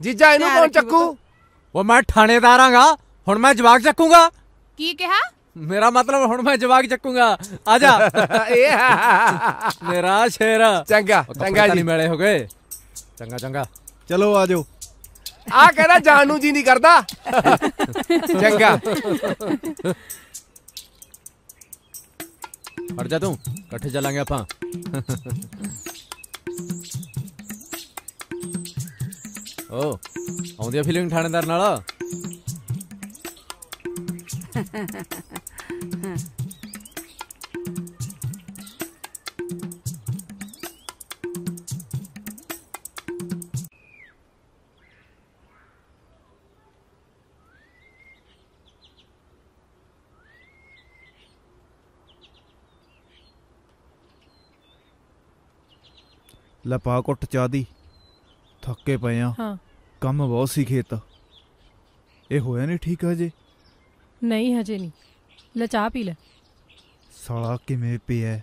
ਜੀਜਾ ਇਹਨੂੰ ਕੌਣ ਚੱਕੂ? ਉਹ ਮੈਂ ਥਾਣੇਦਾਰ ਆਂਗਾ, ਹੁਣ ਮੈਂ ਜਵਾਕ ਚੱਕੂਗਾ। ਕੀ ਕਿਹਾ? ਮੇਰਾ ਮਤਲਬ ਹੁਣ ਮੈਂ ਜਵਾਕ ਚੱਕੂਗਾ। ਆ ਜਾ ਮੇਰਾ ਸ਼ੇਰ। ਚੰਗਾ ਚੰਗਾ ਜੀ, ਮੇਲੇ ਹੋ ਗਏ। ਚੰਗਾ ਚੰਗਾ, ਚਲੋ ਆ ਜਾਓ। ਆ ਕਹਿੰਦਾ ਜਾਣ ਨੂੰ ਜੀ ਨਹੀਂ ਕਰਦਾ। ਚੰਗਾ ਹਟ ਜਾ ਤੂੰ, ਇਕੱਠੇ ਚੱਲਾਂਗੇ ਆਪਾਂ। ਓ ਆਉਂਦੀ ਆ ਫੀਲਿੰਗ ਥਾਣੇਦਾਰ ਨਾਲ। ਲੈ ਪਾ ਘੁੱਟ ਚਾਹ ਦੀ, ਥੱਕੇ ਪਏ ਆ। ਹਾਂ, ਕੰਮ ਬਹੁਤ ਸੀ ਖੇਤ। ਇਹ ਹੋਇਆ ਨਹੀਂ ਠੀਕ ਹਜੇ? ਨਹੀਂ ਹਜੇ ਨਹੀਂ। ਲੈ ਚਾਹ ਪੀ ਲੈ। ਸਾਲਾ ਕਿਵੇਂ ਪਿਆ?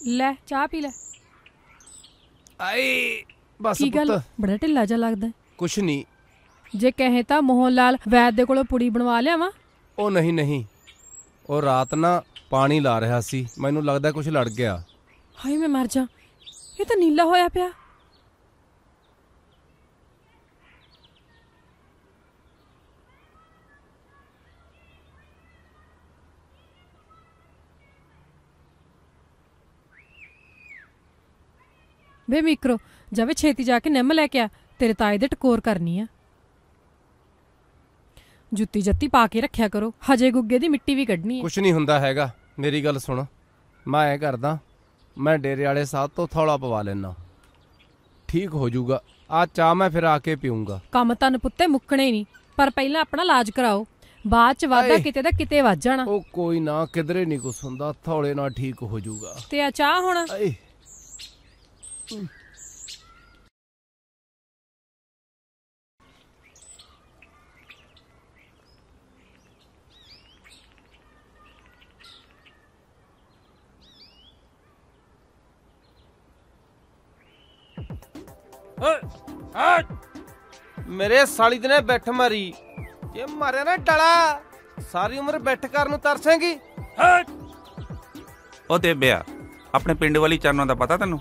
ਲੈ ਚਾਹ ਪੀ ਲੈ। ਆਏ ਬਸ ਕੀ ਗੱਲ, ਪੁੱਤ, ਬੜਾ ਢਿੱਲਾ ਜਿਹਾ ਲੱਗਦਾ। ਕੁਛ ਨਹੀਂ। ਜੇ ਕਹੇ ਤਾਂ ਮੋਹਨ ਲਾਲ ਵੈਦ ਦੇ ਕੋਲੋਂ ਪੁੜੀ ਬਣਵਾ ਲਿਆਵਾਂ। ਉਹ ਨਹੀਂ, ਉਹ ਰਾਤ ਨਾ ਪਾਣੀ ਲਾ ਰਿਹਾ ਸੀ, ਮੈਨੂੰ ਲੱਗਦਾ ਕੁਛ ਲੜ ਗਿਆ। ਹਾਏ ਮੈਂ ਮਰ ਜਾ, ਇਹ ਤਾਂ ਨੀਲਾ ਹੋਇਆ ਪਿਆ। ਵੇ ਮਿਕਰੋ, ਜਾਵੇ ਛੇਤੀ ਜਾ ਕੇ ਨਿੰਮ ਲੈ ਕੇ ਆ, ਤੇਰੇ ਤਾਏ ਦੇ ਟਕੋਰ ਕਰਨੀ ਆ। ਜੁੱਤੀ ਜੱਤੀ ਪਾ ਕੇ ਰੱਖਿਆ ਕਰੋ, ਹਜੇ ਗੁੱਗੇ ਦੀ ਮਿੱਟੀ ਵੀ ਕੱਢਣੀ ਹੈ। ਕੁਛ ਨਹੀਂ ਹੁੰਦਾ ਹੈਗਾ, ਮੇਰੀ ਗੱਲ ਸੁਣ। ਮੈਂ ਐ ਕਰਦਾ, ਮੈਂ ਡੇਰੇ ਵਾਲੇ ਸਾਹ ਤੋਂ ਥੌਲਾ ਪਵਾ ਲੈਣਾ, ਠੀਕ ਹੋ ਜਾਊਗਾ। ਆ ਚਾਹ ਮੈਂ ਫਿਰ ਆ ਕੇ ਪੀਊਂਗਾ। ਕੰਮ ਤਨ ਪੁੱਤੇ ਮੁੱਕਣੇ ਨਹੀਂ, ਪਰ ਪਹਿਲਾਂ ਆਪਣਾ ਇਲਾਜ ਕਰਾਓ, ਬਾਅਦ ਚ ਵਾਧਾ ਕਿਤੇ ਦਾ ਕਿਤੇ ਵੱਜ ਜਾਣਾ। ਉਹ ਕੋਈ ਨਾ, ਕਿਧਰੇ ਨਹੀਂ ਕੁਛ ਹੁੰਦਾ, ਥੌਲੇ ਨਾਲ ਠੀਕ ਹੋ ਜਾਊਗਾ। ਤੇ ਆ ਚਾਹ ਹੁਣ। ਮੇਰੇ ਸਾਲੀ ਦੇ ਨੇ ਬੈਠ ਮਾਰੀ, ਜੇ ਮਾਰਿਆ ਨਾ ਡਲਾ ਸਾਰੀ ਉਮਰ ਬੈਠ ਕਰਨ ਨੂੰ ਤਰਸੇਂਗੀ। ਉਹ ਦੇਬਿਆ, ਆਪਣੇ ਪਿੰਡ ਵਾਲੀ ਚਰਨੋਂ ਦਾ ਪਤਾ ਤੈਨੂੰ?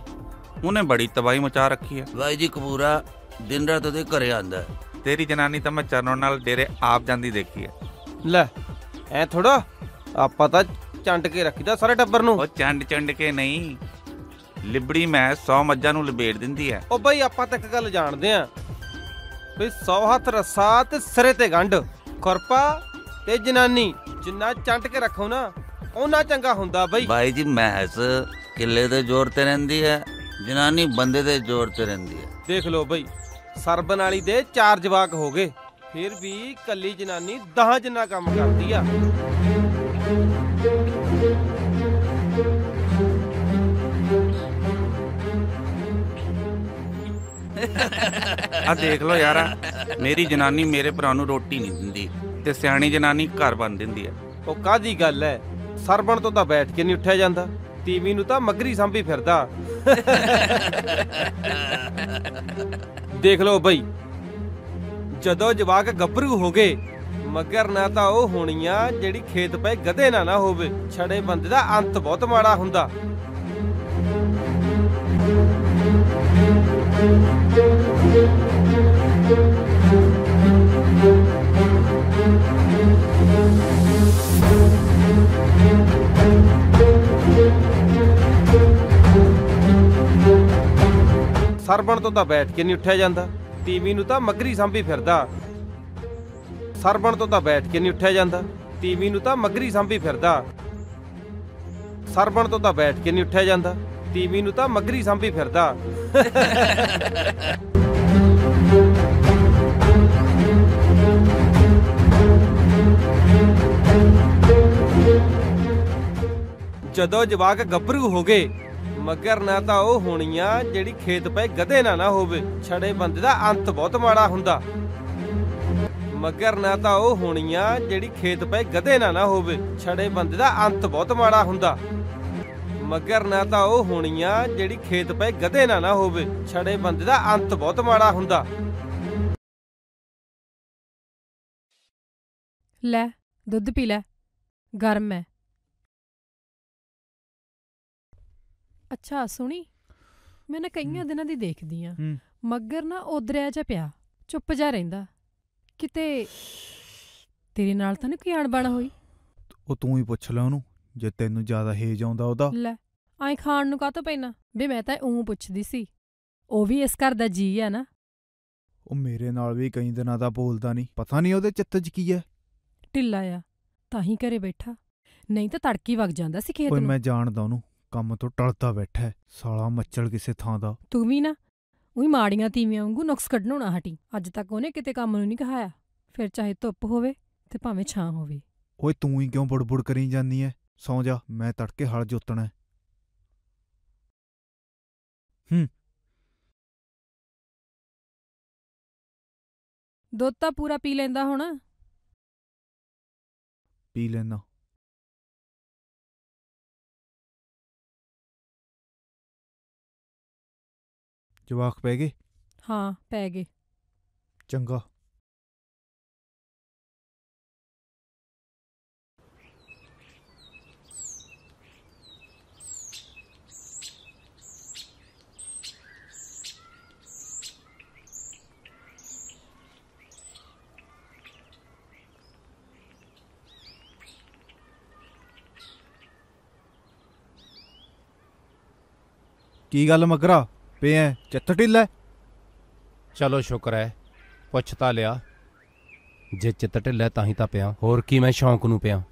ਉਹਨੇ ਬੜੀ ਤਬਾਹੀ ਮਚਾ ਰੱਖੀ ਹੈ। ਬਾਈ ਜੀ ਕਪੂਰਾ ਦਿਨ ਰਾਤ ਉਹਦੇ ਘਰੇ ਆਂਦਾ। ਤੇਰੀ ਜਨਾਨੀ ਤਾਂ ਮੈਂ ਚਰਨੋਂ ਨਾਲ ਡੇਰੇ ਆਪ ਜਾਂਦੀ ਦੇਖੀ ਹੈ। ਲੈ ਐ ਥੋੜਾ, ਆਪਾਂ ਤਾਂ ਚੰਡ ਕੇ ਰੱਖੀਦਾ ਸਾਰੇ ਟੱਬਰ ਨੂੰ। ਉਹ ਚੰਡ ਕੇ ਨਹੀਂ, ਲਿਬੜੀ ਮੈਂ 100 ਮੱਝਾਂ ਨੂੰ ਲਬੇੜ ਦਿੰਦੀ ਹੈ। ਉਹ ਬਈ ਆਪਾਂ ਤਾਂ ਇੱਕ ਗੱਲ ਜਾਣਦੇ ਆਂ ਬਈ 100 ਹੱਥ ਰੱਸਾ ਤੇ ਸਿਰੇ ਤੇ ਗੰਢ, ਖੁਰਪਾ ਤੇ ਜਨਾਨੀ ਜਿੰਨਾ ਚੰਡ ਕੇ ਰੱਖੋ ਨਾ ਉਹਨਾਂ ਚੰਗਾ ਹੁੰਦਾ ਬਈ। ਬਾਈ ਜੀ ਮੈਸ ਕਿੱਲੇ ਦੇ ਜ਼ੋਰ ਤੇ ਰਹਿੰਦੀ ਹੈ, ਜਨਾਨੀ ਬੰਦੇ ਦੇ ਜ਼ੋਰ ਤੇ ਰਹਿੰਦੀ ਹੈ। ਦੇਖ ਲਓ ਬਈ, ਸਰਬਨ ਵਾਲੀ ਦੇ 4 ਜਵਾਕ ਹੋ ਗਏ, ਫਿਰ ਵੀ ਕੱਲੀ ਜਨਾਨੀ 10 ਜਿੰਨਾ ਕੰਮ ਕਰਦੀ ਆ। ਆ ਦੇਖ ਲੋ ਯਾਰਾ, ਮੇਰੀ ਜਨਾਨੀ ਮੇਰੇ ਭਰਾ ਨੂੰ ਰੋਟੀ ਨਹੀਂ ਦਿੰਦੀ ਤੇ ਸਿਆਣੀ ਜਨਾਨੀ ਘਰ ਬੰਨ ਦਿੰਦੀ ਹੈ। ਉਹ ਕਾਹਦੀ ਗੱਲ ਐ, ਸਰਬਣ ਤੋਂ ਤਾਂ ਬੈਠ ਕੇ ਨਹੀਂ ਉੱਠਿਆ ਜਾਂਦਾ, ਤੀਵੀਂ ਨੂੰ ਤਾਂ ਮਗਰੀ ਸਾਂਭੀ ਫਿਰਦਾ। ਦੇਖ ਲਓ ਬਈ, ਜਦੋਂ ਜਵਾਕ ਗੱਭਰੂ ਹੋ ਗਏ, ਮਗਰ ਨਾ ਤਾਂ ਉਹ ਹੋਣੀ ਆ ਜਿਹੜੀ ਖੇਤ ਪਏ ਗਧੇ ਨਾ ਹੋਵੇ। ਛੜੇ ਬੰਦੇ ਦਾ ਅੰਤ ਬਹੁਤ ਮਾੜਾ ਹੁੰਦਾ। ਸਰਬਣ ਤੋਂ ਤਾਂ ਬੈਠ ਕੇ ਨਹੀਂ ਉੱਠਿਆ ਜਾਂਦਾ, ਤੀਵੀਂ ਨੂੰ ਤਾਂ ਮੱਗਰੀ ਸਾਂਭੀ ਫਿਰਦਾ। ਸਰਬਣ ਤੋਂ ਤਾਂ ਬੈਠ ਕੇ ਨਹੀਂ ਉੱਠਿਆ ਜਾਂਦਾ, ਤੀਵੀਂ ਨੂੰ ਤਾਂ ਮੱਗਰੀ ਸਾਂਭੀ ਫਿਰਦਾ। ਸਰਬਣ ਤੋਂ ਤਾਂ ਬੈਠ ਕੇ ਨਹੀਂ ਉੱਠਿਆ ਜਾਂਦਾ, ਤੀਵੀਂ ਨੂੰ ਤਾਂ ਮੱਗਰੀ ਸਾਂਭੀ ਫਿਰਦਾ। ਜਦੋਂ ਜਵਾਕ ਗੱਭਰੂ ਹੋ ਗਏ, ਮਗਰ ਨਾ ਤਾਂ ਉਹ ਹੋਣੀਆਂ ਜਿਹੜੀ ਖੇਤ ਪਏ ਗਧੇ ਨਾ ਹੋਵੇ, ਛੜੇ ਬੰਦੇ ਦਾ ਅੰਤ ਬਹੁਤ ਮਾੜਾ ਹੁੰਦਾ। ਮਗਰ ਨਾ ਤਾਂ ਉਹ ਹੋਣੀਆਂ ਜਿਹੜੀ ਖੇਤ ਪਏ ਗਧੇ ਨਾ ਹੋਵੇ, ਛੜੇ ਬੰਦੇ ਦਾ ਅੰਤ ਬਹੁਤ ਮਾੜਾ ਹੁੰਦਾ। ਮਗਰ ਨਾ ਤਾਂ ਉਹ ਹੋਣੀਆਂ ਜਿਹੜੀ ਖੇਤ ਪਏ ਗਧੇ ਨਾ ਹੋਵੇ, ਛੜੇ ਬੰਦੇ ਦਾ ਅੰਤ ਬਹੁਤ ਮਾੜਾ ਹੁੰਦਾ। ਲੈ ਦੁੱਧ ਪੀ ਲੈ, ਗਰਮ ਹੈ। ਅੱਛਾ ਸੁਣੀ, ਮੈਂ ਨਾ ਕਈਆਂ ਦਿਨਾਂ ਦੀ ਦੇਖਦੀ ਆ, ਮੱਗਰ ਨਾ ਉਧਰਿਆ ਜਿਹਾ ਪਿਆ, ਚੁੱਪ ਜਾ ਰਹਿੰਦਾ। ਕਿਤੇ ਤੇਰੇ ਨਾਲ ਤਾਂ ਨਹੀਂ ਕੋਈ ਅਣਬਣ ਹੋਈ? ਉਹ ਤੂੰ ਹੀ ਪੁੱਛ ਲੈ ਉਹਨੂੰ, ਜੇ ਤੈਨੂੰ ਜ਼ਿਆਦਾ ਹੇਜ ਆਉਂਦਾ ਉਹਦਾ। ਲੈ ਆਏ ਖਾਣ ਨੂੰ ਕਾਹਤੋਂ ਪੈਣਾ ਵੀ? ਮੈਂ ਤਾਂ ਪੁੱਛਦੀ ਸੀ, ਉਹ ਵੀ ਇਸ ਘਰ ਦਾ ਜੀ ਆ ਨਾ। ਉਹ ਮੇਰੇ ਨਾਲ ਵੀ ਕਈ ਦਿਨਾਂ ਦਾ ਬੋਲਦਾ ਨਹੀਂ, ਪਤਾ ਨਹੀਂ ਉਹਦੇ ਚਿੱਤ 'ਚ ਕੀ ਹੈ। ਢਿੱਲਾ ਆ ਤਾਂ ਹੀ ਘਰੇ ਬੈਠਾ, ਨਹੀਂ ਤਾਂ ਤੜਕੀ ਵਗ ਜਾਂਦਾ ਸੀ ਖੇਤ ਓਏ ਨੂੰ। ਮੈਂ ਜਾਣਦਾ ਉਹਨੂੰ, ਕੰਮ ਤੋਂ ਟਲਦਾ ਬੈਠਾ ਸਾਲਾ ਮੱਚਲ ਕਿਸੇ ਥਾਂ ਦਾ। ਤੂੰ ਵੀ ਨਾ ਉਹੀ ਮਾੜੀਆਂ ਤੀਵੀਆਂ ਵਾਂਗੂ ਨੁਕਸ ਕੱਢਣੋਂ ਨਾ ਹਟੀ। ਅੱਜ ਤੱਕ ਉਹਨੇ ਕਿਤੇ ਕੰਮ ਨੂੰ ਨਹੀਂ ਕਹਾਇਆ, ਫਿਰ ਚਾਹੇ ਧੁੱਪ ਹੋਵੇ ਤੇ ਭਾਵੇਂ ਛਾਂ ਹੋਵੇ। ਓਏ ਤੂੰ ਹੀ ਕਿਉਂ ਬੁੜਬੁੜ ਕਰੀ ਜਾਂਦੀ ਐ? ਸੌਂ ਜਾ, ਮੈਂ ਤੜਕੇ ਹਲ ਜੋਤਣਾ। ਦੁੱਧ ਤਾਂ ਪੂਰਾ ਪੀ ਲੈਂਦਾ ਹੁਣ। ਪੀ ਲੈਣਾ। ਜਵਾਕ ਪੈ ਗਏ? ਹਾਂ ਪੈ ਗਏ। ਚੰਗਾ। ਕੀ ਗੱਲ ਮਗਰਾ, ਪਿਆ ਚਿੱਤ ਢਿੱਲਾ? ਚਲੋ ਸ਼ੁਕਰ ਹੈ ਪੁੱਛ ਤਾਂ ਲਿਆ। ਜੇ ਚਿੱਤ ਢਿੱਲਾ ਤਾਂ ਹੀ ਤਾਂ ਪਿਆ, ਹੋਰ ਕੀ ਮੈਂ ਸ਼ੌਂਕ ਨੂੰ ਪਿਆ।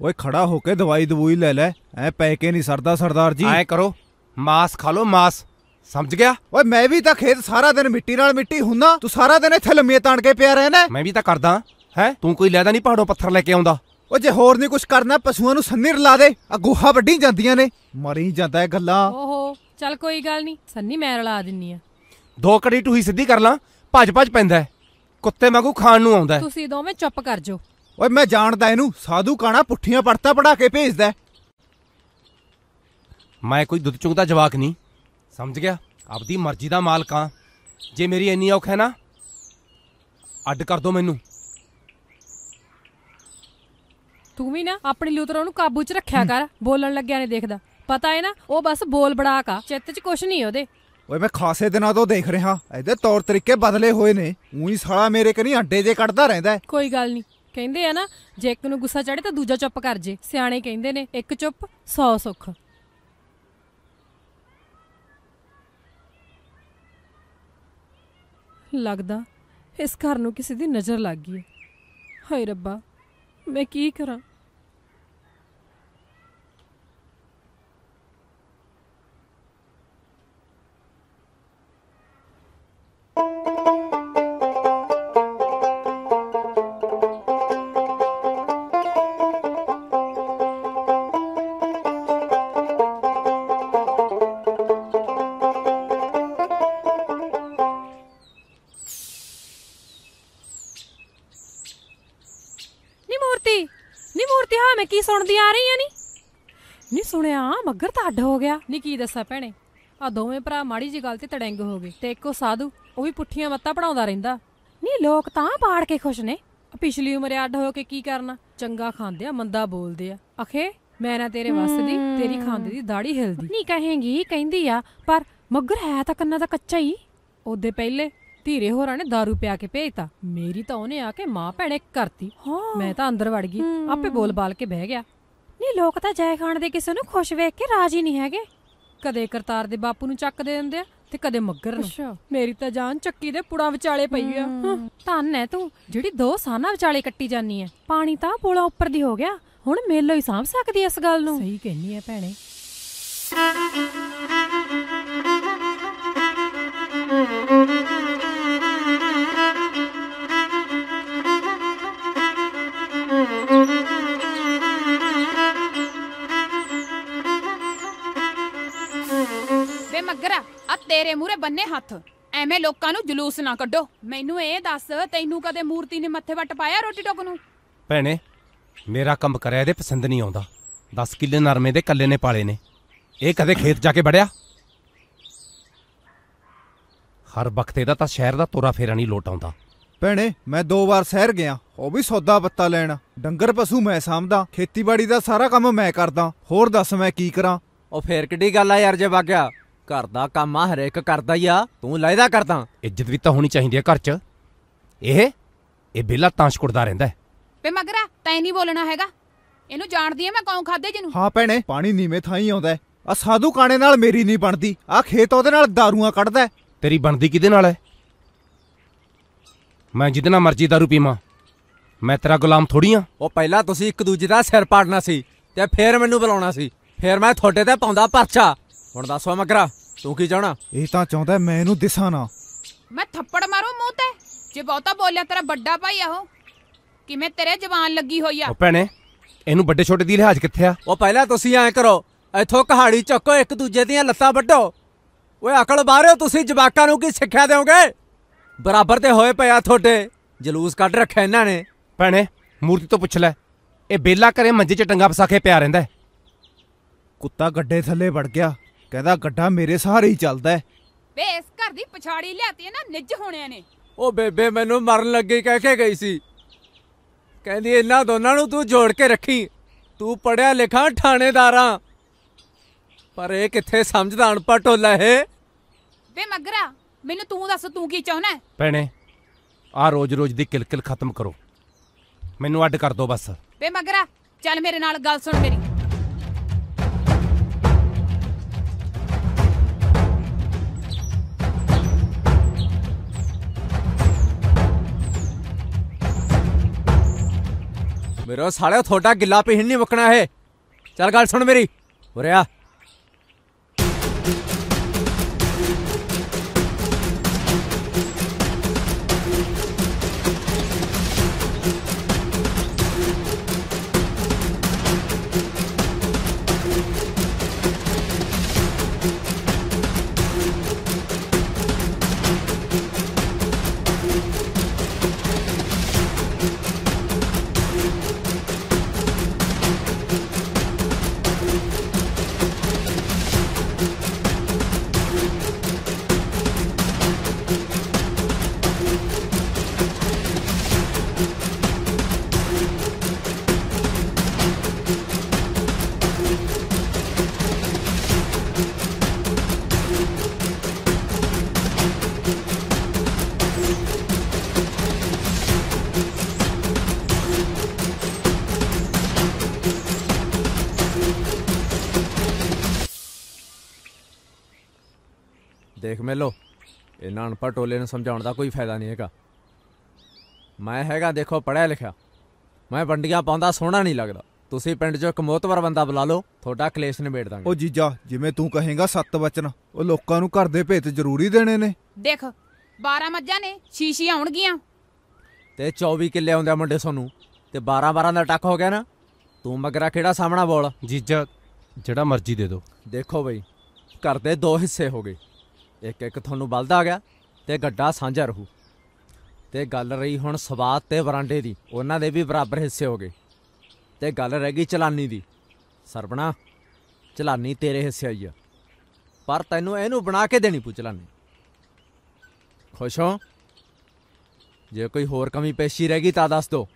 ਓਏ ਖੜਾ ਹੋ ਕੇ ਦਵਾਈ ਦਵੂਈ ਲੈ ਲੈ, ਐ ਪੈ ਕੇ ਨਹੀਂ ਸਰਦਾ ਸਰਦਾਰ ਜੀ। ਐ ਕਰੋ, ਮਾਸ ਖਾ ਲੋ, ਮਾਸ। ਸਮਝ ਗਿਆ? ਓਏ ਮੈਂ ਵੀ ਤਾਂ ਖੇਤ ਸਾਰਾ ਦਿਨ ਮਿੱਟੀ ਨਾਲ ਮਿੱਟੀ ਹੁੰਨਾ, ਤੂੰ ਸਾਰਾ ਦਿਨ ਇੱਥੇ ਲੰਮੀਆਂ ਤਾਣ ਕੇ ਪਿਆ ਰਹਿਣਾ। ਮੈਂ ਵੀ ਤਾਂ ਕਰਦਾ ਹੈ, ਤੂੰ ਕੋਈ ਲੈਦਾ ਨਹੀਂ ਪਹਾੜੋਂ ਪੱਥਰ ਲੈ ਕੇ ਆਉਂਦਾ। ਓ ਜੇ ਹੋਰ ਨਹੀਂ ਕੁਛ ਕਰਨਾ, ਪਸ਼ੂਆਂ ਨੂੰ ਸੰਨੀ ਰਲਾ ਦੇ, ਆ ਗੋਹਾ ਵੱਢੀ ਜਾਂਦੀਆਂ ਨੇ। ਮਰੀ ਜਾਂਦਾ ਇਹ ਗੱਲਾਂ। ਓਹੋ ਚੱਲ ਕੋਈ ਗੱਲ ਨਹੀਂ, ਸੰਨੀ ਮੈਂ ਰਲਾ ਦਿੰਨੀ ਆ। 2 ਕੜੀ ਟੂਹੀ ਸਿੱਧੀ ਕਰ ਲਾਂ, ਭੱਜ ਭੱਜ ਪੈਂਦਾ, ਕੁੱਤੇ ਵਾਂਗੂ ਖਾਣ ਨੂੰ ਆਉਂਦਾ। ਤੁਸੀਂ ਦੋਵੇਂ ਚੁੱਪ ਕਰ ਜਾਓ। ਓਏ ਮੈਂ ਜਾਣਦਾ ਇਹਨੂੰ, ਸਾਧੂ ਕਾਣਾ ਪੁੱਠੀਆਂ ਪੜਤਾ ਪੜਾ ਕੇ ਭੇਜਦਾ। ਮੈਂ ਕੋਈ ਦੁੱਧ ਚੁੰਗਦਾ ਜਵਾਕ ਨਹੀਂ, ਸਮਝ ਗਿਆ? ਆਪਦੀ ਮਰਜ਼ੀ ਦਾ ਮਾਲਕਾਂ। ਜੇ ਮੇਰੀ ਇੰਨੀ ਔਖ ਹੈ ਨਾ, ਅੱਡ ਕਰ ਦੋ ਮੈਨੂੰ। ਤੂੰ ਵੀ ਨਾ ਆਪਣੀ ਲੂਤਰੋਂ ਨੂੰ ਕਾਬੂ 'ਚ ਰੱਖਿਆ ਕਰ, ਬੋਲਣ ਲੱਗਿਆ ਨੇ ਦੇਖਦਾ। ਪਤਾ ਹੈ ਨਾ, ਉਹ ਬਸ ਬੋਲ ਬੜਾਕ ਆ, ਚਿੱਤ 'ਚ ਕੁਛ ਨਹੀਂ ਉਹਦੇ। ਓਏ ਮੈਂ ਖਾਸੇ ਦਿਨਾਂ ਤੋਂ ਦੇਖ ਰਿਹਾ, ਇਹਦੇ ਤੌਰ ਤਰੀਕੇ ਬਦਲੇ ਹੋਏ ਨੇ। ਉਹੀ ਸਾਲਾ ਮੇਰੇ ਕਨੀ ਅੰਡੇ ਜੇ ਕੱਢਦਾ ਰਹਿੰਦਾ। ਕੋਈ ਗੱਲ ਨਹੀਂ, ਕਹਿੰਦੇ ਆ ਨਾ, ਜੇ ਇੱਕ ਨੂੰ ਗੁੱਸਾ ਚੜੇ ਤਾਂ ਦੂਜਾ ਚੁੱਪ ਕਰ ਜੇ। ਸਿਆਣੇ ਕਹਿੰਦੇ ਨੇ, ਇੱਕ ਚੁੱਪ 100 ਸੁੱਖ। ਲੱਗਦਾ ਇਸ ਘਰ ਨੂੰ ਕਿਸੇ ਦੀ ਨਜ਼ਰ ਲੱਗ ਗਈ ਹੈ। ਹਾਏ ਰੱਬਾ, ਮੈਂ ਕੀ ਕਰਾਂ? ਮੈਂ ਕੀ ਸੁਣਦੀ ਆ ਰਹੀ ਆ? ਨਹੀਂ ਸੁਣਿਆ, ਮੱਗਰ ਤਾਂ ਅੱਡ ਹੋ ਗਿਆ। ਨਹੀਂ ਕੀ ਦੱਸਾਂ ਭੈਣੇ, ਆ ਦੋਵੇਂ ਭਰਾ ਮਾੜੀ ਜੀ ਗੱਲ ਤੇ ਤੜੰਗ ਹੋ ਗਏ, ਤੇ ਇੱਕੋ ਸਾਧੂ, ਉਹ ਵੀ ਪੁੱਠੀਆਂ ਮੱਤਾਂ ਪੜਾਉਂਦਾ ਰਹਿੰਦਾ। ਨਹੀਂ ਲੋਕ ਤਾਂ ਬਾੜ ਕੇ ਖੁਸ਼ ਨੇ, ਪਿਛਲੀ ਉਮਰੇ ਅੱਡ ਹੋ ਕੇ ਕੀ ਕਰਨਾ। ਚੰਗਾ ਖਾਂਦੇ ਆ, ਮੰਦਾ ਬੋਲਦੇ ਆ। ਅਖੇ ਮੈਂ ਨਾ ਤੇਰੇ ਵੱਸ ਦੀ, ਤੇਰੀ ਖਾਂਦੇ ਦੀ ਦਾੜੀ ਹਿਲਦੀ ਨਹੀਂ। ਕਹੇਂਗੀ ਕਹਿੰਦੀ ਆ, ਪਰ ਮੱਗਰ ਹੈ ਤਾਂ ਕੰਨਾਂ ਦਾ ਕੱਚਾ ਹੀ। ਉਹਦੇ ਪਹਿਲੇ ਧੀਰੇ ਹੋਰਾਂ ਨੇ ਦਾਰੂ ਪਿਆ ਕੇ ਭੇਜਤਾ, ਮੇਰੀ ਤਾਂ ਉਹਨੇ ਆ ਕੇ ਮਾਂ ਭੈਣੇ ਕਰਤੀ। ਮੈਂ ਤਾਂ ਅੰਦਰ ਵੜ ਗਈ, ਆਪੇ ਬੋਲ ਬਾਲ ਕੇ ਬਹਿ ਗਿਆ। ਨਹੀਂ ਲੋਕ ਤਾਂ ਜੈ ਖਾਨ ਦੇ ਕਿਸੇ ਨੂੰ ਖੁਸ਼ ਵੇਖ ਕੇ ਰਾਜੀ ਨਹੀਂ ਹੈਗੇ। ਕਦੇ ਕਰਤਾਰ ਦੇ ਬਾਪੂ ਨੂੰ ਚੱਕ ਦੇ ਦਿੰਦੇ ਆ ਤੇ ਕਦੇ ਮੱਗਰ ਨੂੰ। ਮੇਰੀ ਤਾਂ ਜਾਨ ਚੱਕੀ ਦੇ ਪੁੜਾ ਵਿਚਾਲੇ ਪਈ ਆ। ਧੰਨ ਐ ਤੂੰ ਜਿਹੜੀ 2 ਸਾਨਾਂ ਵਿਚਾਲੇ ਕੱਟੀ ਜਾਨੀ ਐ। ਪਾਣੀ ਤਾਂ ਪੁਲਾਂ ਉੱਪਰ ਦੀ ਹੋ ਗਿਆ, ਹੁਣ ਮੇਲੋ ਹੀ ਸਾਂਭ ਸਕਦੀ ਇਸ ਗੱਲ ਨੂੰ। ਸਹੀ ਕਹਿੰਨੀ ਐ ਭੈਣੇ। ਵੇ ਮੱਗਰਾ, ਆ ਤੇਰੇ ਮੂਹਰੇ ਬੰਨੇ ਹੱਥ, ਐਵੇਂ ਲੋਕਾਂ ਨੂੰ ਜਲੂਸ ਨਾ ਕੱਢੋ। ਮੈਨੂੰ ਇਹ ਦੱਸ, ਤੈਨੂੰ ਕਦੇ ਮੂਰਤੀ ਨੇ ਮੱਥੇ ਵੱਟ ਪਾਇਆ ਰੋਟੀ ਟੋਕ ਨੂੰ? ਭੈਣੇ, ਮੇਰਾ ਕੰਮ ਕਰਿਆ ਇਹਦੇ ਪਸੰਦ ਨਹੀਂ ਆਉਂਦਾ। 10 ਕਿੱਲੇ ਨਰਮੇ ਦੇ ਕੱਲੇ ਨੇ ਪਾਲੇ ਨੇ, ਇਹ ਕਦੇ ਖੇਤ ਜਾ ਕੇ ਵੜਿਆ? ਹਰ ਵਕਤ ਇਹਦਾ ਤਾਂ ਸ਼ਹਿਰ ਦਾ ਤੋਰਾ ਫੇਰਾ ਨਹੀਂ ਲੋਟ ਆਉਂਦਾ। ਭੈਣੇ, ਮੈਂ 2 ਵਾਰ ਸ਼ਹਿਰ ਗਿਆ, ਉਹ ਵੀ ਸੌਦਾ ਪੱਤਾ ਲੈਣ। ਡੰਗਰ ਪਸ਼ੂ ਮੈਂ ਸਾਂਭਦਾ, ਖੇਤੀਬਾੜੀ ਦਾ ਸਾਰਾ ਕੰਮ ਮੈਂ ਕਰਦਾ। ਹੋਰ ਦੱਸ ਮੈਂ ਕੀ ਕਰਾਂ? ਉਹ ਫੇਰ ਕਿੱਡੀ ਗੱਲ ਆ ਯਾਰ, ਜੇ ਵਗਿਆ ਘਰ ਦਾ ਕੰਮ ਆ ਹਰੇਕ ਕਰਦਾ ਹੀ ਆ, ਤੂੰ ਲੈਦਾ ਕਰਦਾ। ਇੱਜ਼ਤ ਵੀ ਤਾਂ ਹੋਣੀ ਚਾਹੀਦੀ ਹੈ ਘਰ 'ਚ। ਇਹ ਬੇਲਾ ਤਾਂਸ਼ ਕੁੜਦਾ ਰਹਿੰਦਾ ਹੈ। ਵੇ ਮਗਰਾ, ਤੈਂ ਨਹੀਂ ਬੋਲਣਾ ਹੈਗਾ, ਇਹਨੂੰ ਜਾਣਦੀ ਐ ਮੈਂ ਕੌਣ ਖਾਦੇ ਜਿਹਨੂੰ। ਹਾਂ ਭੈਣੇ, ਪਾਣੀ ਨੀਵੇਂ ਥਾਂ ਹੀ ਆਉਂਦਾ। ਆ ਸਾਧੂ ਕਾਣੇ ਨਾਲ ਮੇਰੀ ਨਹੀਂ ਬਣਦੀ, ਆ ਖੇਤ ਉਹਦੇ ਨਾਲ ਦਾਰੂਆਂ ਕੱਢਦਾ। ਤੇਰੀ ਬਣਦੀ ਕਿਹਦੇ ਨਾਲ ਹੈ? ਮੈਂ ਜਿਹਦੇ ਨਾਲ ਮਰਜ਼ੀ ਦਾਰੂ ਪੀਵਾਂ, ਮੈਂ ਤੇਰਾ ਗੁਲਾਮ ਥੋੜੀ ਆ। ਉਹ ਪਹਿਲਾਂ ਤੁਸੀਂ ਇੱਕ ਦੂਜੇ ਦਾ ਸਿਰ ਪਾੜਨਾ ਸੀ ਤੇ ਫੇਰ ਮੈਨੂੰ ਬੁਲਾਉਣਾ ਸੀ, ਫੇਰ ਮੈਂ ਤੁਹਾਡੇ ਤੇ ਪਾਉਂਦਾ ਪਰਚਾ। ਹੁਣ ਦੱਸੋ ਮਗਰਾ, ਤੂੰ ਕੀ ਚਾਹਣਾ? ਇਹ ਤਾਂ ਚਾਹੁੰਦਾ ਮੈਂ ਇਹਨੂੰ ਦਿਸਾਂ ਨਾ। ਮੈਂ ਥੱਪੜ ਮਾਰੂ ਮੂੰਹ ਤੇ ਜੇ ਬਹੁਤਾ ਬੋਲਿਆ। ਤੇਰਾ ਵੱਡਾ ਭਾਈ ਆ ਉਹ, ਕਿਵੇਂ ਤੇਰੇ ਜ਼ਬਾਨ ਲੱਗੀ ਹੋਈ ਆ। ਉਹ ਭੈਣੇ, ਇਹਨੂੰ ਵੱਡੇ ਛੋਟੇ ਦੀ ਲਿਹਾਜ਼ ਕਿੱਥੇ ਆ? ਉਹ ਪਹਿਲਾਂ ਤੁਸੀਂ ਐਂ ਕਰੋ, ਇੱਥੋਂ ਕਹਾੜੀ ਚੱਕੋ, ਇੱਕ ਦੂਜੇ ਦੀਆਂ ਲੱਤਾਂ ਵੱਢੋ। ਓਏ ਅਕਲ ਬਾਹਰੋ, ਤੁਸੀਂ ਜਵਾਕਾਂ ਨੂੰ ਕੀ ਸਿੱਖਿਆ ਦਿਓਗੇ? ਬਰਾਬਰ ਤੇ ਹੋਏ ਪਿਆ ਤੁਹਾਡੇ, ਜਲੂਸ ਕੱਢ ਰੱਖਿਆ ਇਹਨਾਂ ਨੇ। ਭੈਣੇ, ਮੂਰਤੀ ਤੋਂ ਪੁੱਛ ਲੈ, ਇਹ ਬੇਲਾ ਘਰੇ ਮੰਜੇ 'ਚ ਟੰਗਾ ਫਸਾ ਕੇ ਪਿਆ ਰਹਿੰਦਾ। ਕੁੱਤਾ ਗੱਡੇ ਥੱਲੇ ਵੜ ਗਿਆ, ਕਹਿੰਦਾ ਗੱਡਾ ਮੇਰੇ ਸਹਾਰੇ ਹੀ ਚੱਲਦਾ। ਵੇ ਇਸ ਘਰ ਦੀ ਪਛਾੜੀ ਲਿਆਤੀ ਹੈ ਨਾ ਨਿੱਜ ਹੋਣਿਆਂ ਨੇ। ਉਹ ਬੇਬੇ ਮੈਨੂੰ ਮਰਨ ਲੱਗੀ ਕਹਿ ਕੇ ਗਈ ਸੀ, ਕਹਿੰਦੀ ਇਹਨਾਂ ਦੋਨਾਂ ਨੂੰ ਤੂੰ ਜੋੜ ਕੇ ਰੱਖੀ, ਤੂੰ ਪੜਿਆ ਲਿਖਾ ਥਾਣੇਦਾਰਾਂ। ਪਰ ਇਹ ਕਿੱਥੇ ਸਮਝਦਾ, ਅਨਪੜ੍ਹ ਟੋਲਾ ਇਹ। ਵੇ ਮਗਰਾ, ਮੈਨੂੰ ਤੂੰ ਦੱਸ, ਤੂੰ ਕੀ ਚਾਹੁੰਦਾ? ਭੈਣੇ, ਆਹ ਰੋਜ਼-ਰੋਜ਼ ਦੀ ਕਿਲਕਿਲ ਖਤਮ ਕਰੋ, ਮੈਨੂੰ ਅੱਡ ਕਰ ਦੋ ਬਸ। ਵੇ ਮਗਰਾ, ਚੱਲ ਮੇਰੇ ਨਾਲ ਗੱਲ ਸੁਣ ਮੇਰੀ। ਮੇਰਾ ਸਾਲਿਆ ਤੁਹਾਡਾ ਗਿੱਲਾ ਪੀਣ ਨਹੀਂ ਮੁੱਕਣਾ ਇਹ। ਚੱਲ ਗੱਲ ਸੁਣ ਮੇਰੀ, ਉਰੇ ਆ। ਦੇਖ ਮੇਲੋ, ਇਹਨਾਂ ਅਨਪੜ੍ਹ ਟੋਲੇ ਨੂੰ ਸਮਝਾਉਣ ਦਾ ਕੋਈ ਫਾਇਦਾ ਨਹੀਂ ਹੈਗਾ। ਮੈਂ ਹੈਗਾ ਦੇਖੋ ਪੜ੍ਹਿਆ ਲਿਖਿਆ, ਮੈਂ ਵੰਡੀਆਂ ਪਾਉਂਦਾ ਸੋਹਣਾ ਨਹੀਂ ਲੱਗਦਾ। ਤੁਸੀਂ ਪਿੰਡ 'ਚੋਂ ਇੱਕ ਮੋਹਤਵਰ ਬੰਦਾ ਬੁਲਾ ਲਓ, ਤੁਹਾਡਾ ਕਲੇਸ਼ ਨਿਬੇੜ ਦਾਂਗੇ। ਉਹ ਜੀਜਾ, ਜਿਵੇਂ ਤੂੰ ਕਹੇਗਾ 7 ਵਚਨ, ਉਹ ਲੋਕਾਂ ਨੂੰ ਘਰ ਦੇ ਭੇਤ ਜ਼ਰੂਰੀ ਦੇਣੇ ਨੇ। ਦੇਖ 12 ਮੱਝਾਂ ਨੇ, ਸ਼ੀਸ਼ੀ ਆਉਣਗੀਆਂ ਤੇ 24 ਕਿੱਲੇ ਆਉਂਦੇ ਮੁੰਡੇ ਸੋਨੂੰ, ਤੇ 12-12 ਦਾ ਟੱਕ ਹੋ ਗਿਆ ਨਾ। ਤੂੰ ਮਗਰਾ ਕਿਹੜਾ ਸਾਹਮਣਾ ਬੋਲ। ਜੀਜਾ, ਜਿਹੜਾ ਮਰਜ਼ੀ ਦੇ ਦਿਓ। ਦੇਖੋ ਬਈ, ਘਰ ਦੇ 2 ਹਿੱਸੇ ਹੋ ਗਏ, ਇੱਕ ਤੁਹਾਨੂੰ ਬਲਦ ਆ ਗਿਆ ਤੇ ਗੱਡਾ ਸਾਂਝਾ ਰਹੂ। ਤੇ ਗੱਲ ਰਹੀ ਹੁਣ ਸਵਾਦ ਤੇ ਵਰਾਂਡੇ ਦੀ, ਉਹਨਾਂ ਦੇ ਵੀ ਬਰਾਬਰ ਹਿੱਸੇ ਹੋ ਗਏ। ਤੇ ਗੱਲ ਰਹਿ ਗਈ ਚਲਾਨੀ ਦੀ। ਸਰਬਣਾ, ਚਲਾਨੀ ਤੇਰੇ ਹਿੱਸੇ ਆਈ ਆ, ਪਰ ਤੈਨੂੰ ਇਹਨੂੰ ਬਣਾ ਕੇ ਦੇਣੀ ਪੂ ਚਲਾਨੀ। ਖੁਸ਼ ਹੋ? ਜੇ ਕੋਈ ਹੋਰ ਕਮੀ ਪੇਸ਼ੀ ਰਹਿ ਗਈ ਤਾਂ ਦੱਸ ਦੋ।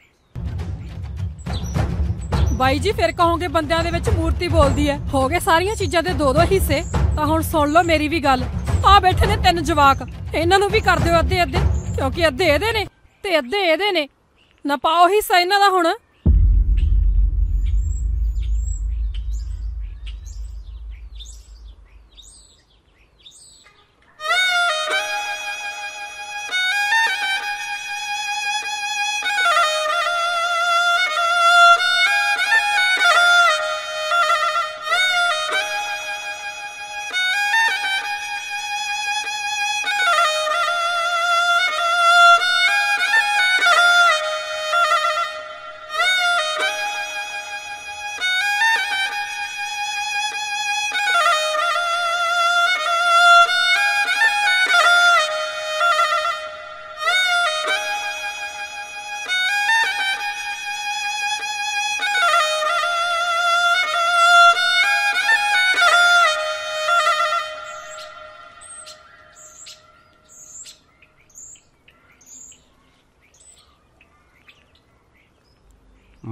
ਬਾਈ ਜੀ, ਫਿਰ ਕਹੋਗੇ ਬੰਦਿਆਂ ਦੇ ਵਿੱਚ ਮੂਰਤੀ ਬੋਲਦੀ ਹੈ। ਹੋ ਗਏ ਸਾਰੀਆਂ ਚੀਜ਼ਾਂ ਦੇ 2-2 ਹਿੱਸੇ। ਤਾਂ ਹੁਣ ਸੁਣ ਲਓ ਮੇਰੀ ਵੀ ਗੱਲ। ਆ ਬੈਠੇ ਨੇ 3 ਜਵਾਕ, ਇਹਨਾਂ ਨੂੰ ਵੀ ਕਰ ਦਿਓ ਅੱਧੇ-ਅੱਧੇ, ਕਿਉਂਕਿ ਅੱਧੇ ਇਹਦੇ ਨੇ ਤੇ ਅੱਧੇ ਇਹਦੇ ਨੇ। ਨਾ ਪਾਓ ਹਿੱਸਾ ਇਹਨਾਂ ਦਾ ਹੁਣ।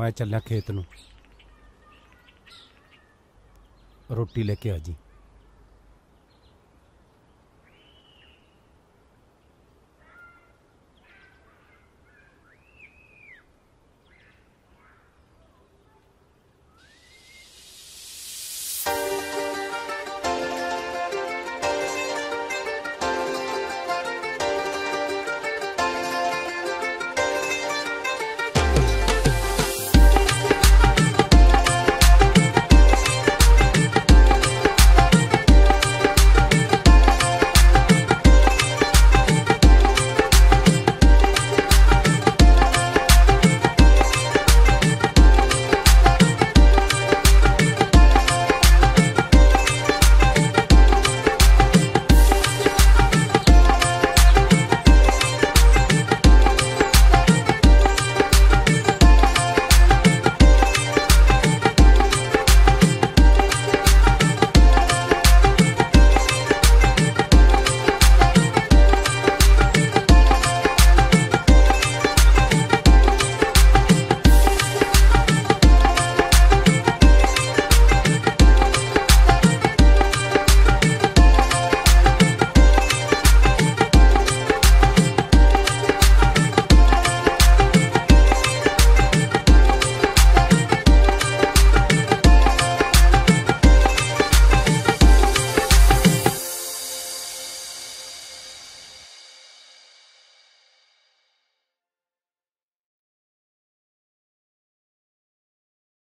मैं चलिया खेत नूं रोटी लेके आ जी।